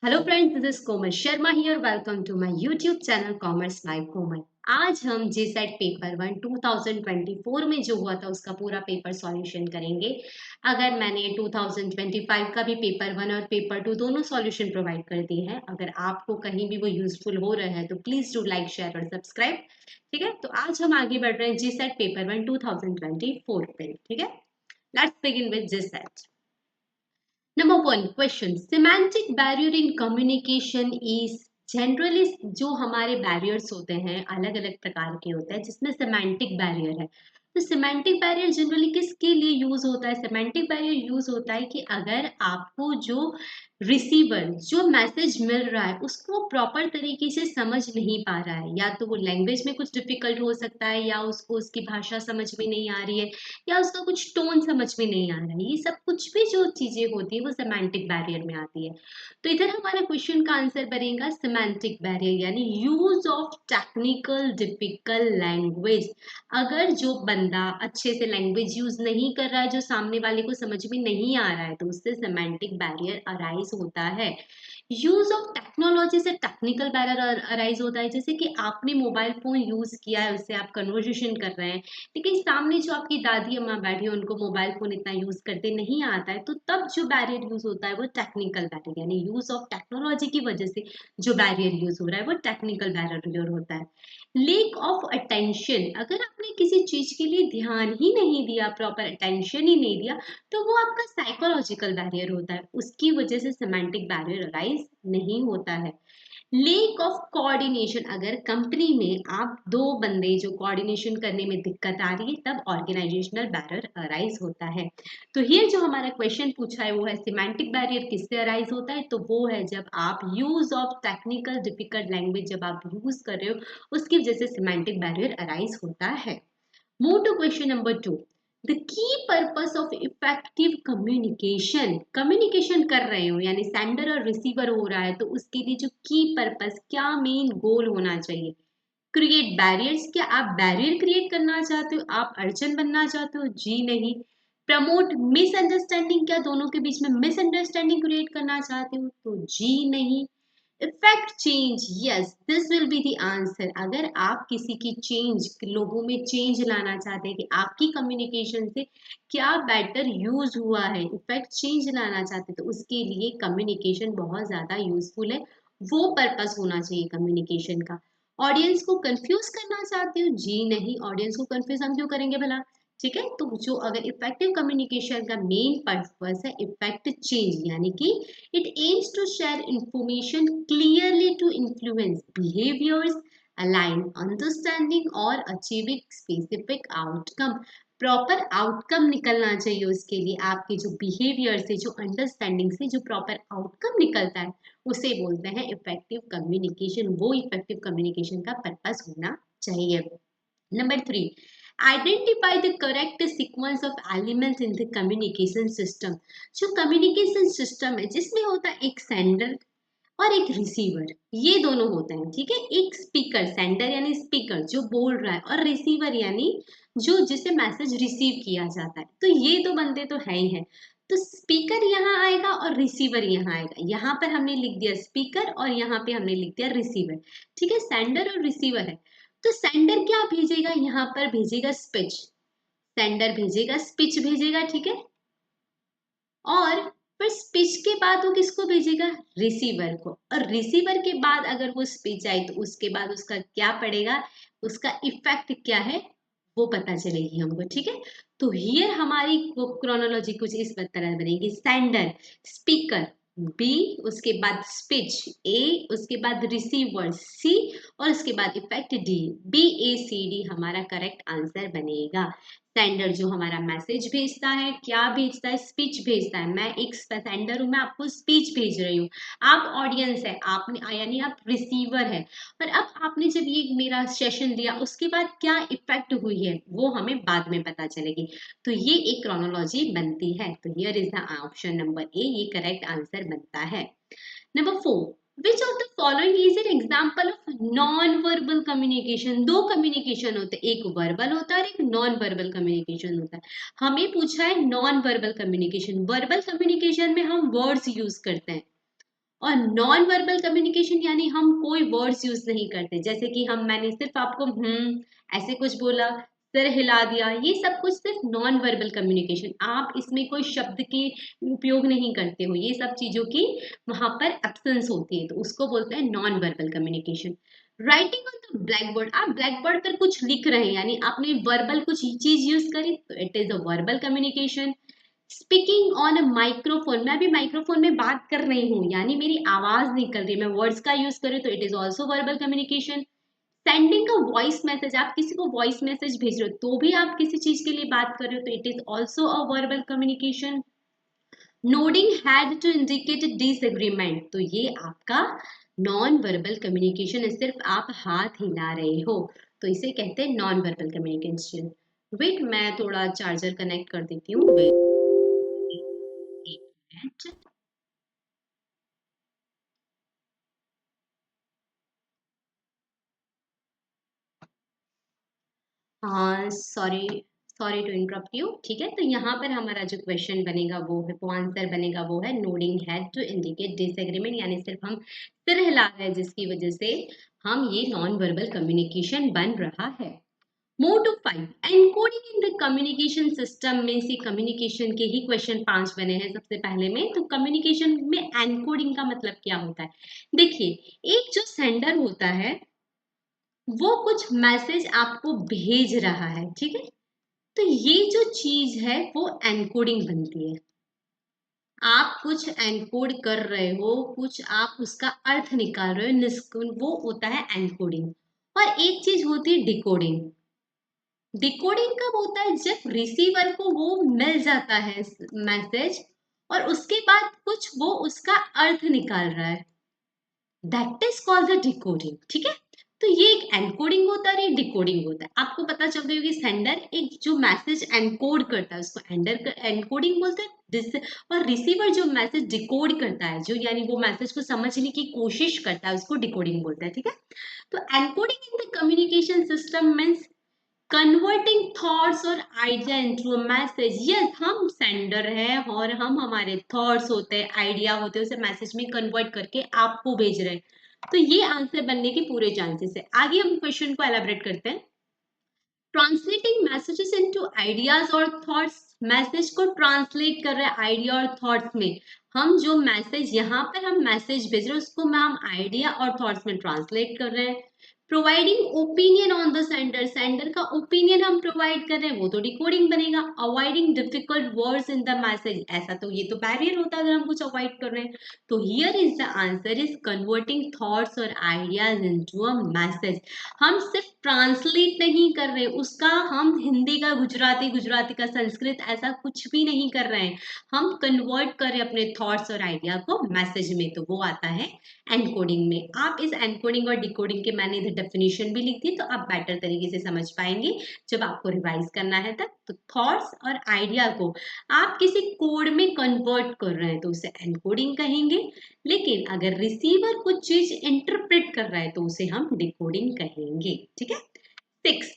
Hello friends, this is Komal Sharma here. Welcome to my YouTube channel commerce by Komal. आज हम जेसेट paper 1 2024 में जो हुआ था उसका पूरा पेपर सॉल्यूशन करेंगे। अगर मैंने 2025 का भी पेपर 1 और पेपर 2 दोनों सॉल्यूशन प्रोवाइड कर दिए हैं, अगर आपको कहीं भी वो यूजफुल हो रहा है तो प्लीज डू लाइक, शेयर और सब्सक्राइब। ठीक है, तो आज हम आगे बढ़ रहे हैं जेसेट पेपर 1 2024 पे। ठीक है, let's begin with JSET. Number one question, semantic barrier in communication is generally जो हमारे बैरियर्स होते हैं अलग अलग प्रकार के होते हैं, जिसमें सेमेंटिक बैरियर है। तो सेमेंटिक बैरियर जनरली किसके लिए यूज होता है? सेमेंटिक बैरियर यूज होता है कि अगर आपको जो रिसीवर जो मैसेज मिल रहा है उसको प्रॉपर तरीके से समझ नहीं पा रहा है, या तो वो लैंग्वेज में कुछ डिफिकल्ट हो सकता है, या उसको उसकी भाषा समझ में नहीं आ रही है, या उसका कुछ टोन समझ में नहीं आ रहा है। ये सब कुछ भी जो चीजें होती है वो सेमेंटिक बैरियर में आती है। तो इधर हमारा क्वेश्चन का आंसर बनेगा सेमेंटिक बैरियर, यानी use of technical difficult language. अगर जो बंदा अच्छे से लैंग्वेज यूज नहीं कर रहा है, जो सामने वाले को समझ में नहीं आ रहा है, तो उससे सेमेंटिक बैरियर अराइज होता है। यूज ऑफ टेक्नोलॉजी से टेक्निकल बैरियर अराइज होता है, जैसे कि आपने मोबाइल फोन यूज किया है, उससे आप कन्वर्सेशन कर रहे हैं, लेकिन सामने जो आपकी दादी अम्मा बैठी है उनको मोबाइल फोन इतना यूज करते नहीं आता है, तो तब जो बैरियर यूज होता है वो टेक्निकल बैरियर, यानी यूज ऑफ टेक्नोलॉजी की वजह से जो बैरियर यूज हो रहा है वो टेक्निकल बैरियर होता है। लेक ऑफ अटेंशन, अगर आपने किसी चीज के लिए ध्यान ही नहीं दिया, प्रॉपर अटेंशन ही नहीं दिया, तो वो आपका साइकोलॉजिकल बैरियर होता है, उसकी वजह से सेमेंटिक बैरियर अराइज नहीं होता है। लेक ऑफ कोऑर्डिनेशन, अगर कंपनी में आप दो बंदे जो कोऑर्डिनेशन करने में दिक्कत आ रही है, तब ऑर्गेनाइजेशनल बैरियर अराइज होता है। तो ये जो हमारा क्वेश्चन पूछा है वो है सिमेंटिक बैरियर किससे अराइज होता है, तो वो है जब आप use of technical difficult language जब आप यूज कर रहे हो, उसकी वजह से सिमेंटिक बैरियर अराइज होता है। Move to question number 2। The key purpose of effective communication, communication कर रहे हो यानी सेंडर और रिसीवर हो रहा है, तो उसके लिए जो की पर्पस, क्या मेन गोल होना चाहिए? क्रिएट बैरियर्स, क्या आप बैरियर क्रिएट करना चाहते हो, आप अड़चन बनना चाहते हो? जी नहीं। प्रमोट मिसअंडरस्टैंडिंग, क्या दोनों के बीच में मिसअंडरस्टैंडिंग क्रिएट करना चाहते हो? तो जी नहीं। Effect change, yes this will be the answer. अगर आप किसी की चेंज, लोगों में चेंज लाना चाहते हैं कि आपकी कम्युनिकेशन से क्या बेटर यूज हुआ है, इफेक्ट चेंज लाना चाहते हैं, तो उसके लिए कम्युनिकेशन बहुत ज्यादा यूजफुल है। वो पर्पस होना चाहिए कम्युनिकेशन का। ऑडियंस को कंफ्यूज करना चाहते हो? जी नहीं, ऑडियंस को कंफ्यूज हम क्यों करेंगे भला? ठीक है, तो जो अगर इफेक्टिव कम्युनिकेशन का मेन पर्पस है इफेक्ट चेंज, यानी कि it aims to share information clearly to influence behaviors, align understanding और achieving specific outcome। Proper outcome निकलना चाहिए उसके लिए, आपके जो बिहेवियर से, जो अंडरस्टैंडिंग से जो प्रॉपर आउटकम निकलता है उसे बोलते हैं इफेक्टिव कम्युनिकेशन। वो इफेक्टिव कम्युनिकेशन का पर्पस होना चाहिए। Number 3, identify the correct sequence of elements in the communication system. जो कम्युनिकेशन सिस्टम है जिसमें होता है एक सेंडर और एक रिसीवर, ये दोनों होते हैं। ठीक है, एक स्पीकर, सेंडर यानी स्पीकर जो बोल रहा है, और रिसीवर यानी जो जिसे मैसेज रिसीव किया जाता है। तो ये दो बंदे तो है ही है। तो स्पीकर यहाँ आएगा और रिसीवर यहाँ आएगा। यहाँ पर हमने लिख दिया स्पीकर और यहाँ पे हमने लिख दिया रिसीवर। ठीक है, सेंडर और रिसीवर है। तो सेंडर क्या भेजेगा? यहाँ पर भेजेगा स्पीच, सेंडर भेजेगा स्पीच भेजेगा। ठीक है, और फिर स्पीच के बाद वो किसको भेजेगा? रिसीवर को। और रिसीवर के बाद अगर वो स्पीच आई तो उसके बाद उसका क्या पड़ेगा, उसका इफेक्ट क्या है वो पता चलेगी हमको। ठीक है, तो हियर हमारी क्रोनोलॉजी कुछ इस तरह बनेगी। सेंडर स्पीकर, बी, उसके बाद स्पीच ए, उसके बाद रिसीवर सी, और उसके बाद इफेक्ट डी। बी ए सी डी हमारा करेक्ट आंसर बनेगा। सेंडर जो हमारा मैसेज भेजता है, क्या भेजता है? स्पीच भेजता है। मैं एक सेंडर हूं, मैं आपको स्पीच भेज रही हूँ। आप ऑडियंस है, आपने यानी आप रिसीवर है। और अब आपने जब ये मेरा सेशन दिया उसके बाद क्या इफेक्ट हुई है वो हमें बाद में पता चलेगी। तो ये एक क्रोनोलॉजी बनती है। तो here is the option number ए, ये करेक्ट आंसर बनता है। Number 4, which of the following is an example of non verbal communication. दो कम्युनिकेशन होते हैं, एक वर्बल होता है और एक नॉन वर्बल कम्युनिकेशन होता है। हमें पूछा है non verbal communication. Verbal communication में हम वर्ड्स यूज करते हैं, और नॉन वर्बल कम्युनिकेशन यानी हम कोई वर्ड्स यूज नहीं करते, जैसे कि मैंने सिर्फ आपको ऐसे कुछ बोला, सिर हिला दिया, ये सब कुछ सिर्फ नॉन वर्बल कम्युनिकेशन, आप इसमें कोई शब्द के उपयोग नहीं करते हो, ये सब चीजों की वहां पर एब्सेंस होती है, तो उसको बोलते हैं non verbal communication. Writing on the black board, आप ब्लैक बोर्ड पर कुछ लिख रहे हैं यानी आपने वर्बल कुछ चीज यूज करी, तो it is a verbal communication. Speaking on a microphone, मैं भी माइक्रोफोन में बात कर रही हूँ यानी मेरी आवाज निकल रही है, मैं वर्ड्स का यूज करूँ तो it is also verbal communication. Sending a voice message, आप किसी को वॉइस मैसेज भेज रहे हो तो भी आप किसी चीज के लिए बात कर रहे हो तो it is also a verbal communication. Nodding head to indicate disagreement, तो ये आपका नॉन वर्बल कम्युनिकेशन है, सिर्फ आप हाथ हिला रहे हो, तो इसे कहते हैं नॉन वर्बल कम्युनिकेशन। वेट, मैं थोड़ा चार्जर कनेक्ट कर देती हूँ, वेट। हाँ, sorry, sorry to interrupt you, ठीक है, तो यहाँ पर हमारा जो क्वेश्चन बनेगा वो है, वो आंसर बनेगा वो है nodding head to indicate disagreement, यानी सिर्फ हम सिर हिला रहे हैं जिसकी वजह से हम ये नॉन वर्बल कम्युनिकेशन बन रहा है। More to 5 encoding in the communication system में से कम्युनिकेशन के ही क्वेश्चन 5 बने हैं सबसे पहले में, तो कम्युनिकेशन में एनकोडिंग का मतलब क्या होता है? देखिए, एक जो सेंडर होता है वो कुछ मैसेज आपको भेज रहा है, ठीक है, तो ये जो चीज है वो एनकोडिंग बनती है। आप कुछ एनकोड कर रहे हो, कुछ आप उसका अर्थ निकाल रहे हो, वो होता है एनकोडिंग। और एक चीज होती है डिकोडिंग। डिकोडिंग कब होता है? जब रिसीवर को वो मिल जाता है मैसेज और उसके बाद कुछ वो उसका अर्थ निकाल रहा है, that is called the decoding, ठीक है। तो ये एक एनकोडिंग होता है, ये डिकोडिंग होता है। आपको पता चल रही होगी, सेंडर एक जो मैसेज एनकोड करता है उसको एंडर एनकोडिंग बोलते हैं, और रिसीवर जो मैसेज डिकोड करता है, जो यानी वो मैसेज को समझने की कोशिश करता है, उसको डिकोडिंग बोलते हैं, ठीक है। तो encoding in the communication system means converting thoughts और idea into a message. Yes, हम सेंडर है और हम हमारे थॉट्स होते हैं, आइडिया होते हैं, उसे मैसेज में कन्वर्ट करके आपको भेज रहे हैं, तो ये आंसर बनने के पूरे चांसेस है। आगे हम क्वेश्चन को एलाबरेट करते हैं। ट्रांसलेटिंग मैसेजेस इनटू आइडियाज और थॉट्स, मैसेज को ट्रांसलेट कर रहे हैं आइडिया और थॉट्स में। हम जो मैसेज यहाँ पर हम मैसेज भेज रहे हैं उसको हम आइडिया और थॉट्स में ट्रांसलेट कर रहे हैं। Providing opinion on the sender, sender का ओपिनियन हम प्रोवाइड कर रहे हैं, वो तो डिकोडिंग बनेगा। Avoiding difficult words in the message, ऐसा तो ये तो बैरियर होता है अगर हम कुछ अवॉइड कर रहे हैं, तो here is the answer is converting thoughts और आइडियाज इनटू अ मैसेज। हम सिर्फ ट्रांसलेट नहीं कर रहे उसका, हम हिंदी का गुजराती, गुजराती का संस्कृत, ऐसा कुछ भी नहीं कर रहे हैं, हम कन्वर्ट कर रहे अपने थॉट्स और आइडिया को मैसेज में, तो वो आता है एनकोडिंग में। आप इस एनकोडिंग और डिकोडिंग के मैंने इधर डेफिनेशन भी लिख दी, तो आप बेटर तरीके से समझ पाएंगे जब आपको रिवाइज करना है तब। तो थॉट्स और आइडिया को आप किसी कोड में कन्वर्ट कर रहे हैं तो उसे एनकोडिंग कहेंगे, लेकिन अगर रिसीवर कुछ चीज इंटरप्रेट कर रहा है तो उसे हम डिकोडिंग कहेंगे, ठीक है। 6,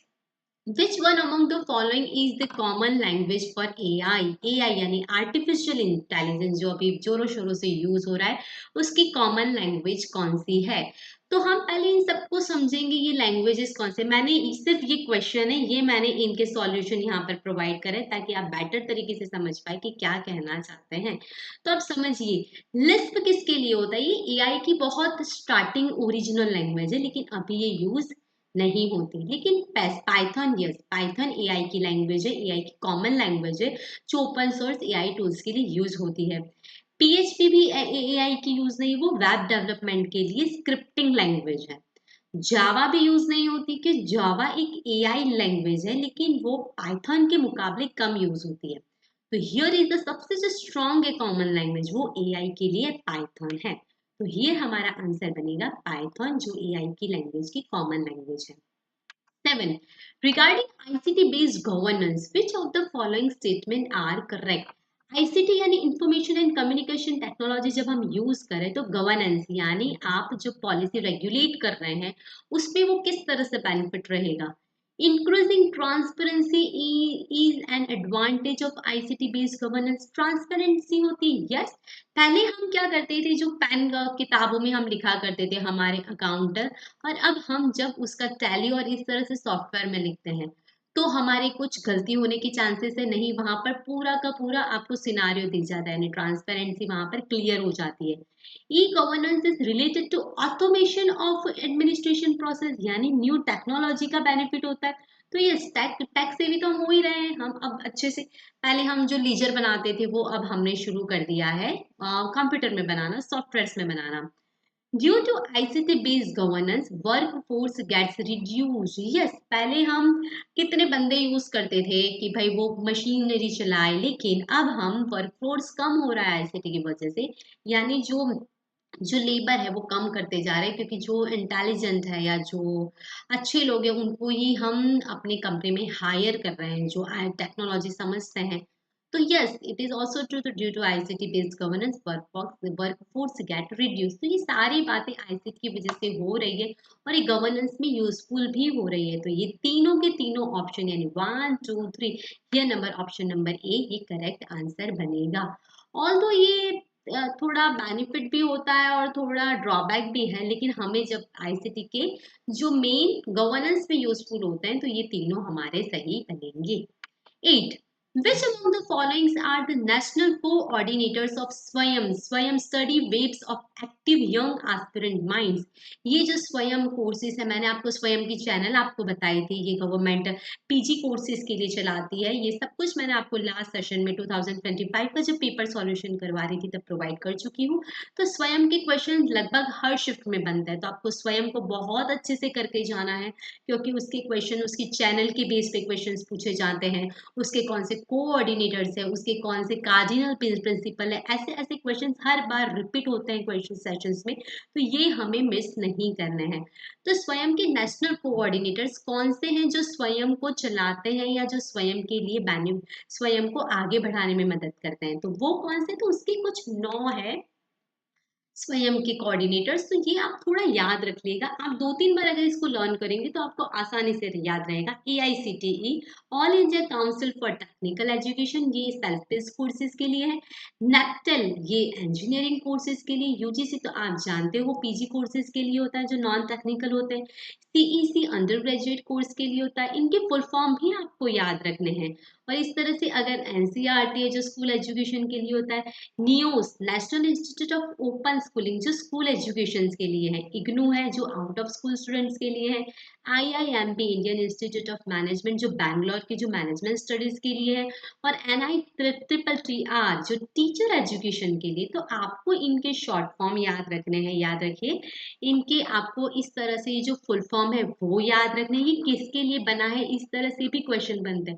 which one among the following is the common language for AI? AI यानी आर्टिफिशियल इंटेलिजेंस, जो अभी जोरों शोरों से यूज हो रहा है, उसकी कॉमन लैंग्वेज कौन सी है? तो हम पहले इन सबको समझेंगे, ये लैंग्वेजेस कौन से, मैंने सिर्फ ये क्वेश्चन है, ये मैंने इनके सॉल्यूशन यहाँ पर प्रोवाइड करे ताकि आप बेटर तरीके से समझ पाए कि क्या कहना चाहते हैं। तो आप समझिए, लिस्प किसके लिए होता है? ये एआई की बहुत स्टार्टिंग ओरिजिनल लैंग्वेज है, लेकिन अभी ये यूज नहीं होती। लेकिन पाइथन, यस, पाइथन एआई की लैंग्वेज है, एआई की कॉमन लैंग्वेज है, जो ओपन सोर्स एआई टूल्स के लिए यूज होती है। पीएचपी भी एआई की यूज नहीं, वो वेब डेवलपमेंट के लिए स्क्रिप्टिंग लैंग्वेज है। जावा भी यूज नहीं होती, कि जावा एक एआई लैंग्वेज है लेकिन वो पाइथन के मुकाबले कम यूज होती है। तो हियर इज द सबसे जो स्ट्रॉन्ग है कॉमन लैंग्वेज, वो एआई के लिए पाइथन है। तो ये हमारा आंसर बनेगा पाइथन, जो एआई की लैंग्वेज की कॉमन लैंग्वेज है। 7, regarding ICT based governance, which of the following statement are correct? ICT यानी इंफॉर्मेशन एंड कम्युनिकेशन टेक्नोलॉजी जब हम यूज करें तो गवर्नेंस यानी आप जो पॉलिसी रेगुलेट कर रहे हैं उसमें वो किस तरह से बेनिफिट रहेगा। Increasing transparency is an advantage of ICT based governance. Transparency होती है, यस। पहले हम क्या करते थे, जो पेन किताबों में हम लिखा करते थे हमारे अकाउंटर, और अब हम जब उसका टैली और इस तरह से सॉफ्टवेयर में लिखते हैं तो हमारे कुछ गलती होने की चांसेस है नहीं, वहां पर पूरा का पूरा आपको सिनारियो दिख जाता है, यानी ट्रांसपेरेंसी वहां पर क्लियर हो जाती है। E governance is related to automation of administration process, यानी न्यू टेक्नोलॉजी का बेनिफिट होता है। तो ये टैक्स से भी तो हो ही रहे हैं हम अब अच्छे से। पहले हम जो लीजर बनाते थे वो अब हमने शुरू कर दिया है कंप्यूटर में बनाना, सॉफ्टवेयर में बनाना। Due to ICT based governance workforce gets reduce. Yes, पहले हम कितने बंदे यूज करते थे कि भाई वो मशीनरी चलाए, लेकिन अब हम वर्क फोर्स कम हो रहा है आईसीटी की वजह से, यानी जो जो लेबर है वो कम करते जा रहे हैं, क्योंकि जो इंटेलिजेंट है या जो अच्छे लोग हैं उनको ही हम अपनी कंपनी में हायर कर रहे हैं, जो टेक्नोलॉजी समझते हैं। तो yes, it is also true, तो due to ICT based governance workforce get reduce. तो ये सारी बातें आईसीटी की वजह से हो रही है और ये गवर्नेंस में यूजफुल भी हो रही है। तो ये तीनों के तीनों ऑप्शन, यानी 1 2 3, ये नंबर ऑप्शन नंबर ए ये करेक्ट आंसर बनेगा। ऑल्दो ये थोड़ा बेनिफिट भी होता है और थोड़ा ड्रॉबैक भी है, लेकिन हमें जब आईसीटी के जो मेन गवर्नेंस में यूजफुल होते हैं तो ये तीनों हमारे सही बनेंगे। 8. Which among the followings are the national coordinators of स्वयं study waves of active young aspirant minds? ये जो स्वयं कोर्सेज है, मैंने आपको स्वयं की चैनल आपको बताई थी, ये गवर्नमेंट पीजी कोर्सेज के लिए चलाती है। ये सब कुछ मैंने आपको लास्ट सेशन में 2025 का जब पेपर सॉल्यूशन करवा रही थी तब प्रोवाइड कर चुकी हूँ। तो स्वयं के क्वेश्चन लगभग हर शिफ्ट में बनते हैं, तो आपको स्वयं को बहुत अच्छे से करके जाना है, क्योंकि उसके क्वेश्चन उसकी चैनल के बेस पे क्वेश्चन पूछे जाते हैं, उसके कौन से कोऑर्डिनेटर्स है, उसके कौन से कार्डिनल प्रिंसिपल है, ऐसे ऐसे क्वेश्चंस हर बार रिपीट होते हैं क्वेश्चन सेशंस में, तो ये हमें मिस नहीं करने हैं। तो स्वयं के नेशनल कोऑर्डिनेटर्स कौन से हैं जो स्वयं को चलाते हैं या जो स्वयं के लिए स्वयं को आगे बढ़ाने में मदद करते हैं, तो वो कौन से, तो उसकी कुछ 9 है स्वयं के कोऑर्डिनेटर्स। तो ये आप थोड़ा याद रख लीजिएगा, आप 2 3 बार अगर इसको लर्न करेंगे तो आपको आसानी से याद रहेगा। AICTE, all India council for technical education, ये सेल्फ बेस्ड कोर्सेज के लिए है। नेक्टेल, ये इंजीनियरिंग कोर्सेज के लिए। यूजीसी तो आप जानते हो पीजी कोर्सेज के लिए होता है जो नॉन टेक्निकल होते हैं। सीईसी अंडर ग्रेजुएट कोर्स के लिए होता है। इनके फुल फॉर्म भी आपको याद रखने हैं। और इस तरह से अगर एनसीईआरटी है जो स्कूल एजुकेशन के लिए होता है। Nios, national institute of open schooling, जो स्कूल एजुकेशन के लिए है। इग्नू है जो आउट ऑफ स्कूल स्टूडेंट्स के लिए है। आईआईएमपी, इंडियन इंस्टीट्यूट ऑफ मैनेजमेंट, जो बैंगलोर की जो मैनेजमेंट स्टडीज के लिए है। और एनआई ट्रिपल टी आर, जो टीचर एजुकेशन के लिए। तो आपको इनके शॉर्ट फॉर्म याद रखने हैं, याद रखिए इनके, आपको इस तरह से ये जो फुल फॉर्म है वो याद रखने हैं, ये किसके लिए बना है, इस तरह से भी क्वेश्चन बनते हैं।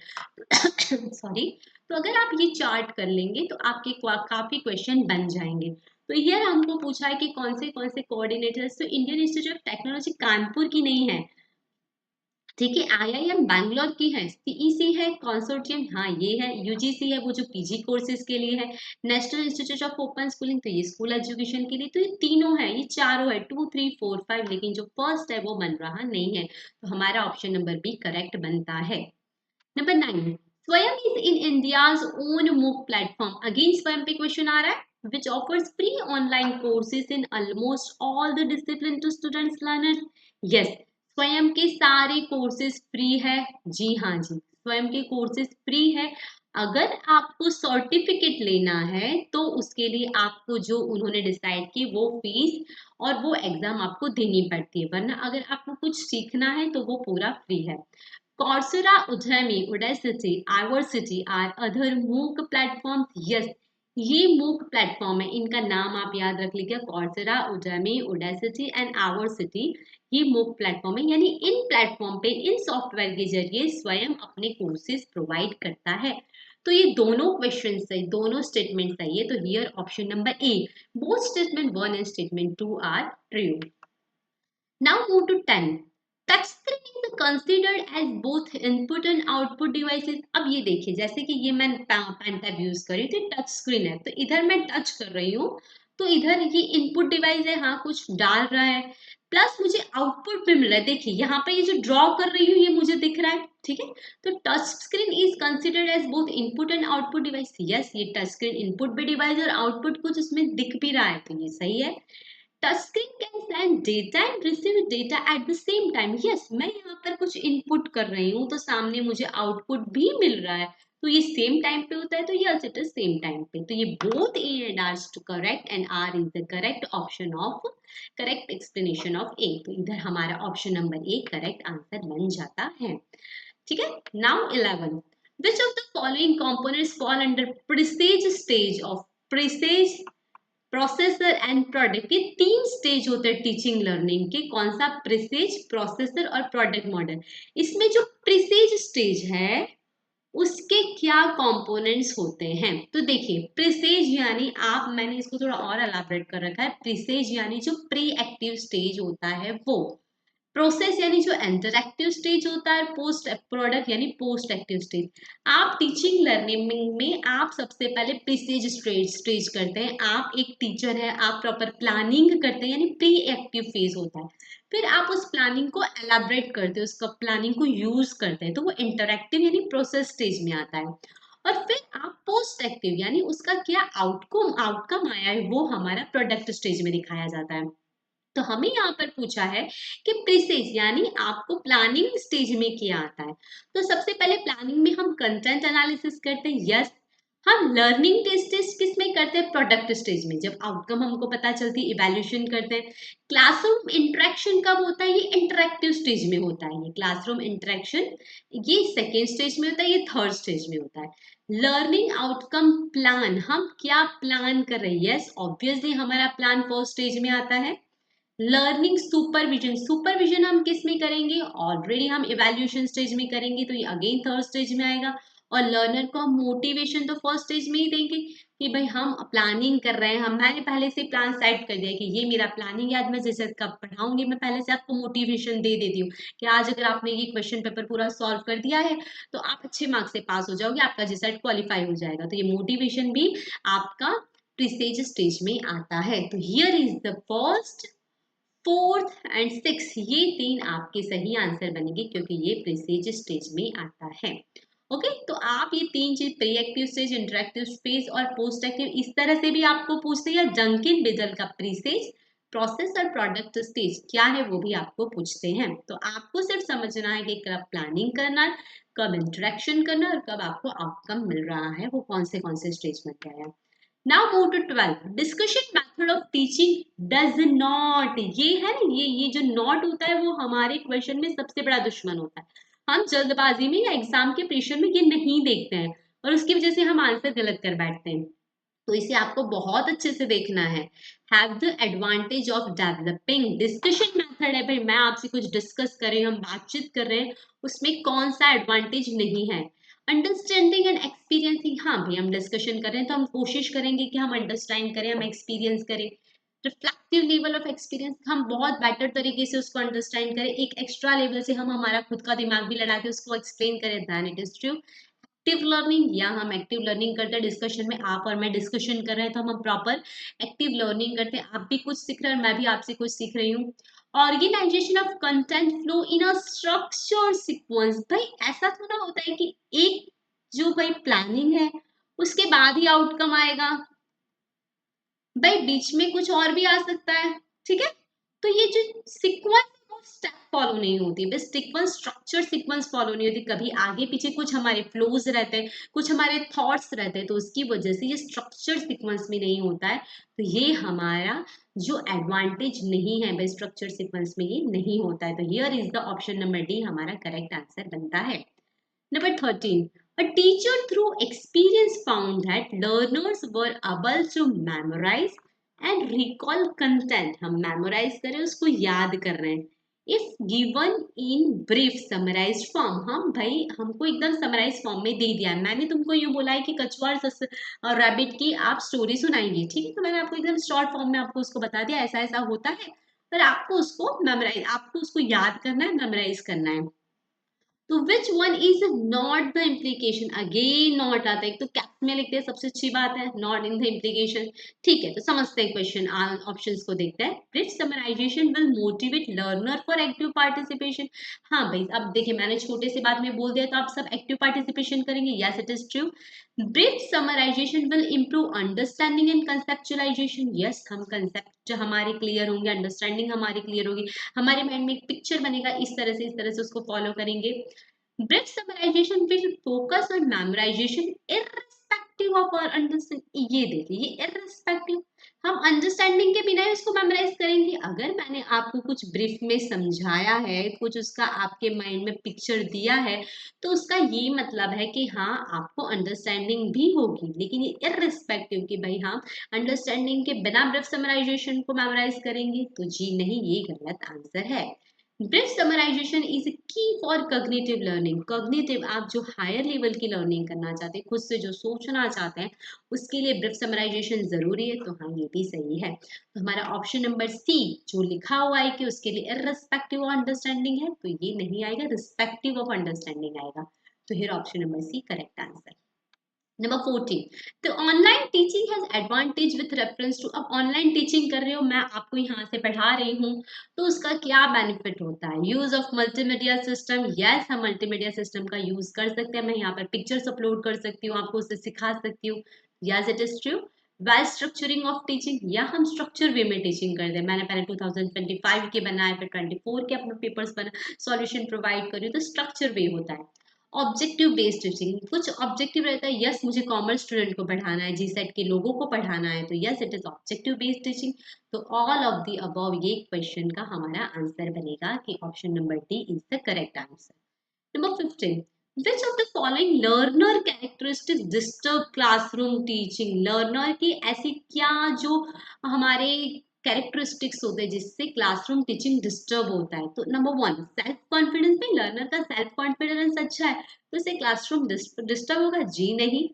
सॉरी। तो अगर आप ये चार्ट कर लेंगे तो आपके काफी क्वेश्चन बन जाएंगे। तो ये हमको पूछा है कि कौन से कोऑर्डिनेटर्स, तो Indian institute of technology Kanpur की नहीं है, ठीक है, आईआईएम बैंगलोर की है। सीईसी है कंसोर्टियम, हाँ ये है। यूजीसी है वो जो पीजी कोर्सेज के लिए है। National institute of open schooling, तो ये स्कूल एजुकेशन के लिए। तो ये तीनों है, ये चारों है, 2 3 4 5, लेकिन जो फर्स्ट है वो बन रहा नहीं है, तो हमारा ऑप्शन नंबर बी करेक्ट बनता है। नंबर 9, स्वयं इज इन इंडियाज ओन मूक प्लेटफॉर्म। अगेन स्वयं पे क्वेश्चन आ रहा है, which offers free online courses in almost all the discipline to students learners. Yes, स्वयं के सारे कोर्सेज फ्री है। जी हाँ जी, स्वयं के कोर्सेज फ्री है। अगर आपको सर्टिफिकेट लेना है तो उसके लिए आपको जो उन्होंने डिसाइड की वो फीस और वो एग्जाम आपको देनी पड़ती है, वरना अगर आपको कुछ सीखना है तो वो पूरा फ्री है। Coursera, Udemy, Udacity, Iversity are other MOOC platforms. Yes, ये MOOC प्लेटफॉर्म है, इनका नाम आप याद रख लीजिए, Coursera, Udemy, Udacity and Iversity। ये MOOC प्लेटफॉर्म है, यानी इन प्लेटफॉर्म पे इन सॉफ्टवेयर के जरिए स्वयं अपने कोर्सेज प्रोवाइड करता है। तो ये दोनों क्वेश्चन सही, दोनों स्टेटमेंट सही है, तो here option number A, both statement 1 and statement 2 are true. Now move to 10. Touchscreen is considered as both input and output devices. अब ये देखिए, जैसे कि ये मैं पेन टैब यूज कर रही थी, टच स्क्रीन है, तो इधर मैं टच कर रही हूँ, तो इधर ये इनपुट डिवाइस है, हाँ कुछ डाल रहा है। प्लस मुझे आउटपुट भी मिल रहा है। देखिए यहाँ पे ये जो ड्रॉ कर रही हूँ ये मुझे दिख रहा है, ठीक है। तो touch screen is considered as both input and output device. Yes, ये टच स्क्रीन इनपुट भी डिवाइस और आउटपुट कुछ इसमें दिख भी रहा है, तो ये सही है। Touch screen can send data and receive data at the same time. Yes, मैं यहाँ पर कुछ इनपुट कर रही हूँ तो सामने मुझे आउटपुट भी मिल रहा है, तो ये सेम टाइम पे होता है, तो yes it is same time पे। तो ये both A and R correct and R is the correct option of correct explanation of A. तो इधर हमारा option number A correct answer बन जाता है, ठीक है। Now 11, which of the following components fall under presage stage of presage, processor and product. ये तीन स्टेज होते हैं टीचिंग लर्निंग के, कौन सा, प्रीसेज, प्रोसेसर और प्रोडक्ट मॉडल। इसमें जो प्रीसेज स्टेज है उसके क्या कंपोनेंट्स होते हैं, तो देखिए प्रीसेज यानी आप, मैंने इसको थोड़ा और एलाबरेट कर रखा है, प्रीसेज यानी जो प्री एक्टिव स्टेज होता है वो, प्रोसेस यानी जो इंटरएक्टिव स्टेज होता है, पोस्ट प्रोडक्ट यानी पोस्ट एक्टिव स्टेज। आप टीचिंग लर्निंग में आप सबसे पहले प्रीस्टेज स्टेज करते हैं। आप एक टीचर है, आप प्रॉपर प्लानिंग करते हैं यानी प्री एक्टिव फेज होता है। फिर आप उस प्लानिंग को एलाबरेट करते हैं, उसका प्लानिंग को यूज करते हैं, तो वो इंटरएक्टिव यानी प्रोसेस स्टेज में आता है। और फिर आप पोस्ट एक्टिव यानी उसका क्या आउटकम आउटकम आया है वो हमारा प्रोडक्ट स्टेज में दिखाया जाता है। तो हमें यहाँ पर पूछा है कि प्रीसेज यानी आपको प्लानिंग स्टेज में क्या आता है। तो सबसे पहले प्लानिंग में हम कंटेंट एनालिसिस करते हैं, यस। हम लर्निंग टेस्ट किस में करते हैं, प्रोडक्ट स्टेज में, जब आउटकम हमको पता चलती है इवैल्यूएशन करते हैं। क्लासरूम इंटरेक्शन कब होता है, ये इंटरेक्टिव स्टेज में होता है। ये क्लासरूम इंटरेक्शन ये सेकेंड स्टेज में होता है, ये थर्ड स्टेज में होता है। लर्निंग आउटकम प्लान, हम क्या प्लान कर रहे हैं, यस ऑब्वियसली हमारा प्लान फर्स्ट स्टेज में आता है। लर्निंग सुपरविजन, सुपरविजन हम किस में करेंगे, ऑलरेडी हम इवैल्यूएशन स्टेज में करेंगे, तो ये अगेन थर्ड स्टेज में आएगा। और लर्नर को हम मोटिवेशन तो फर्स्ट स्टेज में ही देंगे कि भाई हम प्लानिंग कर रहे हैं, हमने पहले से प्लान सेट कर दिया कि ये मेरा प्लानिंग है, आज मैं जैसे कब पढ़ाऊंगी मैं पहले से आपको मोटिवेशन दे देती हूँ कि आज अगर आपने ये क्वेश्चन पेपर पूरा सॉल्व कर दिया है तो आप अच्छे मार्क्स से पास हो जाओगे, आपका रिजल्ट क्वालिफाई हो जाएगा। तो ये मोटिवेशन भी आपका प्रीस्टेज स्टेज में आता है। तो here is the first, fourth and six, ये तीन आपके सही आंसर बनेंगे क्योंकि ये प्रीसेज स्टेज में आता है। ओके, तो आप ये तीन चीज pre active stage, interactive stage और पोस्ट एक्टिव, इस तरह से भी आपको पूछते हैं। डंकिन बिजल का प्रीसेज, प्रोसेस और प्रोडक्ट स्टेज क्या है वो भी आपको पूछते हैं। तो आपको सिर्फ समझना है कि कब प्लानिंग करना, कब इंटरेक्शन करना और कब आपको आउटकम मिल रहा है, वो कौन से स्टेज में क्या है। Now move to 12. Discussion method of teaching does not, ये है ना, ये जो नॉट होता है वो हमारे क्वेश्चन में सबसे बड़ा दुश्मन होता है। हम जल्दबाजी में या एग्जाम के प्रेशर में ये नहीं देखते हैं और उसकी वजह से हम आंसर गलत कर बैठते हैं। तो इसे आपको बहुत अच्छे से देखना है। Have the advantage of developing, discussion method है भाई, मैं आपसे कुछ डिस्कस कर रही हूँ, हम बातचीत कर रहे हैं, उसमें कौन सा एडवांटेज नहीं है। अंडरस्टैंडिंग एंड एक्सपीरियंसिंग, हाँ भाई हम डिस्कशन कर रहे हैं तो हम कोशिश करेंगे कि हम अंडरस्टैंड करें, हम एक्सपीरियंस करें। रिफ्लेक्टिव लेवल ऑफ एक्सपीरियंस, हम बहुत बेटर तरीके से उसको अंडरस्टैंड करें, एक एक्स्ट्रा लेवल से हम हमारा खुद का दिमाग भी लगा के उसको एक्सप्लेन करें, then it is true. Active learning, या हम एक्टिव लर्निंग करते हैं डिस्कशन में, आप और मैं डिस्कशन कर रहे हैं तो हम प्रॉपर एक्टिव लर्निंग करते हैं, आप भी कुछ सीख रहे हैं मैं भी आपसे कुछ सीख रही हूँ। Organisation of content flow in a structure sequence, भाई ऐसा थोड़ा होता है कि एक जो भाई प्लानिंग है उसके बाद ही आउटकम आएगा, भाई बीच में कुछ और भी आ सकता है, ठीक है। तो ये जो सीक्वेंस वो स्टेप फॉलो नहीं होती, बस सीक्वेंस स्ट्रक्चर सीक्वेंस फॉलो नहीं होती, कभी आगे पीछे कुछ हमारे फ्लोज रहते हैं, कुछ हमारे थॉट्स रहते हैं, तो उसकी वजह से ये स्ट्रक्चर सीक्वेंस में नहीं होता है। तो ये हमारा जो एडवांटेज नहीं है, बस स्ट्रक्चर सीक्वेंस में ये नहीं होता है। तो here is the option number D हमारा करेक्ट आंसर बनता है। Number 13. A teacher through experience found that learners were able to memorize and recall content. हम memorize करें, उसको याद कर रहे हैं। If given in brief summarized form, हम भाई हमको एकदम समराइज फॉर्म में दे दिया है, मैंने तुमको यूँ बोला है कि कछुआ और रैबिट की आप स्टोरी सुनाएंगी, ठीक है, तो मैंने आपको एकदम शॉर्ट फॉर्म में आपको उसको बता दिया ऐसा ऐसा होता है, पर आपको उसको मेमोराइज, आपको उसको याद करना है, मेमोराइज करना है। तो which one is not the implication, again not आता है। एक तो में लिखते हैं सबसे अच्छी बात है, नॉट इन द इम्प्लीकेशन। ठीक है, तो समझते हैं क्वेश्चन, ऑप्शंस को देखते हैं। Brief summarisation will motivate learner for active participation. हाँ भाई, अब देखिए मैंने छोटे से बात में बोल दिया तो आप सब एक्टिव पार्टिसिपेशन करेंगे। Yes it is true. Brief summarisation will improve understanding and conceptualisation. Yes, हम कंसेप्ट हमारे क्लियर होंगे, अंडरस्टैंडिंग हमारी क्लियर होगी, हमारे माइंड में एक पिक्चर बनेगा, इस तरह से उसको फॉलो करेंगे। Brief summarisation will focus on memorisation irrespective of our understanding. ये देखिए, ये इररिस्पेक्टिव, हम अंडरस्टैंडिंग के बिना ही उसको मेमोराइज करेंगे। अगर मैंने आपको कुछ ब्रीफ में समझाया है, कुछ उसका आपके माइंड में पिक्चर दिया है, तो उसका ये मतलब है कि हाँ आपको अंडरस्टैंडिंग भी होगी। लेकिन ये इररिस्पेक्टिव कि भाई हाँ अंडरस्टैंडिंग के बिना ब्रीफ समराइजेशन को मेमोराइज करेंगे, तो जी नहीं, ये गलत आंसर है। ब्रीफ समराइजेशन इज की फॉर कॉग्निटिव लर्निंग। कॉग्निटिव, आप जो हायर लेवल की लर्निंग करना चाहते हैं, खुद से जो सोचना चाहते हैं, उसके लिए ब्रीफ समराइजेशन जरूरी है। तो हाँ, ये भी सही है। तो हमारा ऑप्शन नंबर सी जो लिखा हुआ है कि उसके लिए इररिस्पेक्टिव ऑफ अंडरस्टैंडिंग है, तो ये नहीं आएगा, रिस्पेक्टिव ऑफ अंडरस्टैंडिंग आएगा। तो here option number C correct answer. Number 14, तो online teaching has advantage with reference to. अब ऑनलाइन टीचिंग कर रहे हो, मैं आपको यहाँ से पढ़ा रही हूँ, तो उसका क्या बेनिफिट होता है? Use of multimedia system. Yes, हम मल्टीमीडिया सिस्टम का यूज कर सकते हैं। मैं यहाँ पर पिक्चर्स अपलोड कर सकती हूँ, आपको उससे सिखा सकती हूँ। Yes it is true. Well structuring of teaching, या हम स्ट्रक्चर वे में टीचिंग करते हैं। मैंने पहले 2025 के बनाए, फिर 24 के अपने पेपर्स बना, सॉल्यूशन प्रोवाइड कर रही हूँ, तो स्ट्रक्चर वे होता है। ऑब्जेक्टिव बेस्ड टीचिंग, कुछ ऑब्जेक्टिव रहता है। यस, मुझे कॉमर्स स्टूडेंट को पढ़ाना है, जी सेट के लोगों को पढ़ाना है, तो yes it is objective based teaching. तो ऑल ऑफ द अबव ये क्वेश्चन का हमारा आंसर बनेगा कि option number D is the correct answer. Number 15, which of the following learner characteristics disturb classroom teaching. Learner की ऐसी क्या जो हमारे कैरेक्टरिस्टिक्स होते हैं जिससे क्लासरूम टीचिंग डिस्टर्ब होता है? तो नंबर 1, सेल्फ कॉन्फिडेंस। में लर्नर का सेल्फ कॉन्फिडेंस अच्छा है तो इसे क्लासरूम डिस्टर्ब होगा? जी नहीं।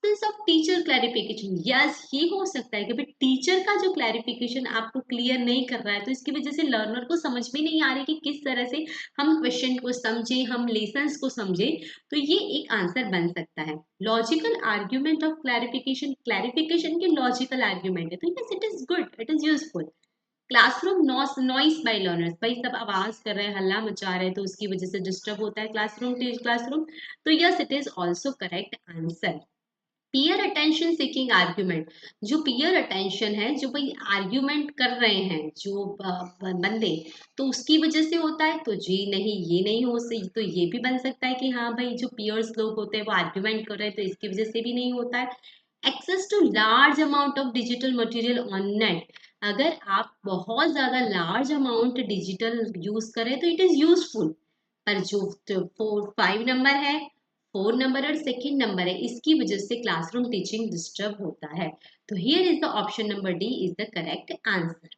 Absence of teacher clarification. Yes, ये हो सकता है कि भाई टीचर का जो क्लैरिफिकेशन आपको क्लियर नहीं कर रहा है, तो इसकी वजह से लर्नर को समझ में नहीं आ रही कि किस तरह से हम क्वेश्चन को समझे, हम लेसन्स को समझे, तो ये एक आंसर बन सकता है। Logical argument of clarification, clarification के लॉजिकल आर्ग्यूमेंट है, तो yes it is good, it is useful. Classroom noise by learners, भाई सब आवाज कर रहे हैं, हल्ला मचा रहे हैं, तो उसकी वजह से डिस्टर्ब होता है क्लासरूम। तो yes it is also correct answer. Peer attention seeking argument, जो पीयर अटेंशन है, जो भाई आर्ग्यूमेंट कर रहे हैं जो बंदे, तो उसकी वजह से होता है? तो जी नहीं, ये नहीं हो सकती। तो ये भी बन सकता है कि हाँ भाई जो पीयर्स लोग होते हैं वो आर्ग्यूमेंट कर रहे हैं, तो इसकी वजह से भी नहीं होता है। Access to large amount of digital material on net, अगर आप बहुत ज्यादा लार्ज अमाउंट डिजिटल यूज करें तो इट इज यूजफुल। पर जो 4 5 नंबर है, 4 नंबर और सेकेंड नंबर है, इसकी वजह से क्लासरूम टीचिंग डिस्टर्ब होता है। तो here is the option number D is the correct answer.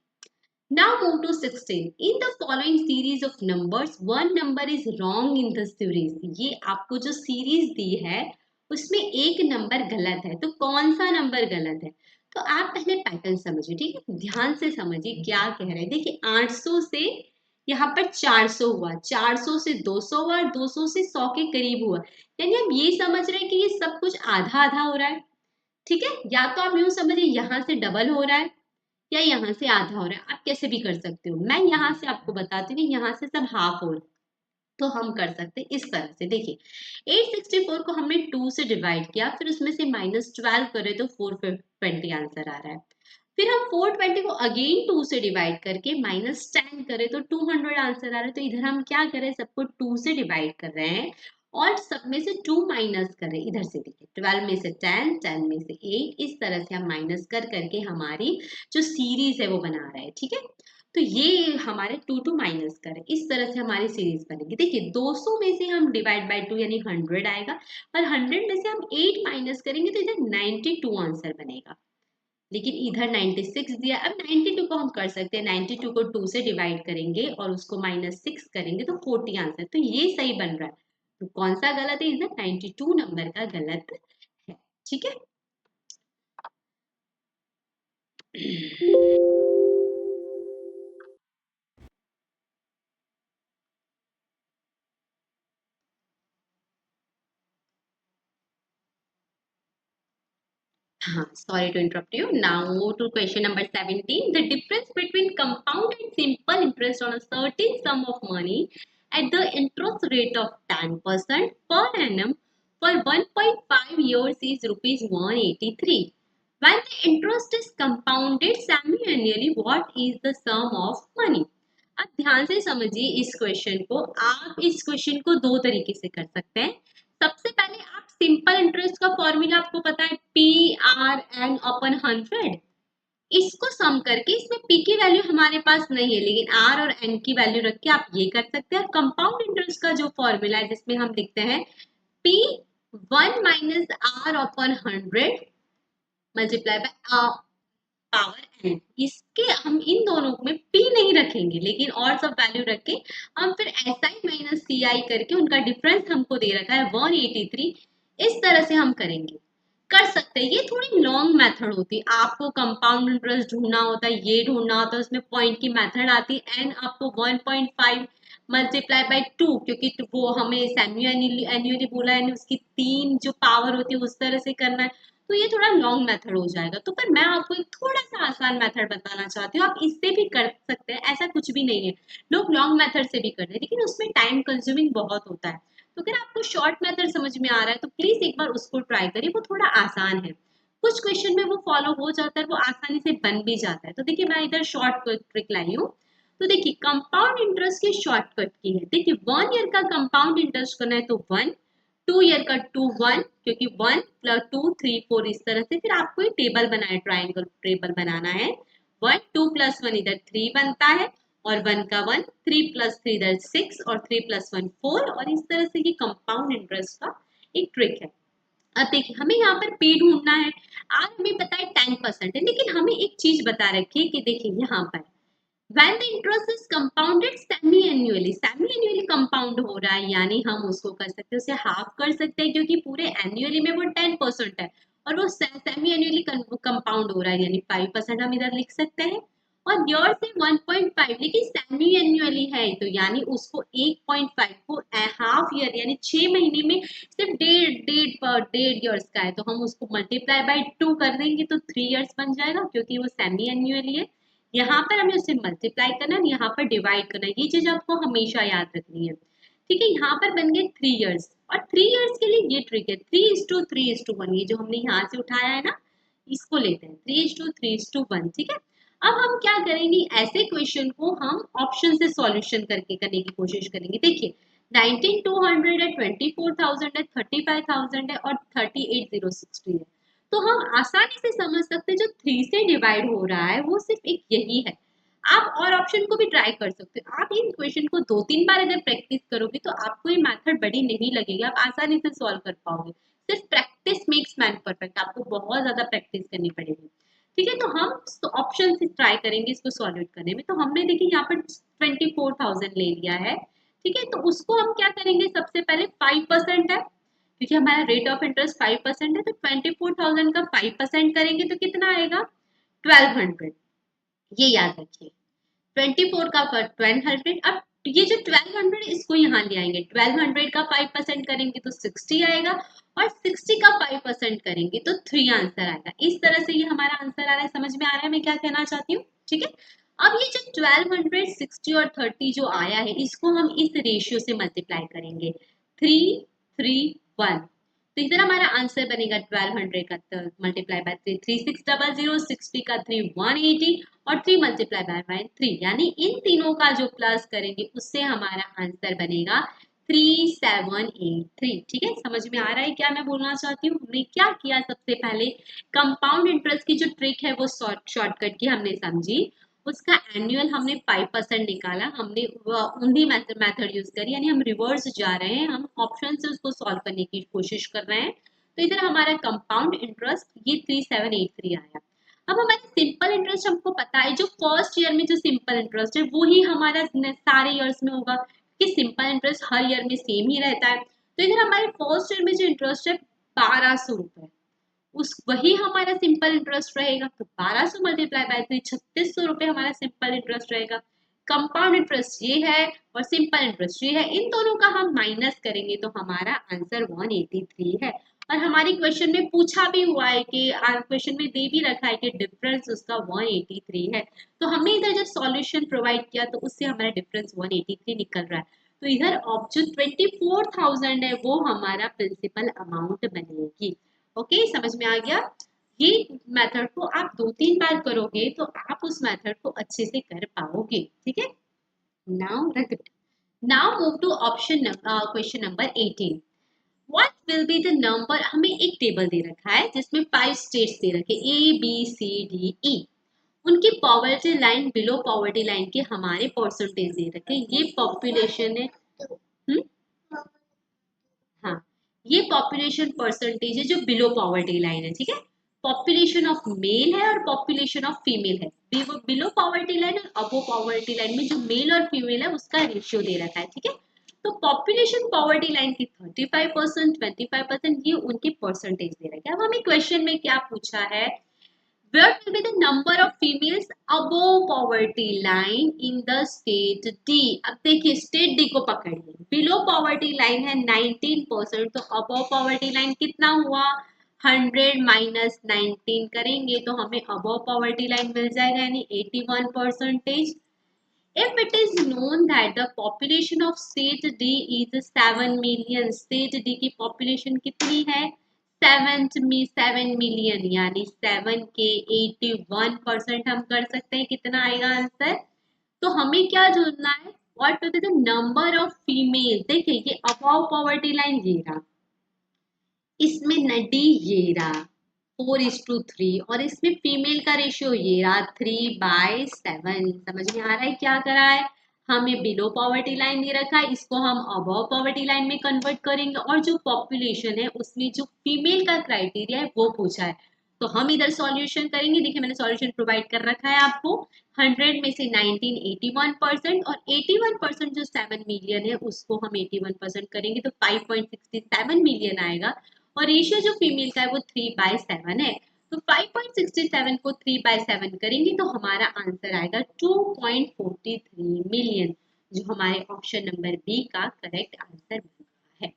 Now move to 16. In the following series of numbers, one number is wrong in the series. ये आपको जो सीरीज दी है उसमें एक नंबर गलत है, तो कौन सा नंबर गलत है? तो आप पहले पैटर्न समझिए, ठीक है, ध्यान से समझिए क्या कह रहे हैं। देखिए 800 से यहाँ पर 400 हुआ, 400 से 200 हुआ, 200 से 100 के करीब हुआ, यानी हम ये समझ रहे हैं कि ये सब कुछ आधा आधा हो रहा है। ठीक है, या तो आप यूं समझिए यहाँ से डबल हो रहा है या यहाँ से आधा हो रहा है, आप कैसे भी कर सकते हो। मैं यहाँ से आपको बताती हूँ, यहाँ से सब हाफ हो रहा है, तो हम कर सकते हैं इस तरह से। देखिए 864 को हमने 2 से डिवाइड किया, फिर उसमें से -12 करे तो 420 आंसर आ रहा है। फिर हम 420 को अगेन 2 से डिवाइड करके -10 करें तो 200 आंसर आ रहा है। तो इधर हम क्या करें, सबको 2 से डिवाइड कर रहे हैं और सब में से 2 माइनस कर रहे हैं। इधर से देखिए 12 में से 10, 10 में से 8, इस तरह से हम माइनस कर करके हमारी जो सीरीज है वो बना रहे हैं। ठीक है, तो ये हमारे 2 टू माइनस करें, इस तरह से हमारी सीरीज बनेगी। देखिए 200 में से हम डिवाइड बाय 2 यानी 100 आएगा, और 100 में से हम 8 माइनस करेंगे तो इधर 92 आंसर बनेगा। लेकिन इधर 96 दिया, अब 92 को हम कर सकते हैं, 92 को 2 से डिवाइड करेंगे और उसको -6 करेंगे तो 40 आंसर, तो ये सही बन रहा है। तो कौन सा गलत है? इधर 92 नंबर का गलत है। ठीक है। Sorry to interrupt you. Now move to question number 17. The difference between compound and simple interest on a certain sum of money at the interest rate of 10% per annum for 1.5 years is rupees 183. When the interest is compounded semi-annually, what is the sum of money? अब ध्यान से समझिए इस question को। आप इस question को दो तरीके से कर सकते हैं। सबसे पहले आप सिंपल इंटरेस्ट का फॉर्मूला आपको पता है, पी आर एन अपन 100, इसको सम करके, इसमें पी की वैल्यू हमारे पास नहीं है लेकिन आर और एन की वैल्यू रख के आप ये कर सकते हैं। कंपाउंड इंटरेस्ट का जो फॉर्मूला है जिसमें हम लिखते हैं P 1 - R upon 100 multiply by power N. इसके हम इन दोनों में पी नहीं रखेंगे लेकिन और सब वैल्यू रख के हम फिर एस आई माइनस सी आई करके उनका डिफरेंस हमको दे रखा है 183, इस तरह से हम करेंगे, कर सकते हैं। ये थोड़ी लॉन्ग मेथड होती है, आपको कंपाउंड इंटरेस्ट ढूंढना होता है, ये ढूंढना होता है, उसमें पॉइंट की मेथड आती है। एन आपको 1.5 मल्टीप्लाई बाय 2, क्योंकि वो हमें सेमी एन्युअली बोला है, उसकी 3 जो पावर होती है उस तरह से करना है, तो ये थोड़ा लॉन्ग मेथड हो जाएगा। तो पर मैं आपको एक थोड़ा सा आसान मेथड बताना चाहती हूँ, आप इससे भी कर सकते हैं, ऐसा कुछ भी नहीं है। लोग लॉन्ग मेथड से भी कर रहे हैं लेकिन उसमें टाइम कंज्यूमिंग बहुत होता है। तो अगर आपको शॉर्ट मेथड समझ में आ रहा है तो प्लीज एक बार उसको ट्राई करिए, वो थोड़ा आसान है। कुछ क्वेश्चन में वो फॉलो हो जाता है, वो आसानी से बन भी जाता है। तो देखिए मैं इधर शॉर्ट ट्रिक लाई हूँ। तो देखिए कंपाउंड इंटरेस्ट की शॉर्टकट की है। देखिए 1 ईयर का कंपाउंड इंटरेस्ट करना है तो 1, 2 ईयर का 2 1, क्योंकि 1 प्लस 2 3 4 इस तरह से। फिर आपको एक टेबल बनाए, ट्राइंगल टेबल बनाना है। 1 2 प्लस 1 इधर 3 बनता है और 1 का 1, 3 प्लस 3 इधर 6 और 3 प्लस 1 4, और इस तरह से ये कंपाउंड इंटरेस्ट का एक ट्रिक है। अब देखिए हमें यहाँ पर पी ढूंढना है। आज हमें पता है 10% है, लेकिन हमें एक चीज बता रखी है कि देखिए यहाँ पर when the interest is compounded semi-annually compound हो रहा है, यानी हम उसको कर सकते हैं, उसे हाफ कर सकते हैं क्योंकि पूरे एनुअली में वो 10% है और वो सेमी एनुअली कंपाउंड हो रहा है, यानी 5% हम इधर लिख सकते हैं। और योर से 1.5, लेकिन सेमी एनुअली है तो यानी उसको 1.5 को हाफ ईयर यानी 6 महीने में सिर्फ डेढ़ ईयर्स का है, तो हम उसको मल्टीप्लाई बाय 2 कर देंगे तो 3 ईयर्स बन जाएगा क्योंकि वो सेमी एनुअली है। यहाँ पर हमें उसे मल्टीप्लाई करना है, यहाँ पर डिवाइड करना है, ये चीज आपको हमेशा याद रखनी है। ठीक है, यहाँ पर बन गए 3 इयर्स, और 3 इयर्स के लिए ये ट्रिक है 3:3:1, ये जो हमने यहाँ से उठाया है ना, इसको लेते हैं 3:3:1। ठीक है, अब हम क्या करेंगे, ऐसे क्वेश्चन को हम ऑप्शन से सॉल्यूशन करके करने की कोशिश करेंगे। देखिए 19,200 है, 24,000 है, 35,000 है और 38,060 है। तो हम आसानी से समझ सकते हैं जो 3 से डिवाइड हो रहा है वो सिर्फ एक यही है। आप और ऑप्शन को भी ट्राई कर सकते हो। आप इन क्वेश्चन को 2-3 बार अगर प्रैक्टिस करोगे तो आपको ये मेथड बड़ी नहीं लगेगी, आप आसानी से सॉल्व कर पाओगे। सिर्फ प्रैक्टिस मेक्स मैन परफेक्ट, आपको बहुत ज्यादा प्रैक्टिस करनी पड़ेगी। ठीक है, तो हम ऑप्शन से ट्राई करेंगे इसको सॉल्व करने में। तो हमने देखिए यहाँ पर 24,000 ले लिया है। ठीक है, तो उसको हम क्या करेंगे, सबसे पहले 5% है क्योंकि हमारा रेट ऑफ इंटरेस्ट 5% है, तो 24,000 का 5% करेंगे तो कितना आएगा, 1200। ये याद रखिए 24 का 1200। अब ये जो 1200 इसको यहाँ ले आएंगे, 1200 का 5% करेंगे तो 60 आएगा और 60 का 5% करेंगे तो 3 आंसर आएगा। इस तरह से ये हमारा आंसर आ रहा है। समझ में आ रहा है मैं क्या कहना चाहती हूँ? ठीक है, अब ये जो 1200 60 और 30 जो आया है इसको हम इस रेशियो से मल्टीप्लाई करेंगे, 3:3:1। तो इधर हमारा आंसर बनेगा 1200 का मल्टीप्लाई बाय 3, 3600, 60 का 3 180 और 3 मल्टीप्लाई बाय 3, यानी इन तीनों का जो प्लस करेंगे उससे हमारा आंसर बनेगा 3783। ठीक है, समझ में आ रहा है क्या मैं बोलना चाहती हूँ? हमने क्या किया, सबसे पहले कंपाउंड इंटरेस्ट की जो ट्रिक है वो शॉर्टकट की हमने समझी, उसका एनुअल हमने 5% निकाला, हमने उन्हीं मेथड यूज करी, यानी हम रिवर्स जा रहे हैं, हम ऑप्शन से उसको सॉल्व करने की कोशिश कर रहे हैं। तो इधर हमारा कंपाउंड इंटरेस्ट ये 3783 आया। अब हमारे सिंपल इंटरेस्ट हमको पता है, जो फर्स्ट ईयर में जो सिंपल इंटरेस्ट है वो ही हमारा सारे ईयर्स में होगा कि सिंपल इंटरेस्ट हर ईयर में सेम ही रहता है। तो इधर हमारे फर्स्ट ईयर में जो इंटरेस्ट है 1200 रुपए, उस वही हमारा सिंपल इंटरेस्ट रहेगा, तो 1200 मल्टीप्लाई बाय 3 3600 रुपए हमारा सिंपल इंटरेस्ट रहेगा। कंपाउंड इंटरेस्ट ये है और सिंपल इंटरेस्ट ये है, इन दोनों का हम माइनस करेंगे तो हमारा आंसर 183 है। और हमारी क्वेश्चन में पूछा भी हुआ है कि क्वेश्चन में दे भी रखा है कि डिफरेंस उसका 183 है। तो हमने इधर जब सॉल्यूशन प्रोवाइड किया तो उससे हमारा डिफरेंस 183 निकल रहा है। तो इधर जो 24,000 है वो हमारा प्रिंसिपल अमाउंट बनेगी। ओके, समझ में आ गया। ये मेथड को आप 2-3 बार करोगे तो आप उस मेथड को अच्छे से कर पाओगे। ठीक है, नाउ रख now move to option question number 18। What will be the number, हमें एक टेबल दे रखा है जिसमें 5 स्टेट्स दे रखे A B C D E, उनकी poverty line below poverty line के हमारे परसेंटेज दे रखे। ये पॉपुलेशन है। हाँ, ये पॉपुलेशन परसेंटेज है जो बिलो पॉवर्टी लाइन है। ठीक है, पॉपुलेशन ऑफ मेल है और पॉपुलेशन ऑफ फीमेल है। बिलो पॉवर्टी लाइन और अबो पॉवर्टी लाइन में जो मेल और फीमेल है उसका रेशियो दे रखा है। ठीक है, तो पॉपुलेशन पॉवर्टी लाइन की 35%, 25% ये उनके परसेंटेज दे रखे हैं। अब हमें क्वेश्चन में क्या पूछा है, what will be the number of females above poverty line in the state D। अब देखिए स्टेट डी को पकड़िए, बिलो पॉवर्टी लाइन है 19%, तो अबव पॉवर्टी लाइन कितना हुआ, 100 माइनस 19 करेंगे तो हमें अबव पॉवर्टी लाइन मिल जाएगा, यानी 81%। If it is known that the population of state D is 7 million, state D की population कितनी है, 7 मिलियन, यानी 7 के 81% हम कर सकते हैं। कितना आएगा आंसर, तो हमें क्या ढूंढना है, what will be the number of female. देखिए ये अबव पॉवर्टी लाइन ये रहा, इसमें नडी ये रहा 4:3, और इसमें फीमेल का रेशियो ये रहा 3/7। समझ में आ रहा है क्या करा है, हमें बिलो पॉवर्टी लाइन दे रखा है, इसको हम अबव पॉवर्टी लाइन में कन्वर्ट करेंगे, और जो पॉपुलेशन है उसमें जो फीमेल का क्राइटेरिया है वो पूछा है। तो हम इधर सॉल्यूशन करेंगे। देखिए मैंने सॉल्यूशन प्रोवाइड कर रखा है आपको। 100 में से 19 81%, और 81% जो 7 मिलियन है उसको हम 81% करेंगे तो 5.67 मिलियन आएगा, और रेशियो जो फीमेल का है वो 3/7 है। तो 5.67 को 3/7 करेंगे तो हमारा आंसर आएगा 2.43 मिलियन, जो हमारे ऑप्शन नंबर बी का करेक्ट आंसर बन रहा है।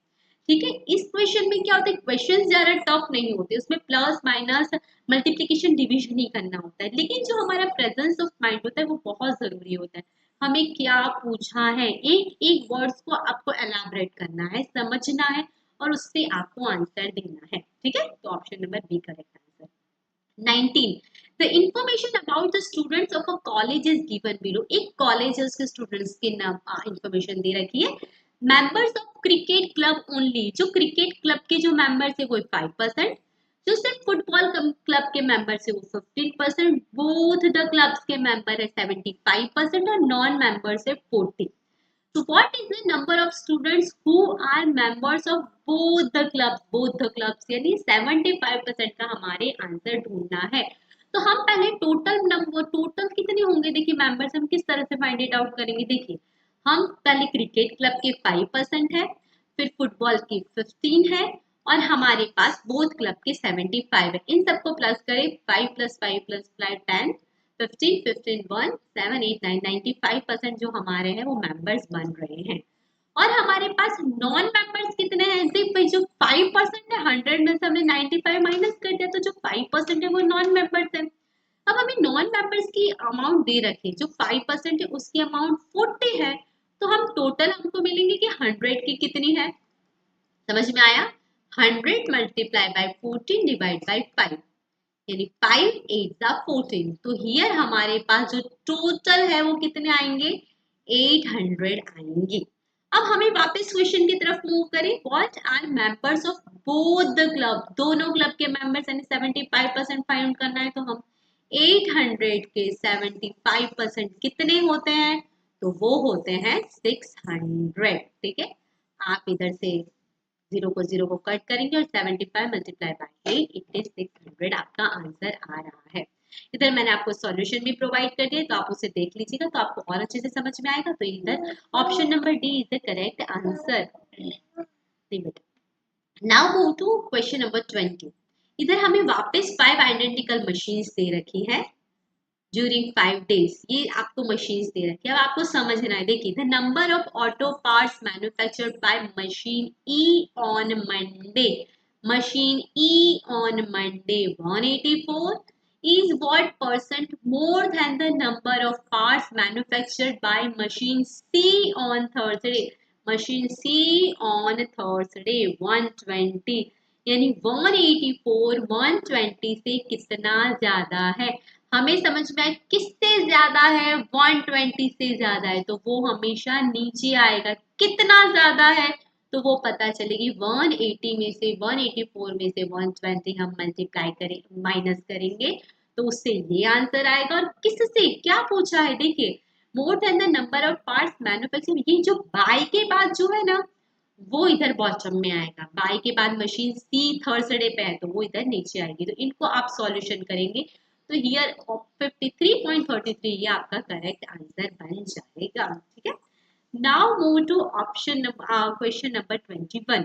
ठीक है, इस क्वेश्चन में क्या होता है, क्वेश्चन ज्यादा टफ नहीं होते, उसमें प्लस माइनस मल्टीप्लीकेशन डिवीजन ही करना होता है, लेकिन जो हमारा प्रेजेंस ऑफ माइंड होता है वो बहुत जरूरी होता है। हमें क्या पूछा है, एक एक वर्ड्स को आपको एलाबरेट करना है, समझना है, और उससे आपको आंसर देना है। ठीक है, तो option number B correct answer. 19, the information about the students of a college is given below। एक कॉलेज है उसके स्टूडेंट्स के नाम इंफॉर्मेशन दे रखी है। Members of cricket club only, जो क्रिकेट क्लब के जो मेंबर्स है वो 5%, जो सिर्फ फुटबॉल क्लब के मेंबर्स है वो 15%, बोथ द क्लब्स के मेंबर है 75%, और नॉन मेंबर्स है 40। So what is the number of students who are members of both the clubs? Both the clubs यानी 75% का हमारे आंसर ढूंढना है। तो हम पहले टोटल नंबर, टोटल कितने होंगे, देखिए मेंबर्स हम किस तरह से फाइंड इट आउट करेंगे। देखिए हम पहले क्रिकेट क्लब के 5% है, फिर फुटबॉल की 15 है, और हमारे पास बोथ क्लब के 75 है। इन सबको प्लस करें, 5 + 5 + 5 10, 15 15 1 7 8 9 95% जो हमारे हैं वो मेंबर्स बन रहे हैं। और हमारे पास नॉन मेंबर्स कितने हैं, देख भाई जो 5% है, 100 में से हमने 95 माइनस कर दिया, तो जो 5% है वो नॉन मेंबर्स है। अब हमें नॉन मेंबर्स की अमाउंट दे रखे, जो 5% है उसकी अमाउंट 40 है, तो हम टोटल हमको मिलेंगे कि 100 की कितनी है। समझ में आया, 100 मल्टीप्लाई बाय 14 डिवाइड बाय 5, यानी 5 8 14। तो हियर हमारे पास जो टोटल है वो कितने आएंगे, 800 आएंगे। अब हमें वापस क्वेश्चन की तरफ मूव करें। What are members of both the club, दोनों क्लब के मेंबर्स यानी 75% फाइंड करना है, तो हम 800 के 75% कितने होते हैं, तो वो होते हैं 600। ठीक है, आप इधर से 0 को कट करेंगे और 75 मल्टीप्लाई बाय 8, इट इज 600 आपका आंसर आ रहा है। इधर मैंने आपको सॉल्यूशन भी प्रोवाइड कर दिया, तो आप उसे देख लीजिएगा तो आपको और अच्छे से समझ में आएगा। तो इधर option number D is the correct answer. Now move to question number 20। इधर हमें वापस 5 आइडेंटिकल मशीन्स दे रखी है ड्यूरिंग 5 days। ये आपको मशीन्स दे रखी है, अब आपको समझना है। देखिए the number of auto parts manufactured by machine E on Monday. Machine E on Monday 184 is what percent more than the number of parts manufactured by machine C on Thursday. Machine C on Thursday 120, यानी 184 120 से कितना ज्यादा है। हमें समझ में आए किससे ज्यादा है, 120 से ज्यादा है तो वो हमेशा नीचे आएगा। कितना ज्यादा है तो वो पता चलेगी 180 में से 184 में से 120 हम मल्टीप्लाई करें, माइनस करेंगे तो उससे ये आंसर आएगा। और किससे क्या पूछा है देखिए, more than the number of parts manufacture, ये जो बाय के बाद जो है ना वो इधर बॉटम में आएगा। बाय के बाद मशीन सी थर्सडे पे है तो वो इधर नीचे आएगी। तो इनको आप सॉल्यूशन करेंगे तो हियर 53.33 ये आपका करेक्ट आंसर बन जाएगा। ठीक है, now move to question number 21.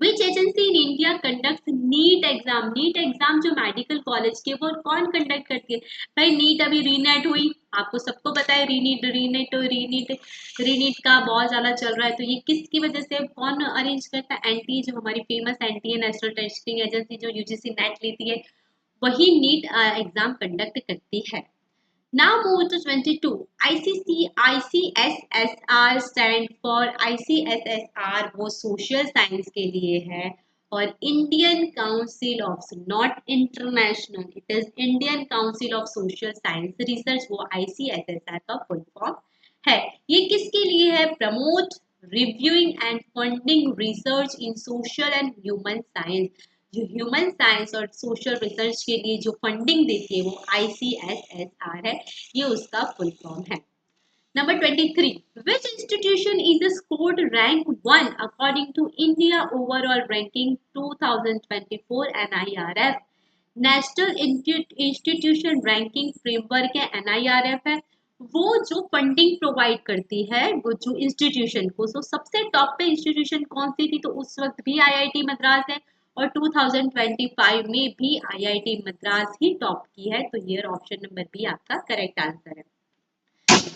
Which agency in India conducts NEET exam? NEET exam जो मेडिकल कॉलेज के वो कौन कंडक्ट करती है? भाई नीट अभी रीनेट हुई, आपको सबको पता है रीनीट रीनेट रीनीट रीनीट का बहुत ज्यादा चल रहा है। तो ये किसकी वजह से कौन अरेंज करता है? एनटी, जो हमारी फेमस एनटी है, नेशनल टेस्टिंग एजेंसी जो यूजीसी नेट लेती है, वही नीट एग्जाम कंडक्ट करती है। Now move to 22. ICSSR stand for ICSSR वो सोशल साइंस के लिए है और Indian council of, not international, it is Indian council of social science research, वो ICSSR का फुल फॉर्म है। ये किसके लिए है? Promote, reviewing and funding research in social and human science. जो ह्यूमन साइंस और सोशल रिसर्च के लिए जो फंडिंग देती है वो ICSSR है, ये उसका फुल फॉर्म है। Number 23. Which institution is scored rank 1 according to India overall ranking 2024 NIRF? National institution ranking framework है, NIRF है। वो जो फंडिंग प्रोवाइड करती है वो जो इंस्टीट्यूशन को, सो सबसे टॉप पे इंस्टीट्यूशन कौन सी थी? तो उस वक्त भी IIT मद्रास है और 2025 में भी IIT मद्रास ही टॉप की है। तो ये ऑप्शन नंबर बी आपका करेक्ट आंसर है।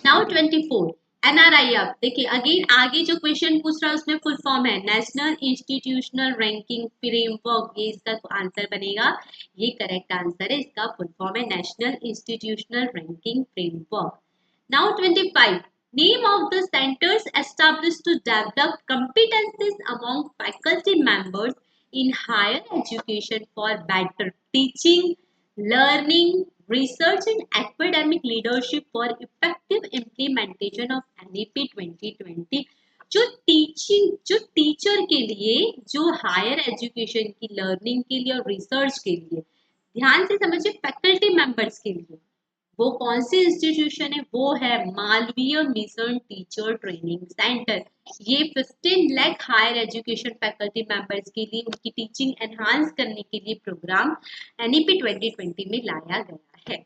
Now 24 NRI। आप देखिए अगेन आगे जो क्वेश्चन पूछ रहा है उसमें फुल फॉर्म है नेशनल इंस्टीट्यूशनल रैंकिंग फ्रेमवर्क, ये इसका आंसर बनेगा। ये करेक्ट आंसर है, इसका फुल फॉर्म है national institutional ranking framework. Now 25 name of the centres established to develop competencies among faculty members in higher education for better teaching, learning, research and academic leadership for effective implementation of NEP 2020। जो teacher के लिए, जो higher education की learning के लिए और research के लिए, ध्यान से समझिए, फैकल्टी मेंबर्स के लिए वो कौन सी इंस्टीट्यूशन है? वो है Malaviya mission teacher training centre. ये 15 lakh higher education faculty members के लिए उनकी टीचिंग एनहांस करने के लिए प्रोग्राम NEP 2020 में लाया गया है।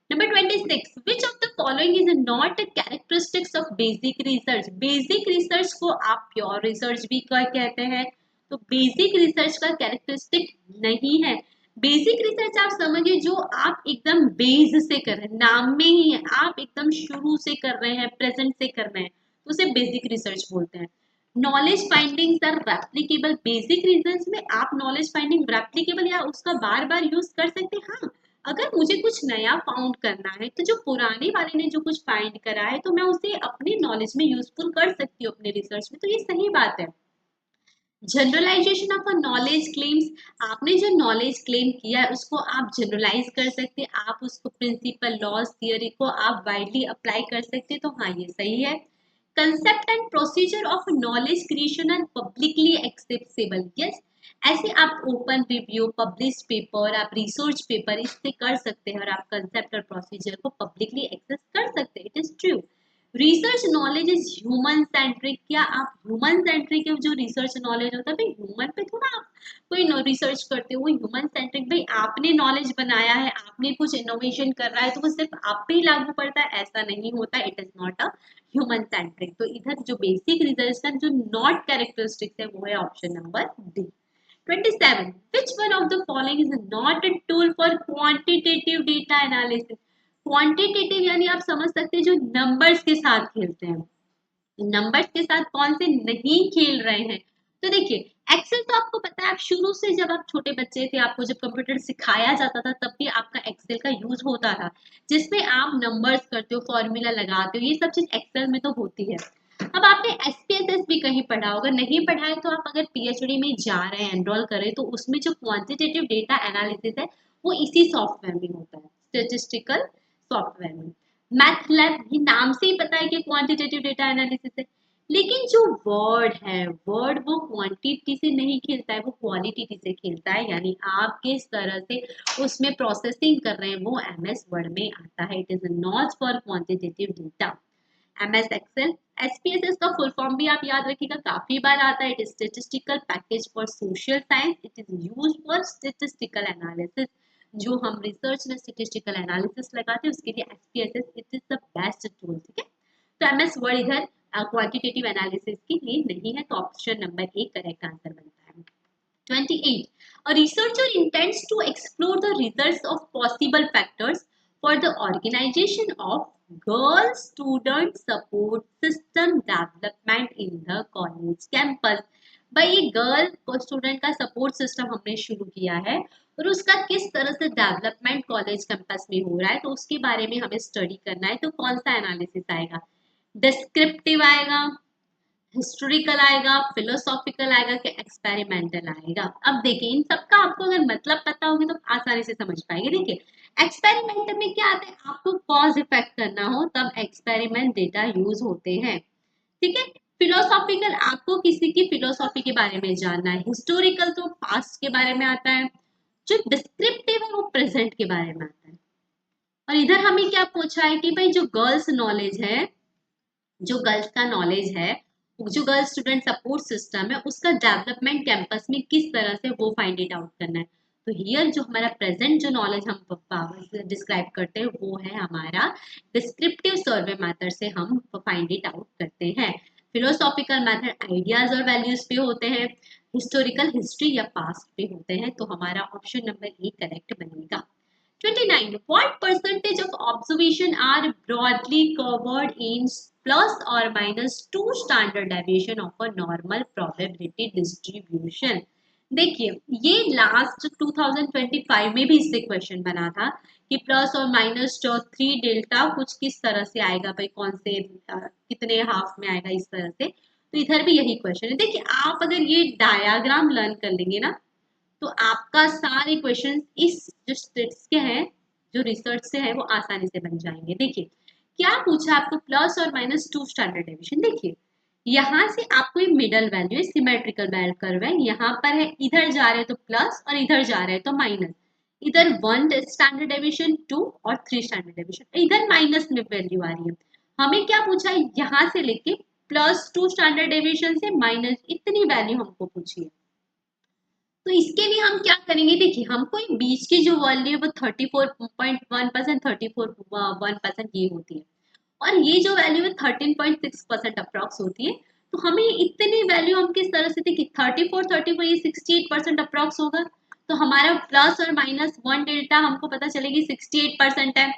Number 26. Which of the following is not a characteristics of basic research? Basic research को आप pure research भी कहते हैं, तो basic research का characteristic नहीं है। बेसिक रिसर्च आप समझिए जो आप एकदम बेस से कर रहे हैं, नाम में ही है, आप एकदम शुरू से कर रहे हैं, प्रेजेंट से कर रहे हैं, तो उसे बेसिक रिसर्च बोलते हैं। Knowledge findings are replicable. Basic research में आप नॉलेज फाइंडिंग रेप्लिकेबल या उसका बार बार यूज कर सकते हैं। हाँ, अगर मुझे कुछ नया फाउंड करना है तो जो पुराने वाले ने जो कुछ फाइंड करा है तो मैं उसे अपने नॉलेज में यूजफुल कर सकती हूँ अपने रिसर्च में, तो ये सही बात है। Generalisation of a knowledge claims, आपने जो नॉलेज क्लेम किया है उसको आप जनरलाइज कर सकते हैं, आप उसको प्रिंसिपल लॉज थियरी को आप वाइडली अप्लाई कर सकते हैं, तो हाँ ये सही है। Concept and procedure of knowledge creation are publicly accessible, yes. ऐसे आप ओपन रिव्यू, पब्लिश पेपर, आप रिसर्च पेपर इससे कर सकते हैं और आप कंसेप्ट और प्रोसीजर को पब्लिकली एक्सेस कर सकते हैं, it is true. Research knowledge is human centric, क्या आप ह्यूमन सेंट्रिक जो रिसर्च नॉलेज होता है, भाई ह्यूमन पे थोड़ा आप कोई रिसर्च करते हो, ह्यूमन सेंट्रिक, भाई आपने नॉलेज बनाया है, आपने कुछ इनोवेशन कर रहा है तो वो सिर्फ आप पे ही लागू पड़ता है, ऐसा नहीं होता, it is not a human centric. तो इधर जो बेसिक रिसर्च का जो नॉट कैरेक्टरिस्टिक्स है वो है option number D. 27. Which one of the following is not a tool for quantitative data analysis? Quantitative यानी आप समझ सकते हैं जो नंबर्स के साथ खेलते हैं, नंबर्स के साथ कौन से नहीं खेल रहे हैं, तो देखिए एक्सेल तो आपको पता है, आप शुरू से जब आप छोटे बच्चे थे, आपको जब कंप्यूटर सिखाया जाता था तब भी आपका एक्सेल का यूज होता था, जिसमें आप नंबर्स करते हो, फॉर्मूला लगाते हो, ये सब चीज एक्सेल में तो होती है। अब आपने एसपीएसएस भी कहीं पढ़ा होगा, नहीं पढ़ा है तो आप अगर पीएचडी में जा रहे हैं, एनरोल करें, तो उसमें जो क्वांटिटेटिव डेटा एनालिसिस है वो इसी सॉफ्टवेयर में होता है, स्टेटिस्टिकल सॉफ्टवेयर में। मैथ लैब ये नाम से ही पता है कि क्वांटिटेटिव डेटा एनालिसिस है। लेकिन जो वर्ड है, वर्ड वो क्वांटिटी से नहीं खेलता है, वो क्वालिटी से खेलता है, यानी आप किस तरह से उसमें प्रोसेसिंग कर रहे हैं वो एमएस वर्ड में आता है। It is not for quantitative data. MS Excel, SPSS का फुल फॉर्म भी आप याद रखिएगा, काफी बार आता है। It is statistical package for social science, it is used for statistical analysis. जो हम रिसर्च में स्टेटिस्टिकल एनालिसिस लगाते हैं उसके लिए SPSS it is the best tool, ठीक है। तो एमएस वर्ड इधर क्वांटिटेटिव एनालिसिस के लिए नहीं है, तो option number A correct answer बनता है। 28. A researcher intends to explore the results of possible factors for the organization of girl student support system development in the college campus. भाई ये गर्ल स्टूडेंट का सपोर्ट सिस्टम हमने शुरू किया है और उसका किस तरह से डेवलपमेंट कॉलेज कैंपस में हो रहा है, तो उसके बारे में हमें स्टडी करना है। तो कौन सा एनालिसिस आएगा? डिस्क्रिप्टिव आएगा, हिस्टोरिकल आएगा, फिलोसॉफिकल आएगा, कि एक्सपेरिमेंटल आएगा? अब देखिए इन सबका आपको अगर मतलब पता होगी तो आसानी से समझ पाएंगे। देखिए एक्सपेरिमेंट में क्या आता है, आपको कॉज इफेक्ट करना हो तब एक्सपेरिमेंट डेटा यूज होते हैं, ठीक है। फिलोसॉफिकल आपको किसी की फिलोसॉफी के बारे में जानना है, हिस्टोरिकल तो पास्ट के बारे में आता है, जो डिस्क्रिप्टिव है वो प्रेजेंट के बारे में आता है। और इधर हमें क्या पूछा है कि भाई जो गर्ल्स नॉलेज है, जो गर्ल्स का नॉलेज है, जो गर्ल्स स्टूडेंट सपोर्ट सिस्टम है, उसका डेवलपमेंट कैंपस में किस तरह से वो फाइंड इट आउट करना है। तो हियर जो हमारा प्रेजेंट जो नॉलेज हम डिस्क्राइब करते हैं वो है हमारा डिस्क्रिप्टिव सर्वे मेथड से हम फाइंड इट आउट करते हैं। फिलोसॉफिकल मेथड आइडियाज और वैल्यूज पे होते हैं, हिस्टोरिकल हिस्ट्री या पास्ट पे होते हैं। तो हमारा ऑप्शन नंबर ए करेक्ट बनेगा। 29. What percentage of observation are broadly covered in plus or minus 2 standard deviation of a normal probability distribution? देखिए ये लास्ट 2025 में भी इससे क्वेश्चन बना था कि प्लस और माइनस जो 3 डेल्टा कुछ किस तरह से आएगा, भाई कौन से कितने हाफ में आएगा, इस तरह से। तो इधर भी यही क्वेश्चन है। देखिए आप अगर ये डायाग्राम लर्न कर लेंगे ना, तो आपका सारे क्वेश्चन इस जो स्टेट्स के हैं, जो रिसर्च से है, वो आसानी से बन जाएंगे। देखिए क्या पूछा आपको, प्लस और माइनस 2 स्टैंडर्ड डेविएशन। देखिए यहाँ से आपको ये मिडल वैल्यू है, सिमेट्रिकल बेल कर्व है, यहाँ पर है, इधर जा रहे हैं तो प्लस और इधर जा रहे हैं तो माइनस। इधर 1 स्टैंडर्ड डेविएशन, 2 और 3 स्टैंडर्ड डेविएशन, इधर माइनस में वैल्यू आ रही है। हमें क्या पूछा है, यहाँ से लेके प्लस 2 स्टैंडर्ड डेविएशन से माइनस इतनी वैल्यू हमको पूछी है। तो इसके लिए हम क्या करेंगे, देखिए हमको बीच की जो वैल्यू है वो 34.1%, 34.1% ये होती है, और ये जो वैल्यू है 13.6% अप्रॉक्स होती है। तो हमें इतनी वैल्यू हम किस तरह से, देखिए 34 ये 68% अप्रॉक्स होगा। तो हमारा प्लस और माइनस 1 डेल्टा हमको पता चलेगी 68% है,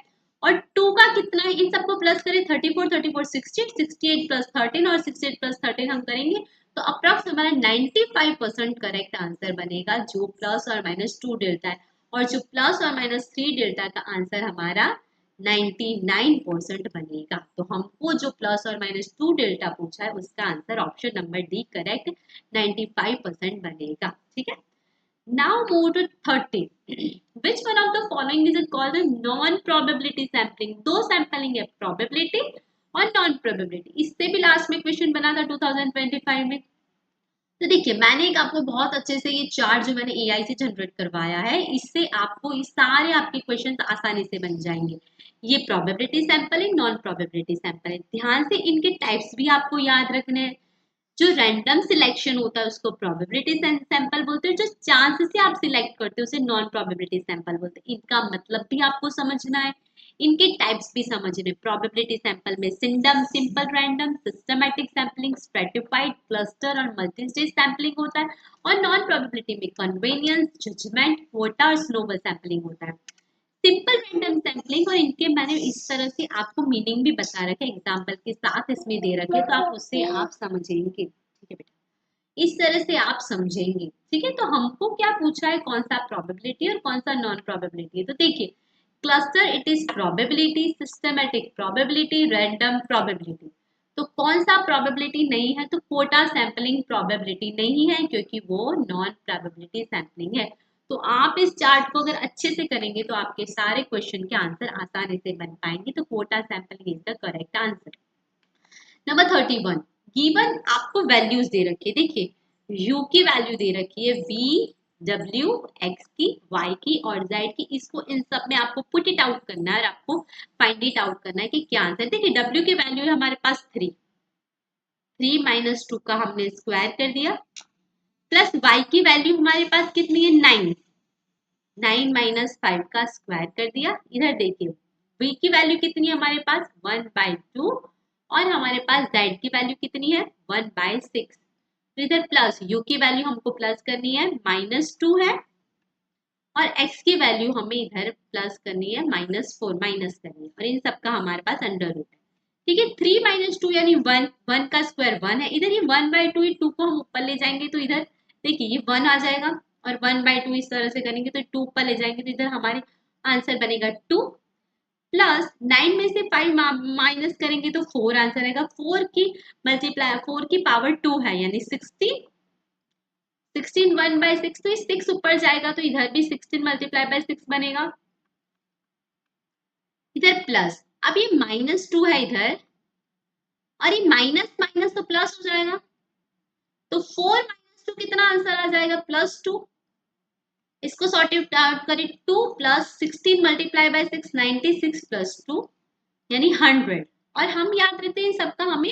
और 2 का कितना है, इन सबको प्लस करें, 34 68, 68 प्लस 13 और 68 प्लस 13 हम करेंगे तो अप्रॉक्स हमारा 95% करेक्ट आंसर बनेगा, जो प्लस और माइनस 2 डेल्टा है। और जो प्लस और माइनस 3 डेल्टा का आंसर हमारा 99% बनेगा। तो हमको जो प्लस और माइनस 2 डेल्टा पूछा है उसका answer option number D correct 95% बनेगा, ठीक है। Now move to 30. Which one of the following is called a non-probability sampling? दो सैम्पलिंग है, probability और non-probability। इससे भी लास्ट में क्वेश्चन बना था 2025 में। तो देखिए मैंने एक आपको बहुत अच्छे से ये चार्ट जो मैंने एआई से जनरेट करवाया है, इससे आपको ये सारे आपके क्वेश्चन आसानी से बन जाएंगे। ये probability sampling, non probability sampling, ध्यान से इनके टाइप्स भी आपको याद रखने हैं। जो रैंडम सिलेक्शन होता है उसको प्रोबेबिलिटी सैंपल बोलते हैं, जो चांस से आप सिलेक्ट करते हो उसे नॉन प्रोबेबिलिटी सैंपल बोलते हैं। इनका मतलब भी आपको समझना है, इनके टाइप्स भी समझने। प्रोबेबिलिटी सैंपल में सिंडम, simple random, systematic sampling, stratified, cluster और मल्टी स्टेज सैंपलिंग होता है। और नॉन प्रोबेबिलिटी में कन्वेनियंस, जजमेंट, क्वोटा और स्नोबॉल सैंपलिंग होता है। सिंपल रैंडम सैंपलिंग, और इनके मैंने इस तरह से आपको मीनिंग भी बता रखे, एग्जाम्पल के साथ इसमें दे रखे, तो आप उससे आप समझेंगे, ठीक है बेटा। इस तरह से आप समझेंगे, ठीक है। तो हमको क्या पूछा है, कौन सा प्रोबेबिलिटी और कौन सा नॉन प्रोबेबिलिटी है। तो देखिए, cluster it is probability, systematic probability, random probability. तो कौन सा प्रोबेबिलिटी नहीं है, तो कोटा सैंपलिंग प्रोबेबिलिटी नहीं है, क्योंकि वो नॉन प्रोबेबिलिटी सैंपलिंग है। तो आप इस चार्ट को अगर अच्छे से करेंगे तो आपके सारे क्वेश्चन के आंसर आसानी से बन पाएंगे। तो quota sampling is the correct answer. Number 31, given आपको वैल्यूज दे रखी है। देखिए, u की वैल्यू दे रखी है v, w, x की, y की और z की। इसको इन सब में आपको पुट इट आउट करना है और आपको फाइंड इट आउट करना है कि क्या आंसर। देखिए, w की वैल्यू है हमारे पास 3, 3 माइनस 2 का हमने स्क्वायर कर दिया, प्लस y की वैल्यू हमारे पास कितनी है 9, 9 माइनस 5 का स्क्वायर कर दिया। इधर देखिए, v की वैल्यू कितनी है हमारे पास 1/2 और हमारे पास z की वैल्यू कितनी है 1/6। तो इधर प्लस u की वैल्यू हमको प्लस करनी है -2 है और x की वैल्यू हमें इधर प्लस करनी है -4 माइनस करनी है और इन सबका हमारे पास अंडर रूट है। ठीक है, 3 माइनस 2 यानी 1, 1 का स्क्वायर 1 है। इधर ये 1/2 है, 2 को हम ऊपर ले जाएंगे तो इधर देखिए ये 1 आ जाएगा और 1/2 इस तरह से करेंगे तो 2 ऊपर ले जाएंगे तो इधर हमारे आंसर बनेगा 2, प्लस 9 में से 5 माइनस करेंगे तो 4 आंसर आएगा। 4 की मल्टीप्लाई 4 की पावर 2 है यानी 16, 16 1/6, तो इस 6 ऊपर जाएगा तो इधर भी 16 मल्टीप्लाई बाय 6 बनेगा। इधर प्लस, अब ये -2 है इधर और ये माइनस माइनस तो प्लस हो जाएगा, तो 4 - 2 कितना आंसर आ जाएगा +2। इसको सॉर्ट आउट करें, 2 + 16 मल्टीप्लाई बाय 6 96 + 2 यानी 100। और हम याद रखते हैं सबका हमें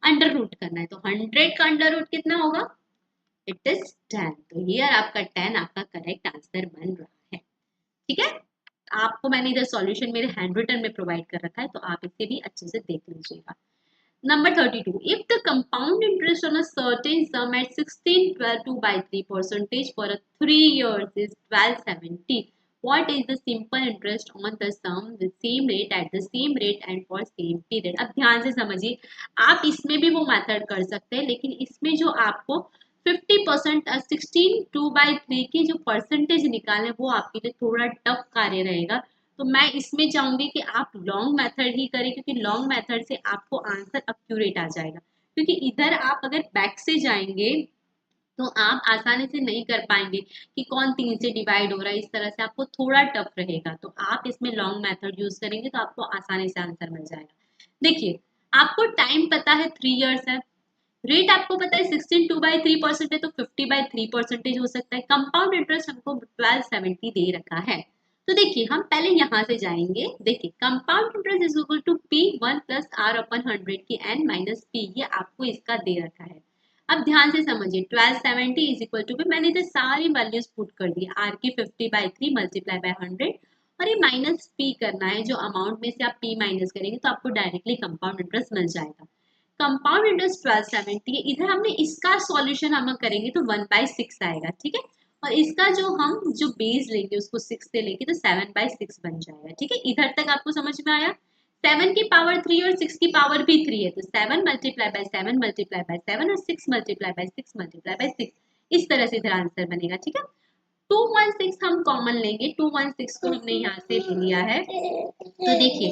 अंडर रूट करना है, तो 100 का अंडर रूट कितना होगा, इट इज 10। तो हियर आपका 10 आपका करेक्ट आंसर बन रहा है। ठीक है, आपको मैंने इधर सॉल्यूशन मेरे हैंड रिटन में प्रोवाइड कर रखा है, तो आप इसे भी अच्छे से देख लीजिएगा। Number 32. If the compound interest on a certain sum at 16 by 3% for a 3 years is 1270, what is the simple interest on the sum with same rate at the same rate and for same period? अब ध्यान से समझिए, आप इसमें भी वो method कर सकते हैं, लेकिन इसमें जो आपको 50% 16/2/3 की जो परसेंटेज निकालने वो आपके लिए थोड़ा टफ कार्य रहेगा। तो मैं इसमें चाहूंगी कि आप लॉन्ग मेथड ही करें, क्योंकि लॉन्ग मेथड से आपको आंसर एक्यूरेट आ जाएगा। क्योंकि इधर आप अगर बैक से जाएंगे तो आप आसानी से नहीं कर पाएंगे कि कौन 3 से डिवाइड हो रहा है, इस तरह से आपको थोड़ा टफ रहेगा। तो आप इसमें लॉन्ग मेथड यूज करेंगे तो आपको आसानी से आंसर मिल जाएगा। देखिए, आपको टाइम पता है 3 इयर्स है, रेट आपको पता है 16/2/3% है, तो 50/3% हो सकता है। कंपाउंड इंटरेस्ट हमको 1270 दे रखा है। तो देखिए, हम पहले यहाँ से जाएंगे। देखिए, compound interest is equal to P1 + R/100 की n माइनस P, ये आपको इसका दे रखा है। अब ध्यान से समझिए, 1270 इज इक्वल टू P, मैंने इधर सारी वैल्यूज पुट कर दी। R की 50/3 मल्टीप्लाई बाय 100 और ये माइनस P करना है, जो अमाउंट में से आप P माइनस करेंगे तो आपको डायरेक्टली कंपाउंड इंटरेस्ट मिल जाएगा। कंपाउंड इंटरेस्ट 1270, इधर हमने इसका सॉल्यूशन हम करेंगे तो 1/6 आएगा। ठीक है, और इसका जो बेस लेंगे उसको 6 से लेंगे तो 7/6 बन जाएगा। ठीक है, इधर तक आपको समझ में आया। 7 की पावर 3 और 6 की पावर भी 3 है, तो 7 मल्टीप्लाई बाय 7 मल्टीप्लाई बाय 7 और 6 मल्टीप्लाई बाय 6 मल्टीप्लाई बाय 6, इस तरह से इधर आंसर बनेगा। ठीक है, 216 हम कॉमन लेंगे, 216 को हमने यहाँ से ले लिया है। तो देखिए,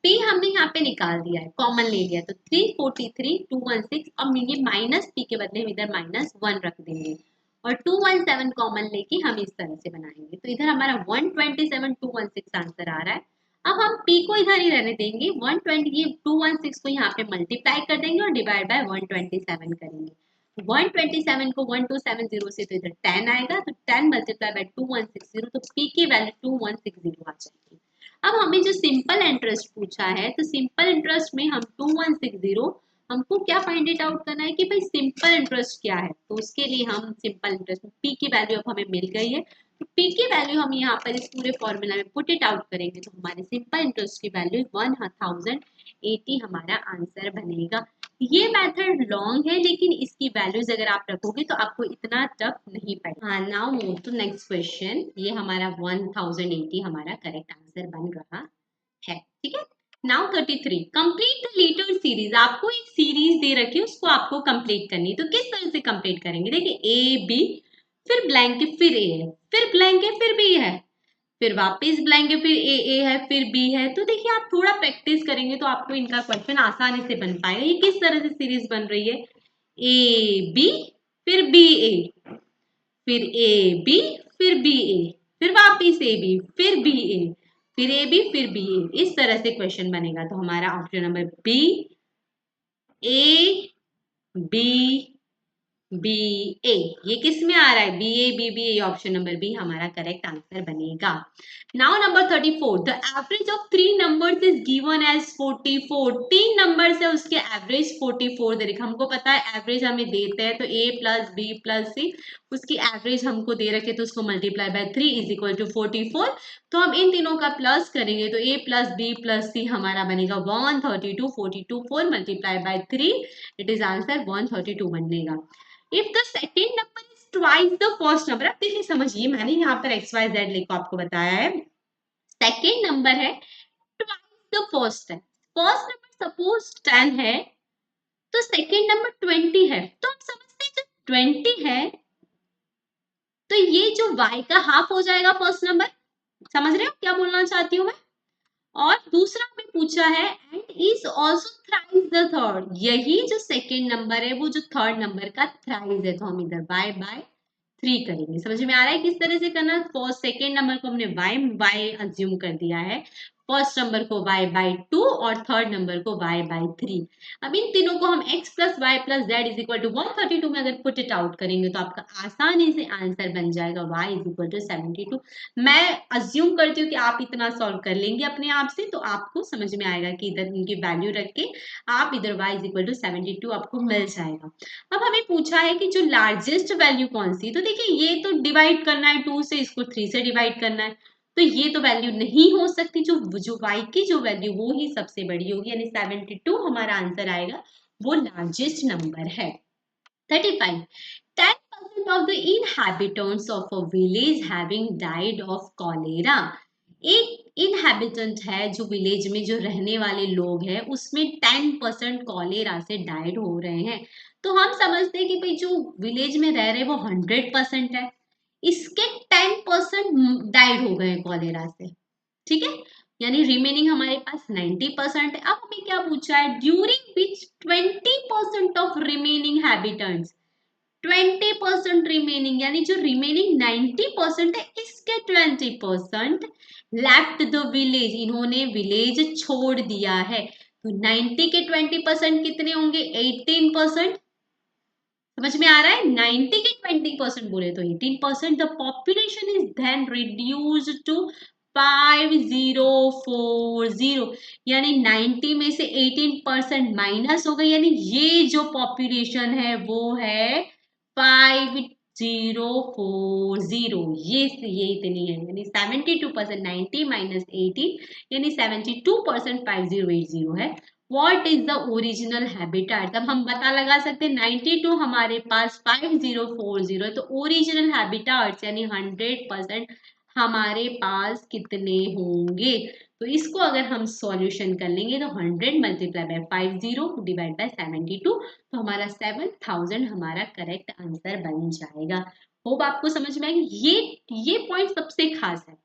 P हमने यहाँ पे निकाल दिया है, कॉमन ले लिया, तो 343 216, अब ये माइनस P के बदले हम इधर -1 रख देंगे और 217 कॉमन लेके हम इस तरह से बनाएंगे। तो इधर हमारा 127 216 आंसर आ रहा है। अब हम P को इधर ही रहने देंगे, 120 ये 216 को यहाँ पे मल्टीप्लाई कर देंगे और डिवाइड बाय 127 करेंगे। 127 को 1270 से तो इधर 10 आएगा, तो 10 मल्टीप्लाई बाय 2160, तो P की वैल्यू 2160 आ जाएगी। अब हमें जो सिंपल इंटरेस्ट पूछा है, तो सिंपल इंटरेस्ट में हम 2160, हमको क्या फाइंड इट आउट करना है कि भाई सिंपल इंटरेस्ट क्या है। तो उसके लिए हम सिंपल इंटरेस्ट में P की वैल्यू अब हमें मिल गई है, तो P की वैल्यू हम यहाँ पर इस पूरे फॉर्मूला में पुट इट आउट करेंगे तो हमारे सिंपल इंटरेस्ट की वैल्यू 1080 हमारा आंसर बनेगा। ये मेथड लॉन्ग है, लेकिन इसकी वैल्यूज अगर आप रखोगे तो आपको इतना टफ नहीं पड़ेगा। हाँ, now move to next question. ये हमारा 1080 हमारा करेक्ट आंसर बन रहा है। ठीक है, now 33 complete the letter series. आपको एक सीरीज दे रखी है, उसको आपको कंप्लीट करनी है। तो किस तरह से कंप्लीट करेंगे? देखिए ए बी, फिर ब्लैंक है, फिर ए है, फिर ब्लैंक है, फिर बी है, फिर वापस ब्लैंक है, फिर ए है, फिर बी है। तो देखिए आप थोड़ा प्रैक्टिस करेंगे तो आपको इनका क्वेश्चन आसानी से बन पाएगा। ये किस तरह से सीरीज बन रही है? ए बी, फिर बी ए, फिर ए बी, फिर बी ए, फिर वापिस ए बी, फिर बी ए, फिर ए बी, फिर बी ए। इस तरह से क्वेश्चन बनेगा। तो हमारा option number B, A B, B A, ये किस में आ रहा है? B A, option number B हमारा करेक्ट आंसर बनेगा। Now number 34 the average of three numbers is given as 44। तीन नंबर्स है, उसके एवरेज 44 दे रखा। हमको पता है एवरेज हमें देते हैं, तो A plus B plus C, उसकी एवरेज हमको दे रखे, तो उसको multiply by 3 is equal to 44। तो हम इन तीनों का प्लस करेंगे तो A plus B plus C हमारा बनेगा 132। 42 4 multiply by 3, it is answer 132 बनेगा। If the second number is twice the first number. अब देखिए समझिए, मैंने यहाँ पर एक्स वाई जेड लिखो आपको बताया है। सेकेंड नंबर है, ट्वाइस द फर्स्ट है। फर्स्ट नंबर सपोज 10 है, तो सेकेंड नंबर 20 है। तो हम समझते हैं जब 20 है तो ये जो y का हाफ हो जाएगा फर्स्ट नंबर। समझ रहे हो क्या बोलना चाहती हूँ मैं? और दूसरा हमें पूछा है and is also thrice the third. यही जो सेकेंड नंबर है वो जो थर्ड नंबर का थ्राइस है, तो हम इधर बाय बाय 3 करेंगे। समझ में आ रहा है किस तरह से करना? फर्स्ट सेकेंड नंबर को हमने y अज्यूम कर दिया है, फर्स्ट नंबर को y बाई 2 और थर्ड नंबर को y बाई 3। अब इन तीनों को हम x plus Y plus Z is equal to 132 में अगर पुट इट आउट करेंगे तो आपका आसानी से आंसर बन जाएगा y इज इक्वल टू 72। मैं अज्यूम करती हूँ कि आप इतना सॉल्व कर लेंगे अपने आप से, तो आपको समझ में आएगा कि इधर इनकी वैल्यू रख के आप इधर y इज इक्वल टू 72 आपको मिल जाएगा। अब हमें पूछा है कि जो लार्जेस्ट वैल्यू कौन सी। तो देखिए ये तो डिवाइड करना है 2 से, इसको 3 से डिवाइड करना है, तो ये तो वैल्यू नहीं हो सकती। जो जो y की जो वैल्यू वो ही सबसे बड़ी होगी, यानी 72 हमारा आंसर आएगा, वो लार्जेस्ट नंबर है। 35 10% of the inhabitants of a village having died of cholera। एक इनहेबिटेंट है जो विलेज में जो रहने वाले लोग हैं, उसमें 10% कॉलेरा से डाइड हो रहे हैं। तो हम समझते हैं कि भाई जो विलेज में रह रहे हैं वो 100% है, इसके 10% डाइड हो गए कॉलेरा से। ठीक है, यानी रिमेनिंग हमारे पास 90% है। अब हमें क्या पूछा है? During which 20% of remaining habitants, 20% remaining, यानी जो रिमेनिंग 90% है इसके 20% लेफ्ट द विलेज, इन्होंने विलेज छोड़ दिया है। तो 90 के 20% कितने होंगे? 18%। समझ में आ रहा है? 90 के 20% बोले तो 18%। The population is then reduced to 5040, यानी 90 में से 18% माइनस हो गई, यानी ये जो पॉपुलेशन है वो है 5040। ये इतनी है, यानी 72% 90 माइनस 18, यानी 72% 5080 है। What is the original habitat? तब हम पता लगा सकते हैं 92 हमारे पास 5040 है, तो ओरिजिनल हैबिटाट्स यानी 100% हमारे पास कितने होंगे? तो इसको अगर हम सॉल्यूशन कर लेंगे तो 100 मल्टीप्लाई बाय 50 डिवाइड बाय 72, तो हमारा 7000 हमारा करेक्ट आंसर बन जाएगा। होप आपको समझ में आएगी। ये पॉइंट सबसे खास है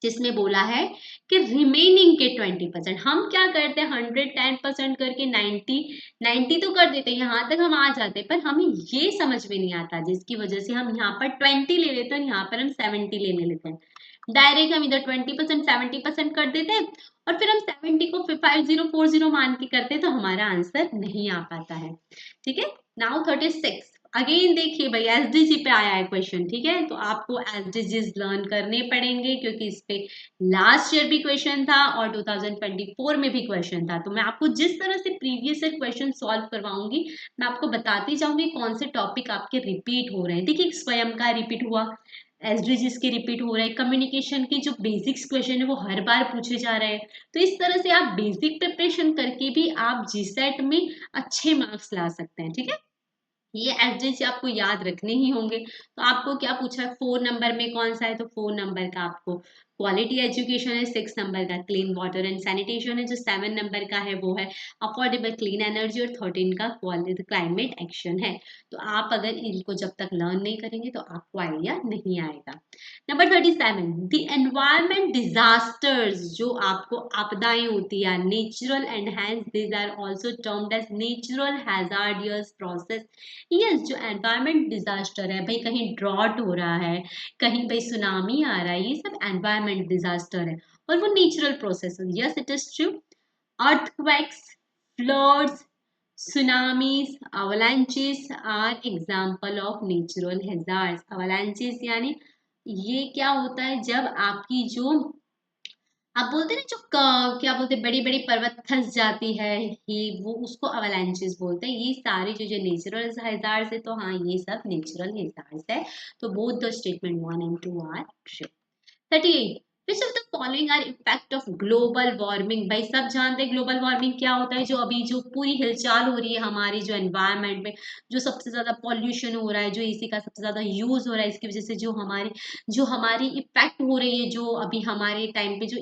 जिसमें बोला है कि रिमेनिंग के 20%। हम क्या करते हैं 110% करके 90 तो कर देते हैं, यहाँ तक हम आ जाते हैं, पर हमें ये समझ में नहीं आता, जिसकी वजह से हम यहाँ पर 20 ले लेते हैं, यहाँ पर हम 70 लेने लेते हैं। डायरेक्ट हम इधर 20% 70% कर देते हैं और फिर हम 70 को 5040 मान के करते हैं, तो हमारा आंसर नहीं आ पाता है। ठीक है, नाउ 36 अगेन देखिए भाई एसडीजी पे आया है क्वेश्चन। ठीक है, तो आपको एसडीजीज लर्न करने पड़ेंगे क्योंकि इस पे लास्ट ईयर भी क्वेश्चन था और 2024 में भी क्वेश्चन था। तो मैं आपको जिस तरह से प्रीवियस ईयर क्वेश्चन सॉल्व करवाऊंगी, मैं आपको बताती जाऊंगी कौन से टॉपिक आपके रिपीट हो रहे हैं। देखिए स्वयं का रिपीट हुआ, एसडीजीज के रिपीट हो रहे हैं, कम्युनिकेशन के जो बेसिक्स क्वेश्चन है वो हर बार पूछे जा रहे हैं। तो इस तरह से आप बेसिक प्रिपरेशन करके भी आप जीसेट में अच्छे मार्क्स ला सकते हैं। ठीक है, ये एसडीजी आपको याद रखने ही होंगे। तो आपको क्या पूछा है, 4 नंबर में कौन सा है, तो 4 नंबर का आपको क्वालिटी एजुकेशन है, 6 नंबर का क्लीन वाटर एंड सैनिटेशन है, जो 7 नंबर का है वो है अफोर्डेबल क्लीन एनर्जी, और 13 का क्लाइमेट एक्शन है। तो आप अगर इनको जब तक लर्न नहीं करेंगे तो आपको आइडिया नहीं आएगा। नंबर 37, द एनवायरमेंट डिजास्टर्स, जो आपको आपदाएं होती है, natural and hence these are also termed as natural hazardous process. Yes, जो एनवायरमेंट डिजास्टर है भाई, कहीं ड्रॉट हो रहा है, कहीं भाई सुनामी आ रहा है, ये सब एनवायरमेंट डिजास्टर है और वो नेचुरल प्रोसेस है। Yes, it is true. Earthquakes, floods, tsunamis, avalanches are example of natural hazards. Avalanches यानी ये क्या होता है, जब आपकी जो आप बोलते हैं ना, जो क्या बोलते हैं, बड़ी बड़ी पर्वत खस जाती है, ये वो उसको अवलांचेस बोलते हैं। ये सारे जो नेचुरल हैजार्ड्स है, तो हाँ ये सब नेचुरल हैजार्ड्स है। तो both the statement 1 and 2 are true. 38, which of the following are effect of global warming. भाई सब जानते हैं ग्लोबल वार्मिंग क्या होता है, जो अभी जो पूरी हिलचाल हो रही है हमारी जो एनवायरनमेंट में, जो सबसे ज्यादा पॉल्यूशन हो रहा है, जो एसी का सबसे ज्यादा यूज हो रहा है, इसकी वजह से जो हमारी इफेक्ट हो रही है, जो अभी हमारे टाइम पे जो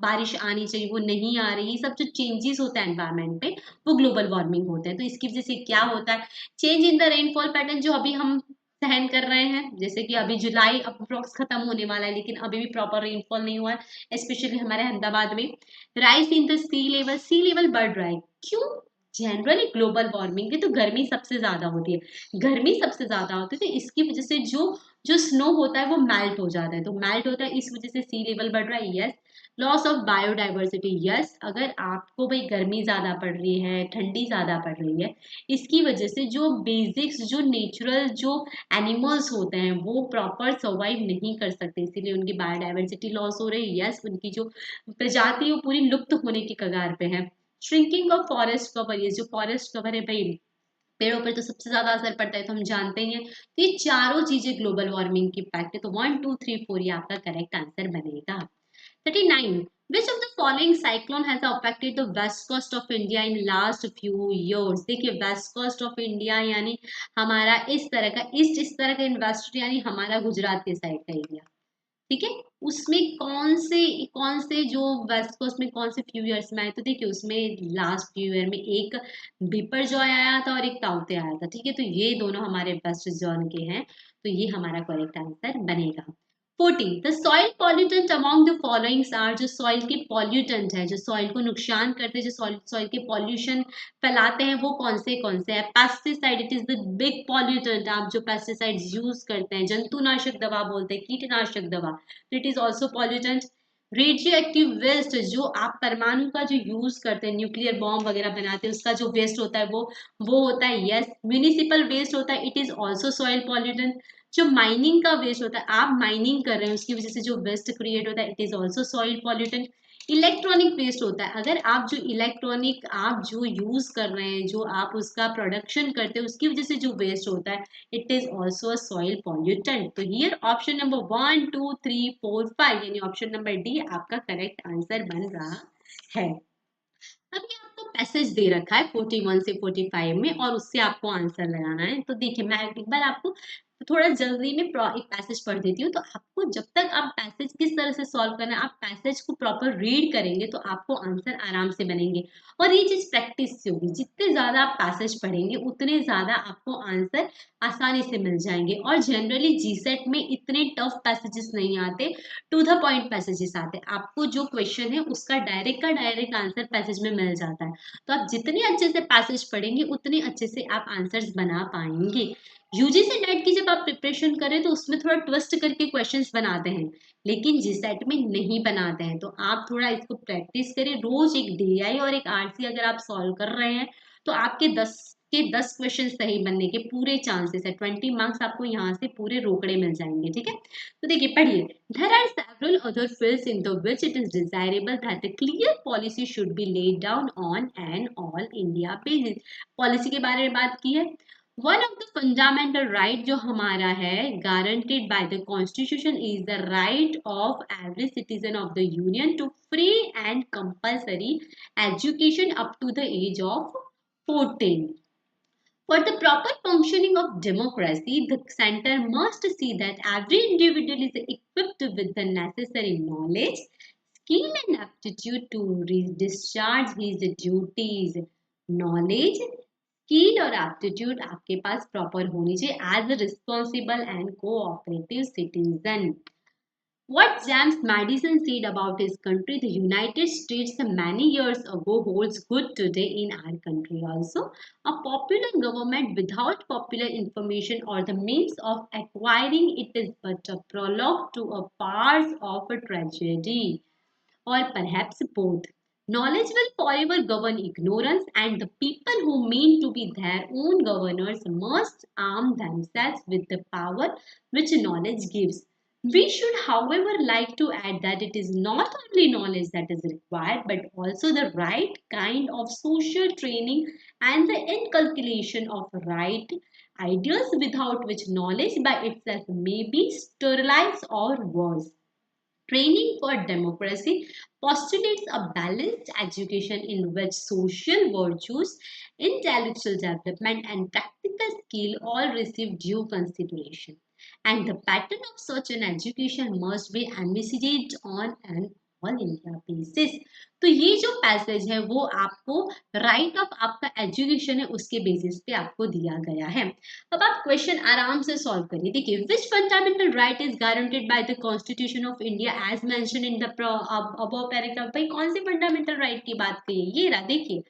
बारिश आनी चाहिए वो नहीं आ रही, ये सब जो चेंजेस होता है एनवायरनमेंट में, वो ग्लोबल वार्मिंग होता है। तो इसकी वजह से क्या होता है, change in the rainfall pattern, जो अभी हम सहन कर रहे हैं। जैसे कि अभी जुलाई अप्रोक्स खत्म होने वाला है, लेकिन अभी भी प्रॉपर रेनफॉल नहीं हुआ है, स्पेशली हमारे अहमदाबाद में। Rise in the sea level बढ़ रहा है, क्यों? जनरली ग्लोबल वार्मिंग की तो गर्मी सबसे ज्यादा होती है, गर्मी सबसे ज्यादा होती है, तो इसकी वजह से जो जो स्नो होता है वो मेल्ट हो जाता है, तो मेल्ट होता है, इस वजह से सी लेवल बढ़ रहा है। Yes. Loss of biodiversity, yes, अगर आपको भाई गर्मी ज्यादा पड़ रही है, ठंडी ज्यादा पड़ रही है, इसकी वजह से जो बेसिक्स जो नेचुरल जो एनिमल्स होते हैं वो प्रॉपर सर्वाइव नहीं कर सकते, इसीलिए उनकी बायोडाइवर्सिटी लॉस हो रही है। यस, उनकी जो प्रजाति है वो पूरी लुप्त होने की कगार पे है। श्रिंकिंग ऑफ फॉरेस्ट कवर, ये जो फॉरेस्ट कवर है भाई, पेड़ों पर तो सबसे ज्यादा असर पड़ता है, तो हम जानते ही हैं। तो ये चारों चीजें ग्लोबल वार्मिंग की इम्पैक्ट है, तो 1 2 3 4 ये आपका करेक्ट आंसर बनेगा। 39, which of the following cyclone has affected the west coast of India in last few years। देखिए वेस्ट कोस्ट ऑफ इंडिया यानी हमारा इस तरह का ईस्ट, इस तरह का इन्वेस्ट यानी हमारा गुजरात के साइड का एरिया, ठीक है। उसमें कौन से जो वेस्ट कोस्ट में कौन से फ्यू ईयर्स में आए, तो देखिए उसमें लास्ट फ्यू ईयर में एक बिपरजॉय आया था और एक ताउते आया था, ठीक है। तो ये दोनों हमारे वेस्ट जोन के हैं, तो ये हमारा करेक्ट आंसर बनेगा। 14, the soil pollutant among the followings are, जो सॉइल के पॉल्यूटेंट है, जो सॉइल को नुकसान करते हैं, जो सॉइल के पॉल्यूशन फैलाते हैं, वो कौन से हैं। Pesticide, it is the big pollutant. आप जो पेस्टिसाइड यूज करते हैं, जंतुनाशक दवा बोलते हैं, कीटनाशक दवा, it is also pollutant. Radioactive waste, जो आप परमाणु का जो यूज करते हैं, न्यूक्लियर बॉम्ब वगैरह बनाते हैं, उसका जो वेस्ट होता है वो होता है। यस। म्यूनिसिपल वेस्ट होता है, it is also soil pollutant. जो माइनिंग का वेस्ट होता है, आप माइनिंग कर रहे हैं, उसकी वजह से जो वेस्ट क्रिएट होता है, it is also soil pollutant. Electronic waste होता है, अगर आप जो इलेक्ट्रॉनिक आप जो यूज कर रहे हैं, जो आप उसका प्रोडक्शन करते हैं, उसकी वजह से जो वेस्ट होता है, it is also a soil pollutant. तो हियर ऑप्शन नंबर 1 2 3 4 5 यानी ऑप्शन नंबर डी आपका करेक्ट आंसर बन रहा है। अब ये आपको पैसेज दे रखा है 41 से 45 में, और उससे आपको आंसर लगाना है। तो देखिए मैं एक बार आपको थोड़ा जल्दी में एक पैसेज पढ़ देती हूँ, तो आपको जब तक आप पैसेज किस तरह से सॉल्व करना है, आप पैसेज को प्रॉपर रीड करेंगे तो आपको आंसर आराम से बनेंगे। और ये चीज प्रैक्टिस से होगी, जितने ज्यादा आप पैसेज पढ़ेंगे उतने ज्यादा आपको आंसर आसानी से मिल जाएंगे। और जनरली जीसेट में इतने टफ पैसेजेस नहीं आते, टू द पॉइंट पैसेजेस आते हैं। आपको जो क्वेश्चन है उसका डायरेक्ट का डायरेक्ट आंसर पैसेज में मिल जाता है। तो आप जितने अच्छे से पैसेज पढ़ेंगे उतने अच्छे से आप आंसर्स बना पाएंगे। यूजीसी नेट की जब आप प्रिपरेशन करें तो उसमें थोड़ा ट्विस्ट करके क्वेश्चंस बनाते हैं, लेकिन जीसैट में नहीं बनाते हैं। तो आप थोड़ा इसको प्रैक्टिस करें, रोज एक डीआई और एक आरसी अगर आप सॉल्व कर रहे हैं तो आपके 10 क्वेश्चन सही बनने के पूरे चांसेस है। 20 मार्क्स आपको यहाँ से पूरे रोकड़े मिल जाएंगे, ठीक है। तो देखिए पढ़िए, there are several other fields in the which it is desirable that a clear policy should be laid down on an all India basis। Policy के बारे में बात की है। One of the fundamental right जो हमारा है guaranteed by the constitution is the right of every citizen of the union to free and compulsory education up to the age of 14। For the proper functioning of democracy, the center must see that every individual is equipped with the necessary knowledge, skill, and aptitude to discharge his duties. Knowledge, skill और aptitude आपके पास proper होनी चाहिए as a responsible and cooperative citizen. What James Madison said about his country, the United States, many years ago holds good today in our country also. A popular government without popular information or the means of acquiring it is but a prologue to a farce of a tragedy, or perhaps both. Knowledge will forever govern ignorance, and the people who mean to be their own governors must arm themselves with the power which knowledge gives. We should, however, like to add that it is not only knowledge that is required, but also the right kind of social training and the inculcation of right ideas, without which knowledge by itself may be sterilized or worse. Training for democracy postulates a balanced education in which social virtues, intellectual development, and practical skill all receive due consideration. And the pattern of such an education must be envisaged on an all India basis. तो ये जो passage है वो आपको right of आपका education है उसके basis पे आपको दिया गया है. अब आप क्वेश्चन आराम से सॉल्व करिए. देखिए, which fundamental right is guaranteed by the constitution of India as mention in the above paragraph. भाई कौन सी फंडामेंटल राइट की बात कही है? ये रहा. देखिए,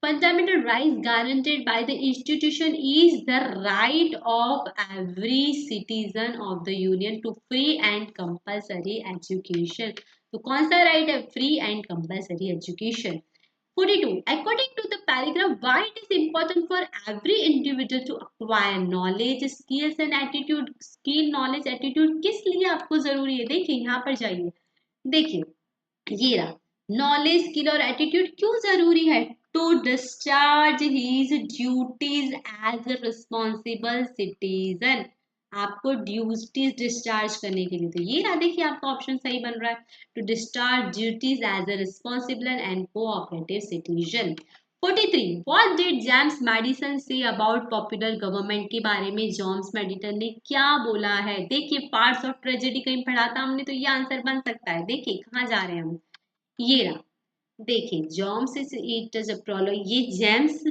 fundamental rights guaranteed by the institution is the right of every citizen of the union to free and compulsory education. तो कौन सा राइट है? Free and compulsory education. 42. According to the paragraph, why it is important for every individual to acquire knowledge, skills and attitude. skill, knowledge, attitude किस लिए आपको जरूरी है? देखिए यहाँ पर जाइए. देखिए ये रहा. नॉलेज, स्किल और एटीट्यूड क्यों जरूरी है? To discharge his duties as a responsible citizen. आपको ड्यूटीज डिस्चार्ज करने के लिए. तो ये रहा. देखिए आपका ऑप्शन सही बन रहा है. To discharge duties as a responsible and cooperative citizen. 43. What did James Madison say about popular government के बारे में जेम्स मैडिसन ने क्या बोला है? देखिए, पार्ट्स ऑफ ट्रेजेडी कहीं पढ़ा था हमने तो ये आंसर बन सकता है. देखिए कहाँ जा रहे हैं हम. ये रहा. देखिए, James is it is a prologue. ये जेम्स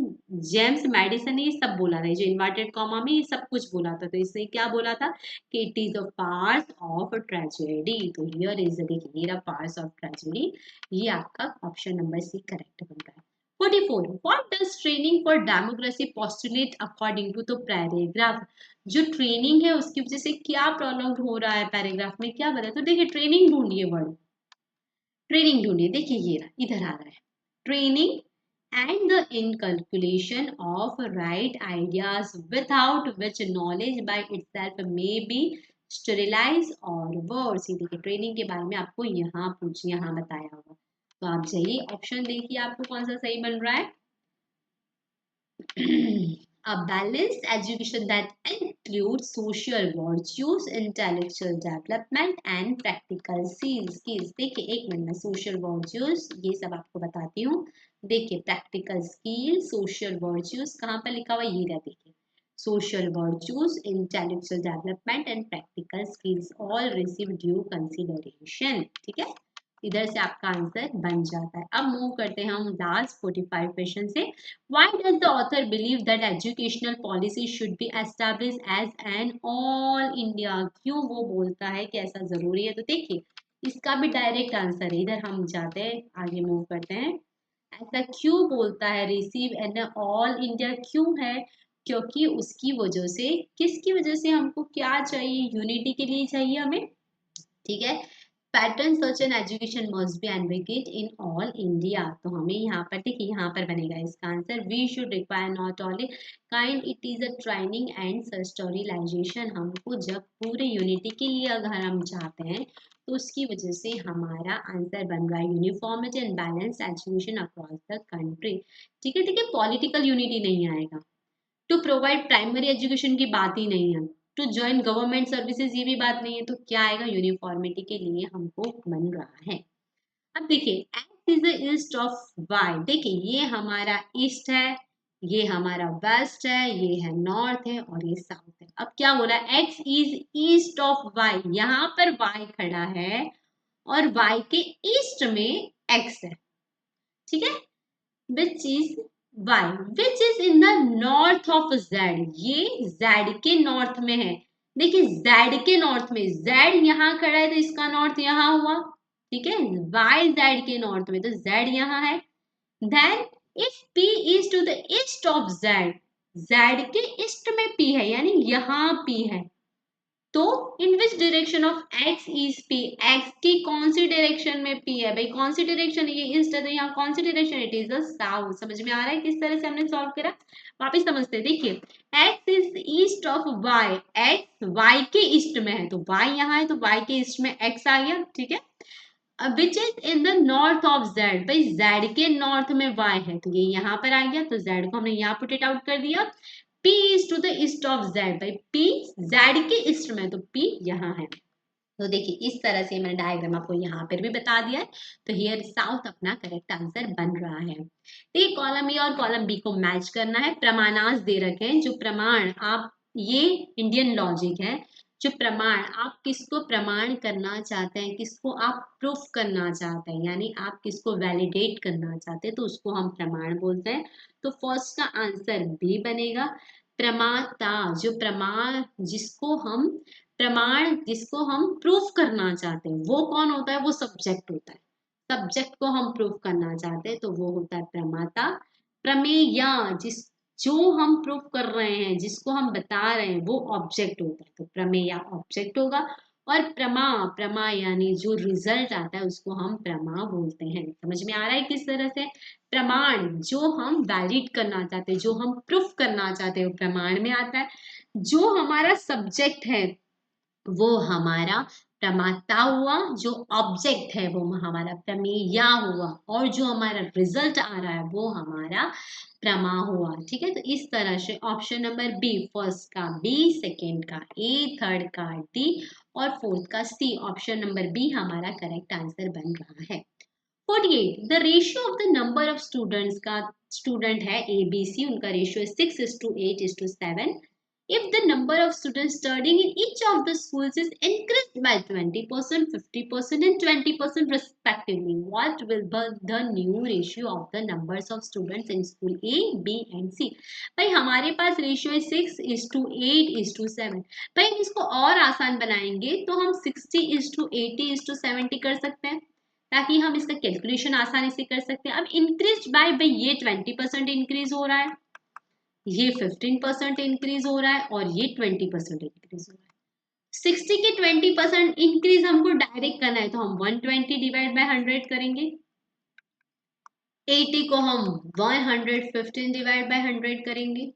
जेम्स मैडिसन ने ये सब बोला था. जो इन्वर्टेड कॉमा में ये सब कुछ बोला था. तो इसने क्या बोला था कि it is a part of tragedy. तो हियर इज, देखिए ये रहा पार्ट्स ऑफ ट्रेजेडी. ये आपका ऑप्शन नंबर सी करेक्ट बन रहा है. 44. What does training for democracy postulate according to the paragraph? जो ट्रेनिंग है उसकी वजह से क्या प्रोलॉन्ग हो रहा है पैराग्राफ में, क्या बता. तो देखिए ट्रेनिंग ढूंढिए वर्ड. ट्रेनिंग ढूंढिए. देखिए ये रहा, इधर आ रहा है. Training and the inculcation of right ideas without which knowledge by itself may be sterilized or worse. ये देखिए ट्रेनिंग के बारे में आपको यहाँ यहाँ बताया होगा. तो आप जाइए ऑप्शन देखिए आपको कौन सा सही बन रहा है. A balanced education that includes social virtues, intellectual development and practical skills. देखिए एक मिनट में social virtues ये सब आपको बताती हूँ. देखिए practical skills, social virtues कहाँ पर लिखा हुआ ये रहा. देखिए social virtues, intellectual development and practical skills all receive due consideration. ठीक है, इधर से आपका आंसर बन जाता है. अब मूव करते हैं हम लास्ट 45 क्वेश्चन से. Why does the author believe that educational policy should be established as an all India? क्यों वो बोलता है कि ऐसा जरूरी है? तो देखिए इसका भी डायरेक्ट आंसर है. इधर हम जाते हैं आगे मूव करते हैं. ऐसा क्यों बोलता है? रिसीव एन ऑल इंडिया क्यों है? क्योंकि उसकी वजह से, किसकी वजह से? हमको क्या चाहिए? यूनिटी के लिए चाहिए हमें. ठीक है. Pattern search and education must be advocate in all India. तो हमें यहाँ पर देखिए यहाँ पर बनेगा इसका answer. We should require not only kind it is a training and sterilisation. हमको जब पूरे यूनिटी के लिए अगर हम चाहते हैं तो उसकी वजह से हमारा आंसर बन रहा है uniformity and balance education across the country. ठीक है. ठीक है, पॉलिटिकल यूनिटी नहीं आएगा. टू प्रोवाइड प्राइमरी एजुकेशन की बात ही नहीं है. टू ज्वाइन गवर्नमेंट सर्विसेज ये भी बात नहीं है. तो क्या आएगा? यूनिफॉर्मिटी के लिए हमको बन रहा है. अब देखिए X is the east of Y. देखिए ये हमारा ईस्ट है, ये हमारा वेस्ट है, ये है नॉर्थ है और ये साउथ है। अब क्या बोला, X is east of Y, यहाँ पर वाई खड़ा है और वाई के ईस्ट में एक्स है, ठीक है। Which is Y which is in the north of Z, ये जेड के नॉर्थ में है। देखिए जेड के नॉर्थ में, जेड यहाँ खड़ा है तो इसका नॉर्थ यहाँ हुआ, ठीक है। वाई जेड के नॉर्थ में तो जेड यहाँ है। Then if P is to the east of Z, Z के ईस्ट में P है, यानी यहाँ P है, तो in which direction of X is P, X की कौन सी डायरेक्शन में P है भाई, कौन सी डायरेक्शन, ये ईस्ट है तो यहाँ कौन सी direction, it is the south. समझ में आ रहा है किस तरह से हमने सॉल्व करा, वापिस समझते हैं। देखिए X is east of Y, X Y के ईस्ट में है तो Y यहाँ है तो Y के ईस्ट में X आ गया, ठीक है। Which is in the north of Z, भाई जेड के नॉर्थ में y है तो ये यहाँ पर आ गया, तो z को हमने यहाँ पुट इट आउट कर दिया। p is to the east of z, भाई p z के ईस्ट में तो p यहाँ है। तो देखिए इस तरह से मैंने डायग्राम आपको यहाँ पर भी बता दिया है। तो हियर साउथ अपना करेक्ट आंसर बन रहा है। तो ये कॉलम ए और कॉलम बी को मैच करना है। प्रमाणांश दे रखे हैं, जो प्रमाण आप, ये इंडियन लॉजिक है, जो प्रमाण आप किसको प्रमाण करना चाहते हैं, किसको आप प्रूफ करना चाहते हैं, यानी आप किसको वैलिडेट करना चाहते हैं, तो उसको हम प्रमाण बोलते हैं। तो फर्स्ट का आंसर बी बनेगा। प्रमाता, जो प्रमाण जिसको हम प्रमाण जिसको हम प्रूफ करना चाहते हैं वो कौन होता है, वो सब्जेक्ट होता है। सब्जेक्ट को हम प्रूफ करना चाहते हैं तो वो होता है प्रमाता। प्रमेय, जिस जो हम प्रूफ कर रहे हैं, जिसको हम बता रहे हैं, वो ऑब्जेक्ट होता है तो प्रमेय ऑब्जेक्ट होगा। और प्रमा, प्रमा यानी जो रिजल्ट आता है उसको हम प्रमा बोलते हैं। समझ में आ रहा है किस तरह से। प्रमाण जो हम वैलिड करना चाहते हैं, जो हम प्रूफ करना चाहते हैं, वो प्रमाण में आता है। जो हमारा सब्जेक्ट है वो हमारा प्रमाता हुआ, जो ऑब्जेक्ट है वो हमारा प्रमेया हुआ, और जो हमारा रिजल्ट आ रहा है वो हमारा प्रमा हुआ, ठीक है। तो इस तरह से ऑप्शन नंबर बी, फर्स्ट का बी, सेकेंड का ए, थर्ड का डी और फोर्थ का सी, ऑप्शन नंबर बी हमारा करेक्ट आंसर बन रहा है। 48, the ratio of the number of students का, स्टूडेंट है ए बी सी, उनका रेशियो है 6:8:7। If the number of students studying in each of the schools is increased by 20%, 50% and 20% respectively, what will be the new ratio of the numbers of students in school A, B and C? भाई हमारे पास ratio है 6:8:7। भाई हम इसको और आसान बनाएंगे तो हम 60:80:70 कर सकते हैं, ताकि हम इसका कैलकुलेशन आसानी से कर सकते हैं। अब इंक्रीज बाय, भाई ये 20% इंक्रीज हो रहा है, ये 15% इंक्रीज हो रहा है और ये 20% इंक्रीज हो रहा है। 60 के 20% इंक्रीज हमको डायरेक्ट करना है तो हम 120 डिवाइड बाय 100 करेंगे। 80 को हम 115 डिवाइड बाय 100 करेंगे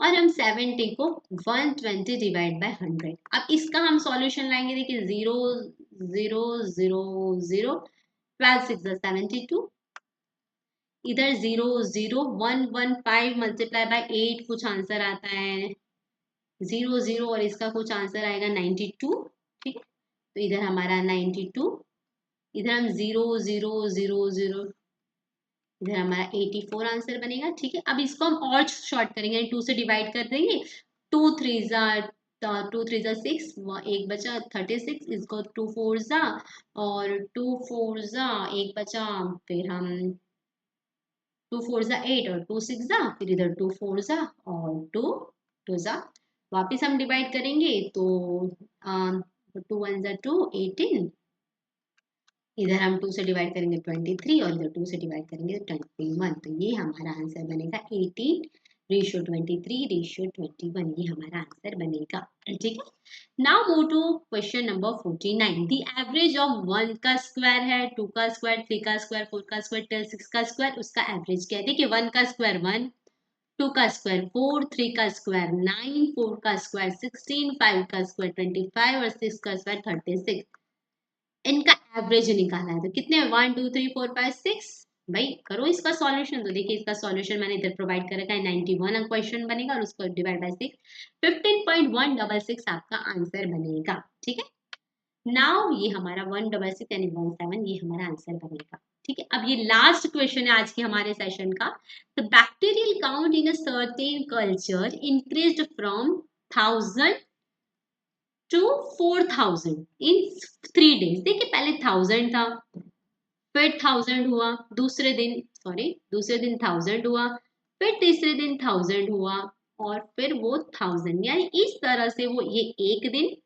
और हम 70 को 120 डिवाइड बाय 100। अब इसका हम सॉल्यूशन लाएंगे। देखिए 0 0 0 0, 12 6 72, इधर 0 0 1 1 5 मल्टीप्लाई बाय 8 कुछ आंसर आता है 0 0 और इसका कुछ आंसर आएगा 92, ठीक है। तो इधर हमारा 92, इधर हम 0 0 0 0, इधर हमारा 84 आंसर बनेगा, ठीक है। अब इसको हम और शॉर्ट करेंगे, 2 से डिवाइड कर देंगे। 2 3 जा 2 3 जा 6, एक बचा 36, इसको 2 4 जा और 2 4 जा एक बचा, फिर हम 2 4 जा 8 और 2 6 जा, फिर इधर 2 4 जा और 2 2 जा, वापिस हम डिवाइड करेंगे तो 2 1 जा 2, 18, इधर हम 2 से डिवाइड करेंगे 23 और इधर 2 से डिवाइड करेंगे 21। तो ये हमारा आंसर बनेगा 18:23:21, ये हमारा आंसर बनेगा, ठीक है। Now move to question number 49। The average of 1 का स्क्वायर है, 2 का स्क्वायर, 3 का स्क्वायर, 4 का स्क्वायर, 6 का स्क्वायर, उसका एवरेज क्या है। देखिए 1 का स्क्वायर 1, 2 का स्क्वायर 4, 3 का स्क्वायर 9, 4 का स्क्वायर 16, 5 का स्क्वायर 25 और 6 का स्क्वायर 36। इनका एवरेज निकालना है तो कितने 1 2 3 4 5 6, भाई करो इसका सॉल्यूशन। तो देखिए इसका सॉल्यूशन मैंने इधर प्रोवाइड कर रखा है, 91 क्वेश्चन बनेगा और उसको डिवाइड बाय 6, 15.166 आपका आंसर बनेगा, ठीक है। नाउ ये हमारा 166 यानी 17 ये हमारा आंसर बनेगा। ठीक है, अब ये लास्ट क्वेश्चन है आज के हमारे सेशन का। The bacterial count in a certain culture increased from 1000 to 4000 in 3 days। देखिए पहले 1000 था, फिर 1000 हुआ, दूसरे दिन 1000 हुआ, फिर तीसरे दिन 1000 हुआ, और फिर वो 1000, यानी इस तरह से वो ये एक दिन,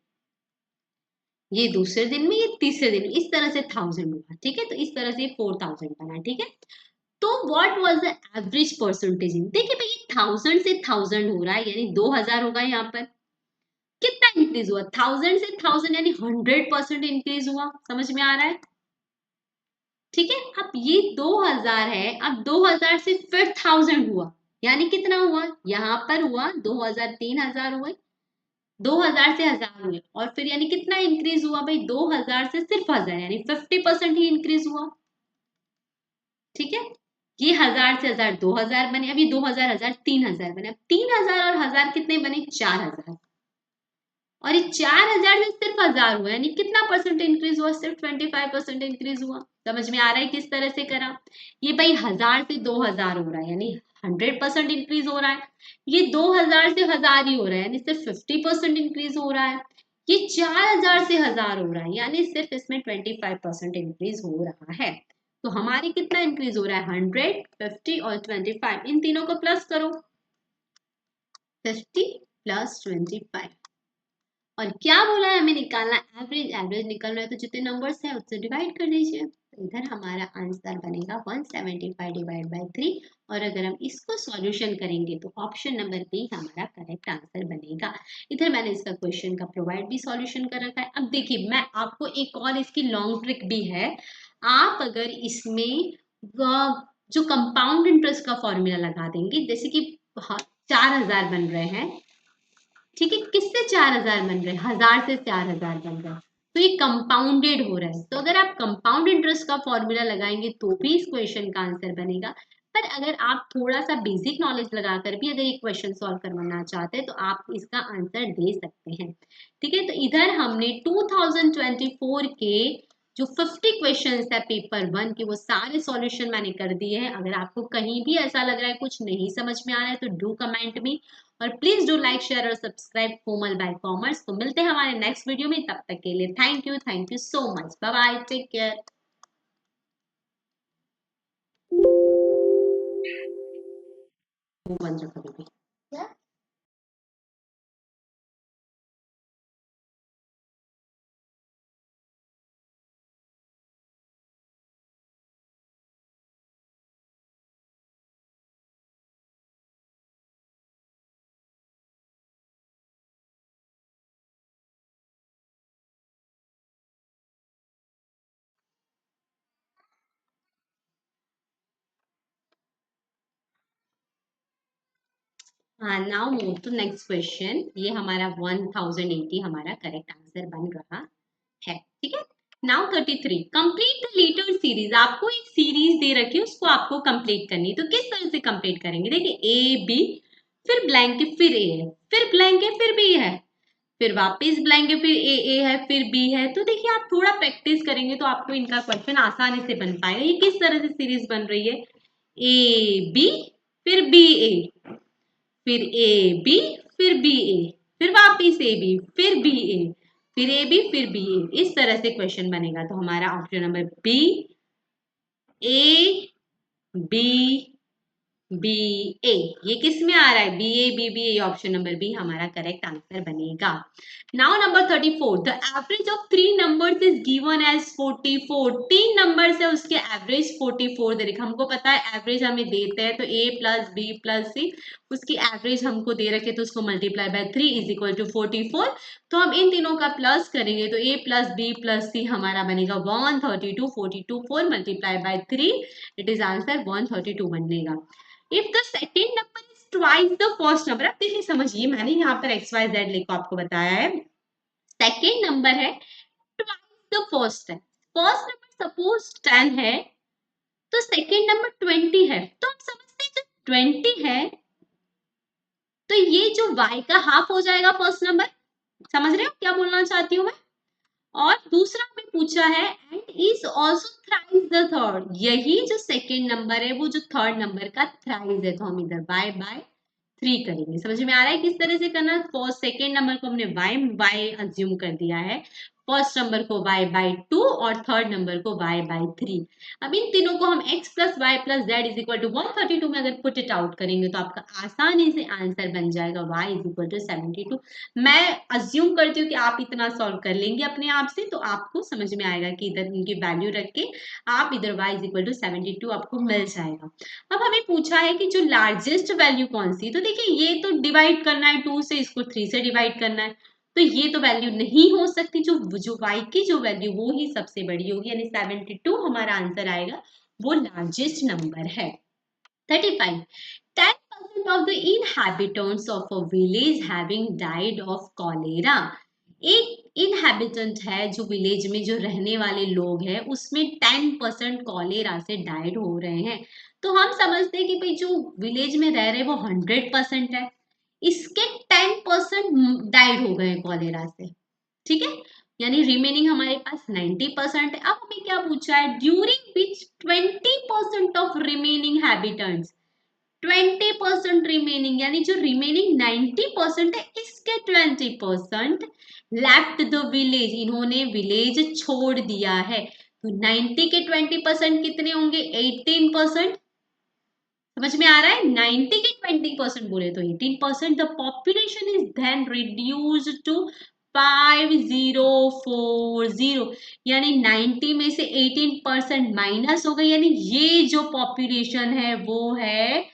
ये दूसरे दिन में, ये तीसरे दिन में, इस तरह से 1000 हुआ। ठीक है, तो इस तरह से 4000 बना। ठीक है, तो what was the average percentage in, देखिए भाई 1000 से 1000 हो रहा है यानी 2000 होगा। यहाँ पर कितना इंक्रीज हुआ, 1000 से 1000 यानी 100% इंक्रीज हुआ। समझ में आ रहा है? ठीक है, अब ये 2000 है, अब 2000 से फिर 1000 हुआ, यानी कितना हुआ, यहाँ पर हुआ 2000, 3000 हुए, 2000 से 1000 हुए, और फिर यानी कितना इंक्रीज हुआ भाई, 2000 से सिर्फ 1000 यानी 50% ही इंक्रीज हुआ। ठीक है, ये 1000 से 1000 2000 बने, अभी 2000 1000 3000 बने, अब 3000 और 1000 कितने बने, 4000, और ये 4000 से सिर्फ 1000 हुआ, यानी कितना परसेंट इंक्रीज हुआ, सिर्फ 25% इंक्रीज हुआ। समझ में आ रहा है किस तरह से करा? ये भाई 1000 से 2000 हो रहा है यानी 100% इंक्रीज हो रहा है, ये 2000 से 1000 ही हो रहा है यानी सिर्फ 50% इंक्रीज हो रहा है, ये 4000 से 1000 हो रहा है यानी सिर्फ इसमें 25% इंक्रीज हो रहा है। तो हमारी कितना इंक्रीज हो रहा है, 100, 50 और 25, इन तीनों को प्लस करो, 50 प्लस 25, और क्या बोला है हमें निकालना, एवरेज। एवरेज निकलना है तो जितने नंबर्स है उससे डिवाइड कर दीजिए, तो इधर हमारा आंसर बनेगा 175 डिवाइड बाय 3, और अगर हम इसको सॉल्यूशन करेंगे तो ऑप्शन नंबर बी हमारा करेक्ट आंसर बनेगा। इधर मैंने इसका क्वेश्चन का प्रोवाइड भी सॉल्यूशन कर रखा है। अब देखिए मैं आपको एक और इसकी लॉन्ग ट्रिक भी है, आप अगर इसमें जो कंपाउंड इंटरेस्ट का फॉर्मूला लगा देंगे, जैसे कि 4000 बन रहे हैं, ठीक है, किससे 4000 बन रहे हैं, 1000 से 4000 बन रहे हैं, तो ये कंपाउंडेड हो रहा है। तो अगर आप कंपाउंड इंटरेस्ट का फॉर्मूला लगाएंगे तो भी इस क्वेश्चन का आंसर बनेगा। पर अगर आप थोड़ा सा बेसिक नॉलेज लगाकर भी अगर ये क्वेश्चन सॉल्व करवाना चाहते हैं तो आप इसका आंसर दे सकते हैं। ठीक है, तो इधर हमने 2024 के जो 50 क्वेश्चंस है पेपर 1 के, वो सारे सॉल्यूशन मैंने कर दिए हैं। अगर आपको कहीं भी ऐसा लग रहा है कुछ नहीं समझ में आ रहा है तो डू कमेंट मी, और प्लीज डू लाइक शेयर और सब्सक्राइब कोमल बाय कॉमर्स। तो मिलते हैं हमारे नेक्स्ट वीडियो में, तब तक के लिए thank you so much, bye bye, take care. बंद रखो बेबी। हाँ, now move to next question. ये हमारा 1080 हमारा करेक्ट आंसर बन रहा है। ठीक है, now 33 complete the letter series. आपको एक सीरीज दे रखी है, उसको आपको कंप्लीट करनी है। तो किस तरह से कंप्लीट करेंगे, देखिए ए बी, फिर ब्लैंक है, फिर ए है, फिर ब्लैंक है, फिर बी है, फिर वापस ब्लैंक है, फिर ए है, फिर बी है। तो देखिए आप थोड़ा प्रैक्टिस करेंगे तो आपको इनका क्वेश्चन आसानी से बन पाएगा। ये किस तरह से सीरीज बन रही है, ए बी, फिर बी ए, फिर ए बी, फिर बी ए, फिर वापिस ए बी, फिर बी ए, फिर ए बी, फिर बी ए, इस तरह से क्वेश्चन बनेगा। तो हमारा option number B, A B, B A, ये किस में आ रहा है, B A B B A, option number B हमारा करेक्ट आंसर बनेगा। Now number 34 the average of 3 numbers is given as 44। 3 numbers है उसके एवरेज 44 दे रखा, हमको पता है एवरेज हमें देते हैं तो a plus B plus C, उसकी एवरेज हमको दे रखे तो उसको multiply by 3 is equal to 44। तो हम इन तीनों का प्लस करेंगे तो a plus B plus C हमारा बनेगा 132, 42 4 multiply by 3, it is answer 132 बनेगा। If the second number is twice the first number, अब देखिए समझिए मैंने यहाँ पर एक्स वाई जेड लिखो आपको बताया है, सेकेंड नंबर है ट्वाइस द फर्स्ट है, फर्स्ट नंबर सपोज 10 है तो सेकेंड नंबर 20 है, तो हम समझते हैं जब 20 है तो ये जो y का हाफ हो जाएगा फर्स्ट नंबर। समझ रहे हो क्या बोलना चाहती हूँ मैं? और दूसरा हमें पूछा है and is also thrice the third, यही जो सेकेंड नंबर है वो जो थर्ड नंबर का थ्राइस है, तो हम इधर बाय 3 करेंगे। समझ में आ रहा है किस तरह से करना। फर्स्ट सेकेंड नंबर को हमने y अज्यूम कर दिया है, फर्स्ट नंबर को y/2 और थर्ड नंबर को y/3। अब इन तीनों को हम x plus Y plus Z is equal to 132 में अगर पुट इट आउट करेंगे तो आपका आसानी से आंसर बन जाएगा y इज इक्वल टू 72। मैं अज्यूम करती हूँ कि आप इतना सॉल्व कर लेंगे अपने आप से, तो आपको समझ में आएगा कि इधर इनकी वैल्यू रख के आप इधर y इज इक्वल टू 72 आपको मिल जाएगा। अब हमें पूछा है कि जो लार्जेस्ट वैल्यू कौन सी, तो देखिए ये तो डिवाइड करना है 2 से, इसको 3 से डिवाइड करना है, तो ये तो वैल्यू नहीं हो सकती। जो जो y की जो वैल्यू वो ही सबसे बड़ी होगी, यानी 72 हमारा आंसर आएगा, वो लार्जेस्ट नंबर है। 35, 10% of the inhabitants of a village having died of cholera। एक इनहेबिटेंट है जो विलेज में जो रहने वाले लोग हैं उसमें 10% कॉलेरा से डाइड हो रहे हैं। तो हम समझते हैं कि भाई जो विलेज में रह रहे हैं वो 100% है, इसके 10% डाइड हो गए कॉलेरा से, ठीक है, यानी रिमेनिंग हमारे पास 90% है। अब हमें क्या पूछा है, during which 20% of remaining habitants, 20% remaining, यानी जो रिमेनिंग 90% है इसके 20% लेफ्ट द विलेज, इन्होंने विलेज छोड़ दिया है। तो 90 के 20% कितने होंगे, 18%। समझ में आ रहा है, 90 के 20% बोले तो 18%। The population is then reduced to 5040, यानी 90 में से 18% माइनस हो गई, यानी ये जो पॉपुलेशन है वो है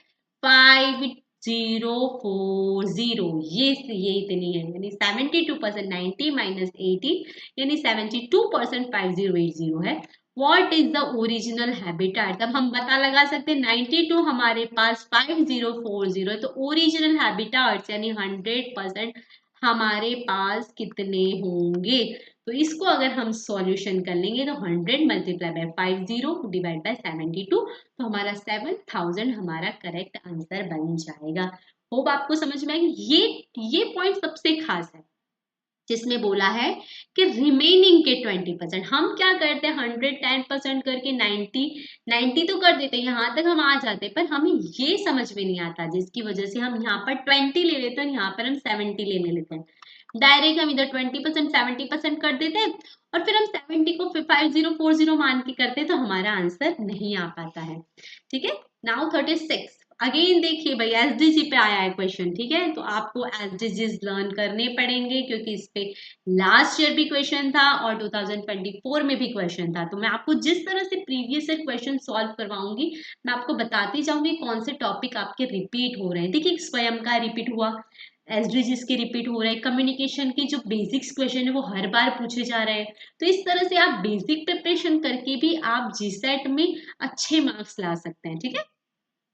5040, ये इतनी है, यानी 72%, 90 माइनस 18 यानी 72% 5080 है। What is the original habitat? तब हम पता लगा सकते हैं 92 हमारे पास 5040 है, तो ओरिजिनल हैबिटाट्स यानी 100% हमारे पास कितने होंगे। तो इसको अगर हम सॉल्यूशन कर लेंगे तो 100 मल्टीप्लाई बाय 50 डिवाइड बाय 72, तो हमारा 7000 हमारा करेक्ट आंसर बन जाएगा। होप आपको समझ में आएगी। ये पॉइंट सबसे खास है जिसमें बोला है कि रिमेनिंग के 20%, हम क्या करते हैं 110% करके 90 तो कर देते हैं, यहाँ तक हम आ जाते हैं, पर हमें ये समझ में नहीं आता जिसकी वजह से हम यहाँ पर 20 ले लेते हैं, यहाँ पर हम 70 लेने लेते हैं। डायरेक्ट हम इधर 20% 70% कर देते हैं और फिर हम 70 को 5040 मान के करते हैं, तो हमारा आंसर नहीं आ पाता है। ठीक है, नाउ 36 अगेन देखिए भाई एसडीजी पे आया है क्वेश्चन, ठीक है, तो आपको एसडीजीज लर्न करने पड़ेंगे क्योंकि इस पे लास्ट ईयर भी क्वेश्चन था और 2024 में भी क्वेश्चन था। तो मैं आपको जिस तरह से प्रीवियस ईयर क्वेश्चन सॉल्व करवाऊंगी, मैं आपको बताती जाऊंगी कौन से टॉपिक आपके रिपीट हो रहे हैं। देखिए स्वयं का रिपीट हुआ, एसडीजीज के रिपीट हो रहे हैं, कम्युनिकेशन की जो बेसिक्स क्वेश्चन है वो हर बार पूछे जा रहे हैं। तो इस तरह से आप बेसिक प्रिपरेशन करके भी आप जीसेट में अच्छे मार्क्स ला सकते हैं। ठीक है,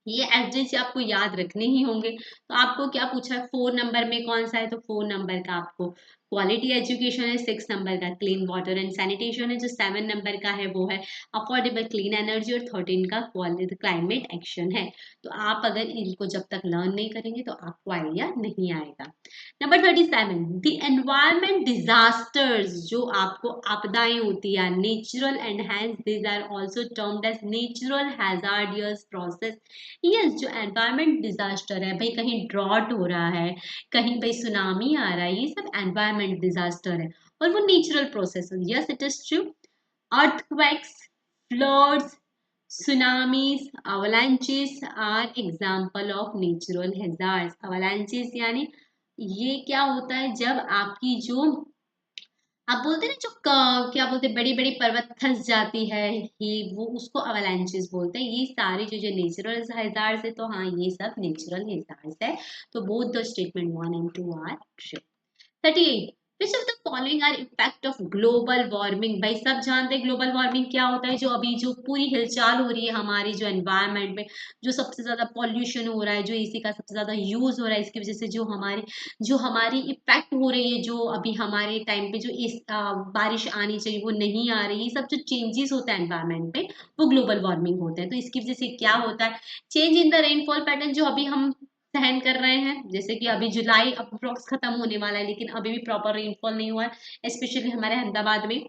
ये एसडीजी आपको याद रखने ही होंगे। तो आपको क्या पूछा है, 4 नंबर में कौन सा है, तो 4 नंबर का आपको क्वालिटी एजुकेशन है, 6 नंबर का क्लीन वाटर एंड सैनिटेशन है, जो 7 नंबर का है वो है अफोर्डेबल क्लीन एनर्जी और 13 का क्लाइमेट एक्शन है। तो आप अगर इनको जब तक लर्न नहीं करेंगे तो आपको आइडिया नहीं आएगा। नंबर 37, द एनवायरमेंट डिजास्टर्स, जो आपको आपदाएं होती है, natural and hence these are also termed as natural hazardous process. Yes, जो एनवायरमेंट डिजास्टर है भाई, कहीं ड्रॉट हो रहा है, कहीं भाई सुनामी आ रहा है, ये सब एनवायरमेंट डिजास्टर है और वो नेचुरल प्रोसेस है। Yes it is true. Earthquakes, floods, tsunamis, avalanches are example of natural hazards. Avalanches यानी ये क्या होता है, जब आपकी जो आप बोलते हैं ना जो क्या बोलते हैं बड़ी बड़ी पर्वत खस जाती है, ये वो उसको अवलांचेस बोलते हैं। ये सारे जो नेचुरल हैजार्ड्स है, तो हाँ ये सब नेचुरल हैजार्ड्स है। तो both the statement 1 and 2 are true. 38, which of the following are effect of global warming. भाई सब जानते हैं ग्लोबल वार्मिंग क्या होता है, जो अभी जो पूरी हिलचाल हो रही है हमारी जो एनवायरनमेंट में, जो सबसे ज्यादा पॉल्यूशन हो रहा है, जो एसी का सबसे ज्यादा यूज हो रहा है, इसकी वजह से जो हमारी इफेक्ट हो रही है, जो अभी हमारे टाइम पे जो बारिश आनी चाहिए वो नहीं आ रही, ये सब जो चेंजेस होता है एनवायरनमेंट में वो ग्लोबल वार्मिंग होता है। तो इसकी वजह से क्या होता है, change in the rainfall pattern, जो अभी हम सहन कर रहे हैं, जैसे कि अभी जुलाई अप्रोक्स खत्म होने वाला है लेकिन अभी भी प्रॉपर रेनफॉल नहीं हुआ है, स्पेशली हमारे अहमदाबाद में।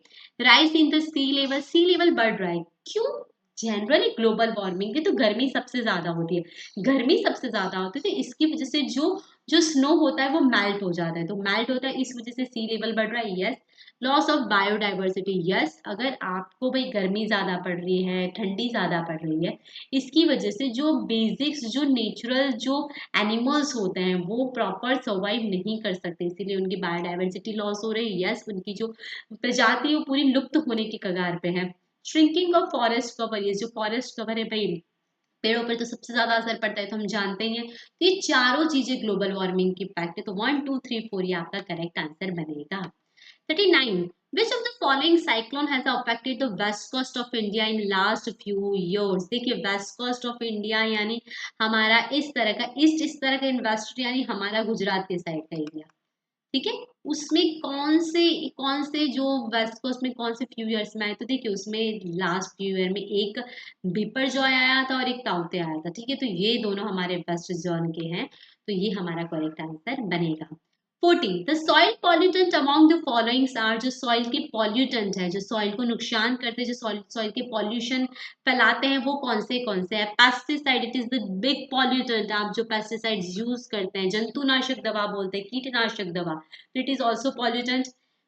Rise in the sea level बढ़ रहा है, क्यों? जनरली ग्लोबल वार्मिंग है तो गर्मी सबसे ज्यादा होती है, गर्मी सबसे ज्यादा होती है तो इसकी वजह से जो जो स्नो होता है वो मेल्ट हो जाता है, तो मेल्ट होता है इस वजह से सी लेवल बढ़ रहा है, yes. Loss of biodiversity, yes. अगर आपको भाई गर्मी ज्यादा पड़ रही है, ठंडी ज्यादा पड़ रही है, इसकी वजह से जो बेसिक्स, जो नेचुरल जो एनिमल्स होते हैं वो प्रॉपर सर्वाइव नहीं कर सकते, इसीलिए उनकी बायोडाइवर्सिटी लॉस हो रही है, यस। उनकी जो प्रजाति है वो पूरी लुप्त होने की कगार पे है। श्रिंकिंग ऑफ फॉरेस्ट कवर, ये जो फॉरेस्ट कवर है भाई, पेड़ों पर तो सबसे ज्यादा असर पड़ता है तो हम जानते ही हैं, तो ये चारों चीजें ग्लोबल वार्मिंग की इम्पैक्ट है, तो 1 2 3 4 ये आपका करेक्ट आंसर बनेगा। 39, which of the following cyclone has affected the west coast of India in last few years? देखिए वेस्ट कोस्ट ऑफ इंडिया यानी हमारा इस तरह का ईस्ट, इस तरह का इन्वेस्ट यानी हमारा गुजरात के साइड का एरिया, ठीक है। उसमें कौन से जो वेस्ट कोस्ट में कौन से फ्यू ईयर्स में आए, तो देखिए उसमें लास्ट फ्यू ईयर में एक बिपरजॉय आया था और एक ताउते आया था, ठीक है, तो ये दोनों हमारे वेस्ट जोन के हैं, तो ये हमारा करेक्ट आंसर बनेगा। 14, the soil pollutant among the followings are, जो सॉइल के पॉल्यूटेंट है, जो सॉइल को नुकसान करते हैं, जो सॉइल के पॉल्यूशन फैलाते हैं, वो कौन से हैं? Pesticide, it is the big pollutant. आप जो पेस्टिसाइड यूज करते हैं, जंतुनाशक दवा बोलते हैं, कीटनाशक दवा, it is also pollutant.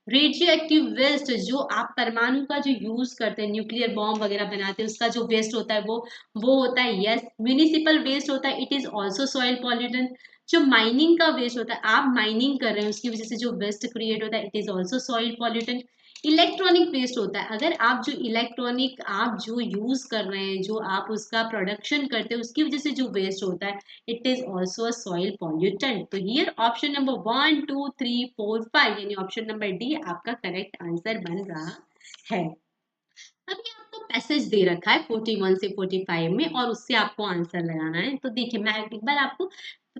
Radioactive waste, जो आप परमाणु का जो यूज करते हैं, न्यूक्लियर बॉम्ब वगैरह बनाते हैं, उसका जो वेस्ट होता है वो होता है, यस। म्यूनिसिपल वेस्ट होता है, it is also soil pollutant. जो माइनिंग का वेस्ट होता है, आप माइनिंग कर रहे हैं उसकी वजह से जो वेस्ट क्रिएट होता है, it is also soil pollutant. Electronic waste होता है, अगर आप जो इलेक्ट्रॉनिक आप जो यूज कर रहे हैं, जो आप उसका प्रोडक्शन करते हैं, उसकी वजह से जो वेस्ट होता है, it is also a soil pollutant. तो हियर ऑप्शन नंबर 1 2 3 4 5 यानी ऑप्शन नंबर डी आपका करेक्ट आंसर बन रहा है। अभी आपको पैसेज दे रखा है 41 से 45 में और उससे आपको आंसर लगाना है, तो देखिए मैं एक बार आपको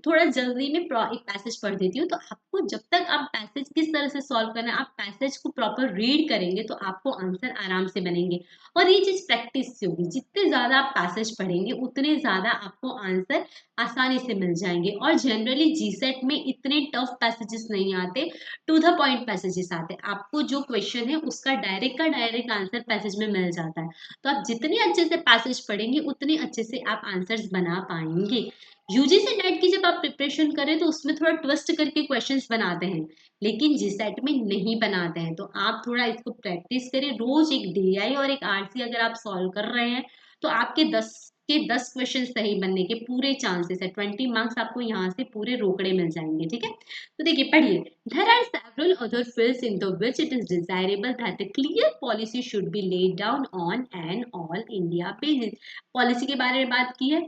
थोड़ा जल्दी में एक पैसेज पढ़ देती हूँ, तो आपको जब तक आप पैसेज किस तरह से सॉल्व करना है, आप पैसेज को प्रॉपर रीड करेंगे तो आपको आंसर आराम से बनेंगे। और ये चीज प्रैक्टिस से होगी, जितने ज्यादा आप पैसेज पढ़ेंगे उतने ज्यादा आपको आंसर आसानी से मिल जाएंगे। और जनरली जीसेट में इतने टफ पैसेजेस नहीं आते, टू द पॉइंट पैसेजेस आते हैं, आपको जो क्वेश्चन है उसका डायरेक्ट का डायरेक्ट आंसर पैसेज में मिल जाता है। तो आप जितने अच्छे से पैसेज पढ़ेंगे उतने अच्छे से आप आंसर्स बना पाएंगे। यूजीसी नेट की जब आप प्रिपरेशन करें तो उसमें थोड़ा ट्विस्ट करके क्वेश्चंस बनाते हैं, लेकिन जीसेट में नहीं बनाते हैं, तो आप थोड़ा इसको प्रैक्टिस करें, रोज एक डीआई और एक आरसी अगर आप सॉल्व कर रहे हैं तो आपके 10 क्वेश्चन सही बनने के पूरे चांसेस है, 20 मार्क्स आपको यहाँ से पूरे रोकड़े मिल जाएंगे, ठीक है। तो देखिए पढ़िए, there are several other fields in the which it is desirable that a clear policy should be laid down on an all India basis। Policy के बारे में बात की है।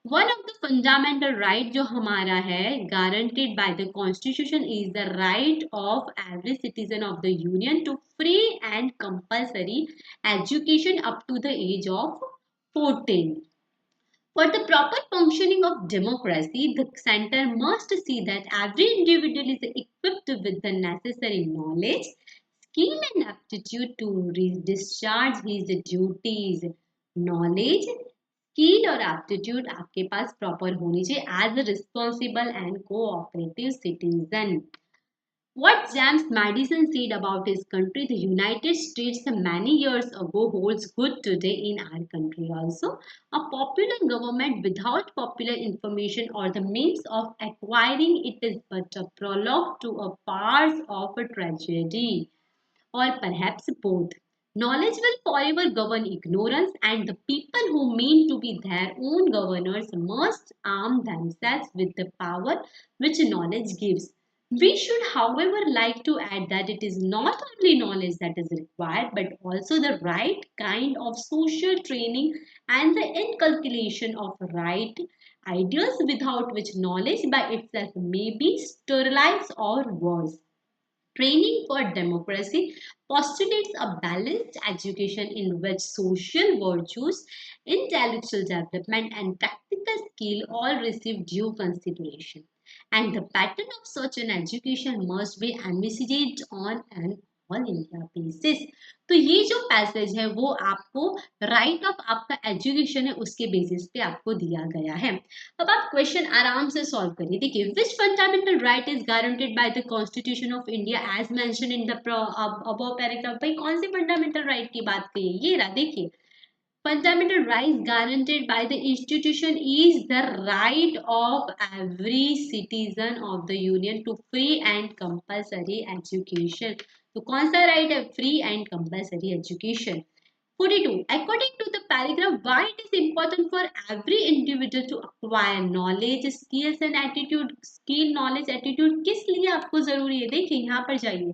One of the fundamental right जो हमारा है guaranteed by the constitution is the right of every citizen of the union to free and compulsory education up to the age of 14। For the proper functioning of democracy, the center must see that every individual is equipped with the necessary knowledge, skill and aptitude to discharge his duties. Knowledge, skill और aptitude आपके पास proper होनी चाहिए as a responsible and cooperative citizen. What James Madison said about his country, the United States, many years ago holds good today in our country also. A popular government without popular information or the means of acquiring it is but a prologue to a farce of a tragedy, or perhaps both. Knowledge will forever govern ignorance, and the people who mean to be their own governors must arm themselves with the power which knowledge gives. We should, however, like to add that it is not only knowledge that is required, but also the right kind of social training and the inculcation of right ideas, without which knowledge by itself may be sterilized or worse. Training for democracy postulates a balanced education in which social virtues, intellectual development, and practical skill all receive due consideration. And the pattern of such an education must be envisaged on an all India basis. तो ये जो passage है वो आपको right of आपका education है उसके basis पे आपको दिया गया है। अब आप क्वेश्चन आराम से सॉल्व करिए। देखिए, which fundamental right is guaranteed by the constitution of India as mention in the above paragraph. भाई कौन सी फंडामेंटल राइट की बात कही है? ये रहा, देखिए, fundamental rights guaranteed by the institution is the right of every citizen of the union to free and compulsory education। तो कौन सा राइट है? Free and compulsory education. 42 according to the paragraph, why it is important for every individual to acquire knowledge, skills and attitude। skill, knowledge, attitude किस लिए आपको जरूरी है? देखिए यहाँ पर जाइए,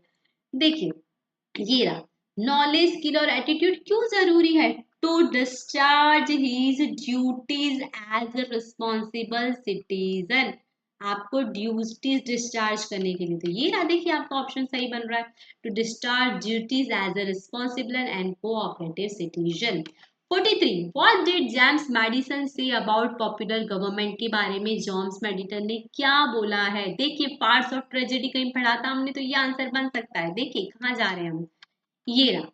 देखिए ये रहा, नॉलेज, स्किल और एटीट्यूड क्यों जरूरी है? To discharge his duties as a responsible citizen. आपको ड्यूटीज डिस्चार्ज करने के लिए, तो ये रहा, देखिए आपका ऑप्शन सही बन रहा है, to discharge duties as a responsible and cooperative citizen. 43 what did James Madison say about popular government के बारे में जेम्स मैडिसन ने क्या बोला है? देखिए, पार्ट्स ऑफ ट्रेजेडी कहीं पढ़ा था हमने, तो ये आंसर बन सकता है। देखिए कहाँ जा रहे हैं हम, ये रहा,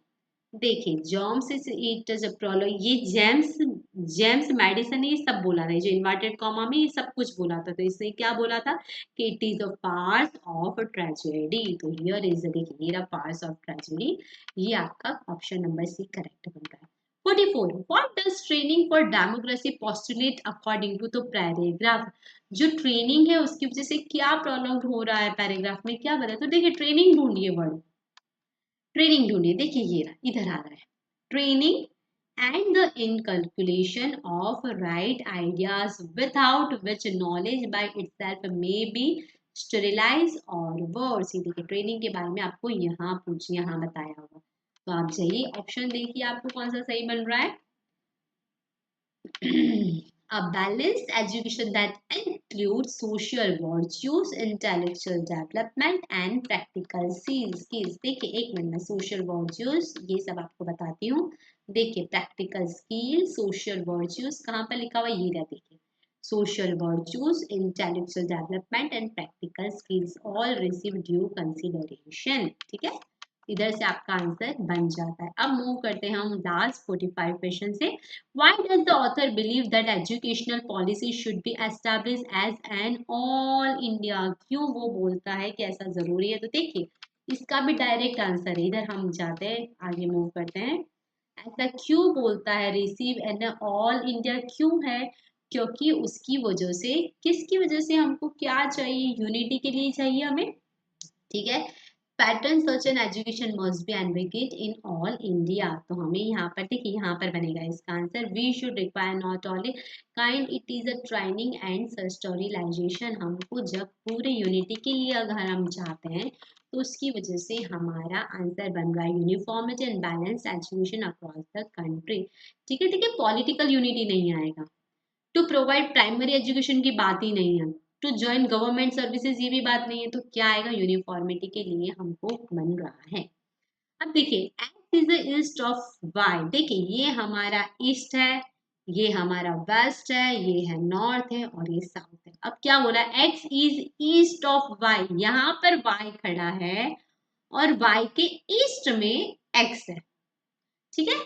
देखिए James is it is a prologue. ये जेम्स जेम्स मैडिसन ने ये सब बोला था, जो इन्वर्टेड कॉमा में ये सब कुछ बोला था। तो इसने क्या बोला था कि it is a part of tragedy. तो हियर इज, देखिए ये रहा पार्ट्स ऑफ ट्रेजेडी। ये आपका ऑप्शन नंबर सी करेक्ट बन रहा है। 44 what does training for democracy postulate according to the paragraph. जो ट्रेनिंग है उसकी वजह से क्या प्रोलॉन्ग हो रहा है पैराग्राफ में, क्या बता? तो देखिए ट्रेनिंग ढूंढिए, वर्ड ट्रेनिंग ढूंढिए। देखिए ये रहा, इधर आ रहा है, training and the inculcation of right ideas without which knowledge by itself may be sterilise or worse. ये देखिए ट्रेनिंग के बारे में आपको यहाँ यहाँ बताया होगा। तो आप जाइए ऑप्शन देखिए आपको कौन सा सही बन रहा है। A balanced education that includes social virtues, intellectual development and practical skills। देखिए एक मिनट में social virtues ये सब आपको बताती हूँ। देखिए practical skills, social virtues कहाँ पर लिखा हुआ है? ये रहा, देखिए social virtues, intellectual development and practical skills all receive due consideration। ठीक है, इधर से आपका आंसर बन जाता है। अब मूव करते हैं हम लास्ट 45 क्वेश्चन से। Why does the author believe that educational policy should be established as an all India? क्यों वो बोलता है कि ऐसा जरूरी है? तो देखिए इसका भी डायरेक्ट आंसर है, इधर हम जाते हैं आगे मूव करते हैं। ऐसा क्यों बोलता है? रिसीव एन ऑल इंडिया क्यों है? क्योंकि उसकी वजह से, किसकी वजह से? हमको क्या चाहिए? यूनिटी के लिए चाहिए हमें, ठीक है। Pattern search and education must be advocate in all India. तो हमें यहाँ पर, देखिए यहाँ पर बनेगा इसका answer, we should require not only kind it is a training and sterilisation. हमको जब पूरे यूनिटी के लिए अगर हम चाहते हैं तो उसकी वजह से हमारा आंसर बन रहा है uniformity and balance education across the country. ठीक है, ठीक है, पॉलिटिकल यूनिटी नहीं आएगा। टू प्रोवाइड प्राइमरी एजुकेशन की बात ही नहीं है, टू ज्वाइन गवर्नमेंट सर्विसेज ये भी बात नहीं है। तो क्या आएगा? यूनिफॉर्मिटी के लिए हमको बन रहा है। अब देखिए X is the east of Y. देखिए ये हमारा ईस्ट है, ये हमारा वेस्ट है, ये है नॉर्थ है और ये साउथ है। अब क्या बोला? X is east of Y. यहाँ पर वाई खड़ा है और वाई के ईस्ट में एक्स है, ठीक है,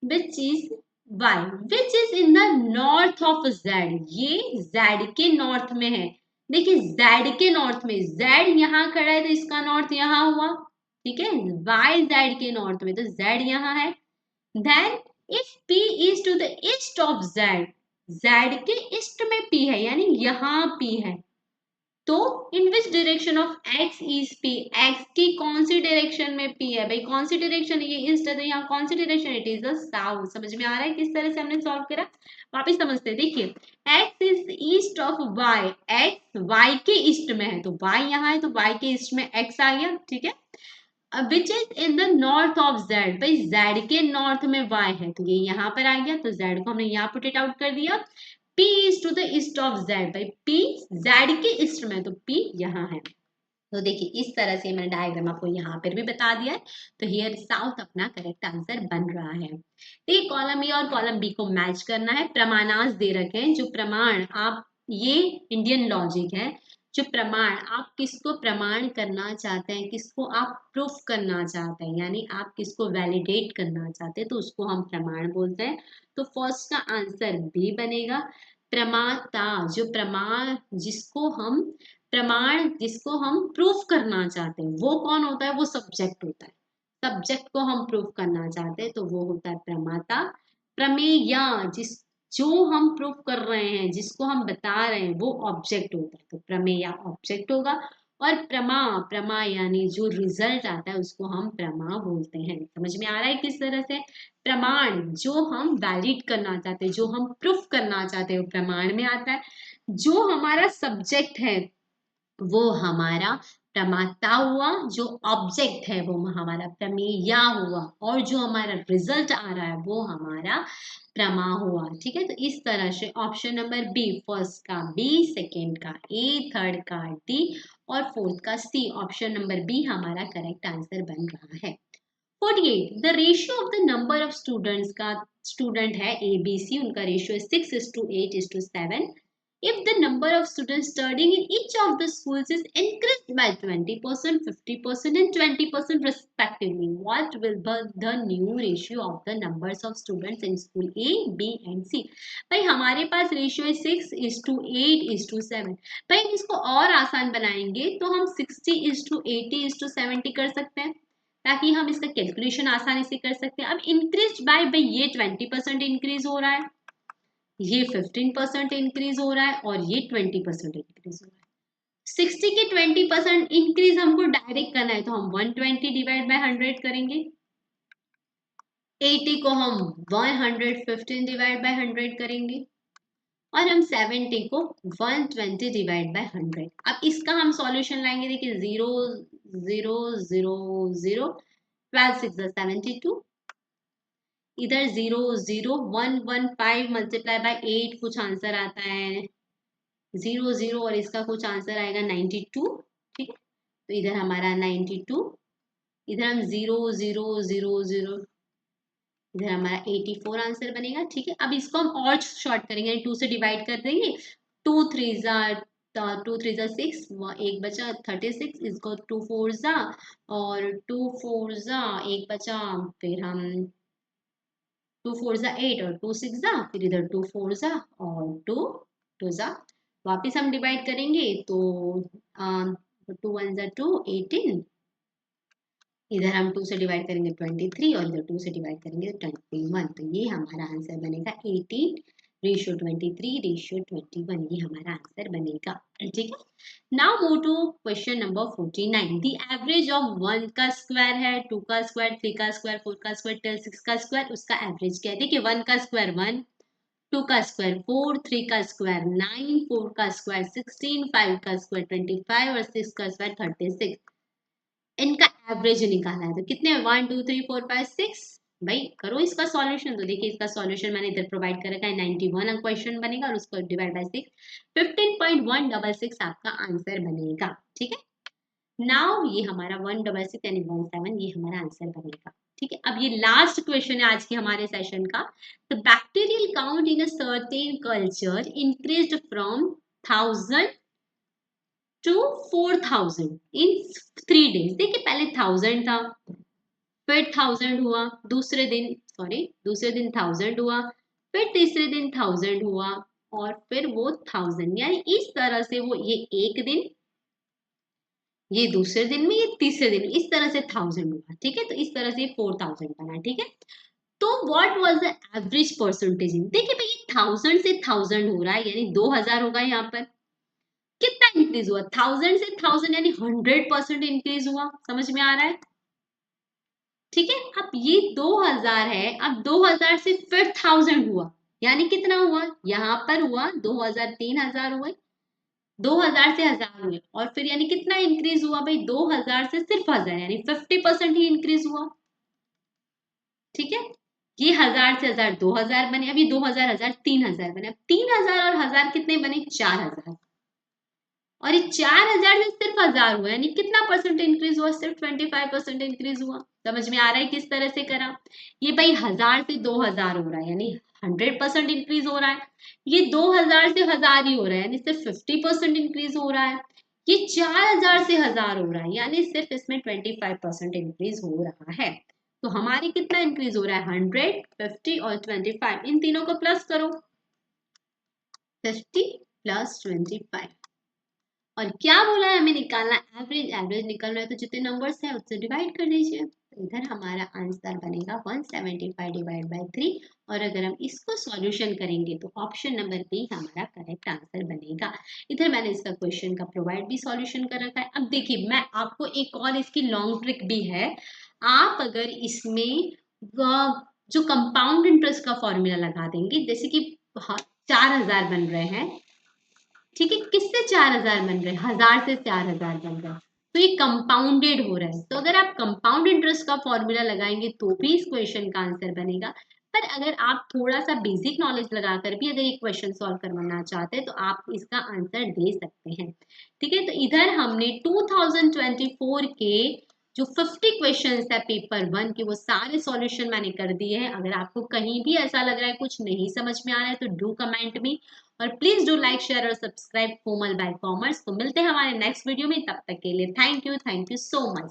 which is y, which is in the north of z। ये z के नॉर्थ में है। देखिए z के नॉर्थ में, z यहाँ खड़ा है तो इसका नॉर्थ यहाँ हुआ, ठीक है, y z के नॉर्थ में तो z यहाँ है। Then if p is to the east of z, z के ईस्ट में p है, यानी यहाँ p है, तो in which direction of x is p, x की कौन सी डायरेक्शन में p है? भाई कौन सी डायरेक्शन? ये ईस्ट है तो यहाँ कौन सी direction? It is the south. समझ में आ रहा है किस तरह से हमने सॉल्व करा? वापिस समझते हैं। देखिए x is east of y, x y के ईस्ट में है तो y यहाँ है तो y के ईस्ट में x आ गया, ठीक है। अब विच is in the north of z, भाई z के नॉर्थ में y है तो ये यहाँ पर आ गया, तो z को हमने यहाँ पुट इट आउट कर दिया। P is to the east of z, भाई P z के ईस्ट में तो P यहाँ है। तो देखिए इस तरह से मैंने डायग्राम आपको यहाँ पर भी बता दिया है। तो हियर साउथ अपना करेक्ट आंसर बन रहा है। देखिए कॉलम ए और कॉलम बी को मैच करना है। प्रमाणांश दे रखे हैं, जो प्रमाण आप, ये इंडियन लॉजिक है, जो प्रमाण, आप किसको प्रमाण करना चाहते हैं, किसको आप प्रूफ करना चाहते हैं, यानी आप किसको वैलिडेट करना चाहते हैं, तो उसको हम प्रमाण बोलते हैं। तो फर्स्ट का आंसर बी बनेगा। प्रमाता, जो प्रमाण, जिसको हम प्रमाण, जिसको हम प्रूफ करना चाहते हैं, वो कौन होता है, वो सब्जेक्ट होता है। सब्जेक्ट को हम प्रूफ करना चाहते हैं तो वो होता है प्रमाता। प्रमेय, जिस जो हम प्रूफ कर रहे हैं, जिसको हम बता रहे हैं, वो ऑब्जेक्ट होता है, तो प्रमेय ऑब्जेक्ट होगा। और प्रमा, प्रमा यानी जो रिजल्ट आता है उसको हम प्रमा बोलते हैं। समझ में आ रहा है किस तरह से? प्रमाण, जो हम वैलिड करना चाहते हैं, जो हम प्रूफ करना चाहते हैं, वो प्रमाण में आता है। जो हमारा सब्जेक्ट है वो हमारा प्रमाता हुआ, जो ऑब्जेक्ट है वो हमारा प्रमेया हुआ, और जो हमारा रिजल्ट आ रहा है वो हमारा प्रमा हुआ। ठीक है, तो इस तरह से ऑप्शन नंबर बी, फर्स्ट का बी, सेकेंड का ए, थर्ड का डी और फोर्थ का सी, ऑप्शन नंबर बी हमारा करेक्ट आंसर बन रहा है। 48, the ratio of the number of students का, स्टूडेंट है ए बी सी, उनका रेशियो है 6:8:7। If the number of students studying in each of the schools is increased by 20%, 50% and 20% respectively, what will be the new ratio of the numbers of students in school A, B and C? भाई हमारे पास ratio है 6:8:7। भाई इसको और आसान बनाएंगे तो हम 60:80:70 कर सकते हैं, ताकि हम इसका कैलकुलेशन आसानी से कर सकते हैं। अब इंक्रीज बाय भाई ये 20% इंक्रीज हो रहा है, ये 15% इंक्रीज हो रहा है और ये 20% इंक्रीज हो रहा है। 60 के 20% इंक्रीज हमको डायरेक्ट करना है तो हम 120 डिवाइड बाय 100 करेंगे। 80 को हम 115 डिवाइड बाय 100 करेंगे और हम 70 को 120 डिवाइड बाय 100। अब इसका हम सॉल्यूशन लाएंगे, देखिए 0 0 0 0, 12 6 72, इधर 0 0 1 1 5 मल्टीप्लाई बाय 8 कुछ आंसर आता है 0 0 और इसका कुछ आंसर आएगा 92। ठीक है, तो इधर हमारा 92, इधर हम 0 0 0 0, इधर हमारा 84 आंसर बनेगा। ठीक है, अब इसको हम और शॉर्ट करेंगे, 2 से डिवाइड कर देंगे। 2 3 जा 2 3 जा 6, एक बचा 36, इसको 2 4 जा और 2 4 जा एक बचा, फिर हम 2 4 जा 8 और 2 6 जा, फिर इधर 2 4 जा और 2 2 जा, वापिस हम डिवाइड करेंगे तो 2 1 जा 2 18, इधर हम 2 से डिवाइड करेंगे 23 और इधर 2 से डिवाइड करेंगे 21, तो ये हमारा आंसर बनेगा 18:23:21, ये हमारा आंसर बनेगा। ठीक है, now move to question number 49। The average of 1 का स्क्वायर है, 2 का स्क्वायर, 3 का स्क्वायर, 4 का स्क्वायर, 6 का स्क्वायर, उसका एवरेज क्या है? देखिए 1 का स्क्वायर 1, 2 का स्क्वायर 4, 3 का स्क्वायर 9, 4 का स्क्वायर 16, 5 का स्क्वायर 25 और 6 का स्क्वायर 36। इनका एवरेज निकालना है तो कितने 1 2 3 4 5 6, भाई करो इसका सॉल्यूशन। तो देखिए इसका सॉल्यूशन मैंने इधर प्रोवाइड कर रखा है, 91 क्वेश्चन बनेगा और उसको डिवाइड बाय 6, 15.166 आपका आंसर बनेगा। ठीक है, नाउ ये हमारा 166 यानी 17 ये हमारा आंसर बनेगा। ठीक है, अब ये लास्ट क्वेश्चन है आज के हमारे सेशन का। The bacterial count in a certain culture increased from 1000 to 4000 in 3 days। देखिए पहले 1000 था, फिर 1000 हुआ, दूसरे दिन 1000 हुआ, फिर तीसरे दिन 1000 हुआ और फिर वो 1000, यानी इस तरह से वो ये एक दिन, ये दूसरे दिन में, ये तीसरे दिन में, इस तरह से 1000 हुआ। ठीक है, तो इस तरह से 4000 बना। ठीक है, तो what was the average percentage? देखिए भाई 1000 से 1000 हो रहा है यानी 2000 होगा यहाँ पर। कितना इंक्रीज हुआ? 1000 से 1000 यानी 100% इंक्रीज हुआ। समझ में आ रहा है? ठीक है, अब ये 2000 है, अब 2000 से फिर 1000 हुआ यानी कितना हुआ? यहाँ पर हुआ 2000, 3000 हुए, 2000 से 1000 हुए और फिर यानी कितना इंक्रीज हुआ भाई? 2000 से सिर्फ 1000 यानी 50% ही इंक्रीज हुआ। ठीक है, ये 1000 से 1000 2000 बने, अभी 2000 1000 3000 बने, अब 3000 और 1000 कितने बने? 4000, और ये 4000 से सिर्फ 1000 हुआ यानी कितना परसेंट इंक्रीज हुआ? सिर्फ 25% इंक्रीज हुआ। समझ में आ रहा है किस तरह से करा? ये भाई 1000 से 2000 हो रहा है यानी 100% इंक्रीज हो रहा है, ये 2000 से 1000 ही हो रहा है यानी सिर्फ 50% इंक्रीज हो रहा है, ये 4000 से 1000 हो रहा है, यानी सिर्फ इसमें 25% इंक्रीज हो रहा है। तो हमारी कितना इंक्रीज हो रहा है? 100, 50 और 25। इन तीनों को प्लस करो, 50 प्लस 25। और क्या बोला है हमें निकालना? एवरेज। एवरेज निकल रहा है तो जितने नंबर्स है उससे डिवाइड कर दीजिए। तो इधर हमारा आंसर बनेगा 175 डिवाइड बाय 3। और अगर हम इसको सॉल्यूशन करेंगे तो ऑप्शन नंबर बी हमारा करेक्ट आंसर बनेगा। इधर मैंने इसका क्वेश्चन का प्रोवाइड भी सॉल्यूशन कर रखा है। अब देखिए, मैं आपको एक और इसकी लॉन्ग ट्रिक भी है। आप अगर इसमें जो कंपाउंड इंटरेस्ट का फॉर्मूला लगा देंगे, जैसे कि 4000 बन रहे हैं, ठीक है, किससे 4000 बन रहे हैं? 1000 से 4000 बन रहे हैं, तो ये कंपाउंडेड हो रहा है। तो अगर आप कंपाउंड इंटरेस्ट का फॉर्मूला लगाएंगे तो भी इस क्वेश्चन का आंसर बनेगा। पर अगर आप थोड़ा सा बेसिक नॉलेज लगाकर भी अगर ये क्वेश्चन सॉल्व करवाना चाहते हैं तो आप इसका आंसर दे सकते हैं। ठीक है, तो इधर हमने 2024 के जो 50 क्वेश्चंस है पेपर 1 के, वो सारे सॉल्यूशन मैंने कर दिए हैं। अगर आपको कहीं भी ऐसा लग रहा है कुछ नहीं समझ में आ रहा है तो डू कमेंट मी। और प्लीज डू लाइक, शेयर और सब्सक्राइब कोमल बाय कॉमर्स। तो मिलते हैं हमारे नेक्स्ट वीडियो में, तब तक के लिए थैंक यू सो मच।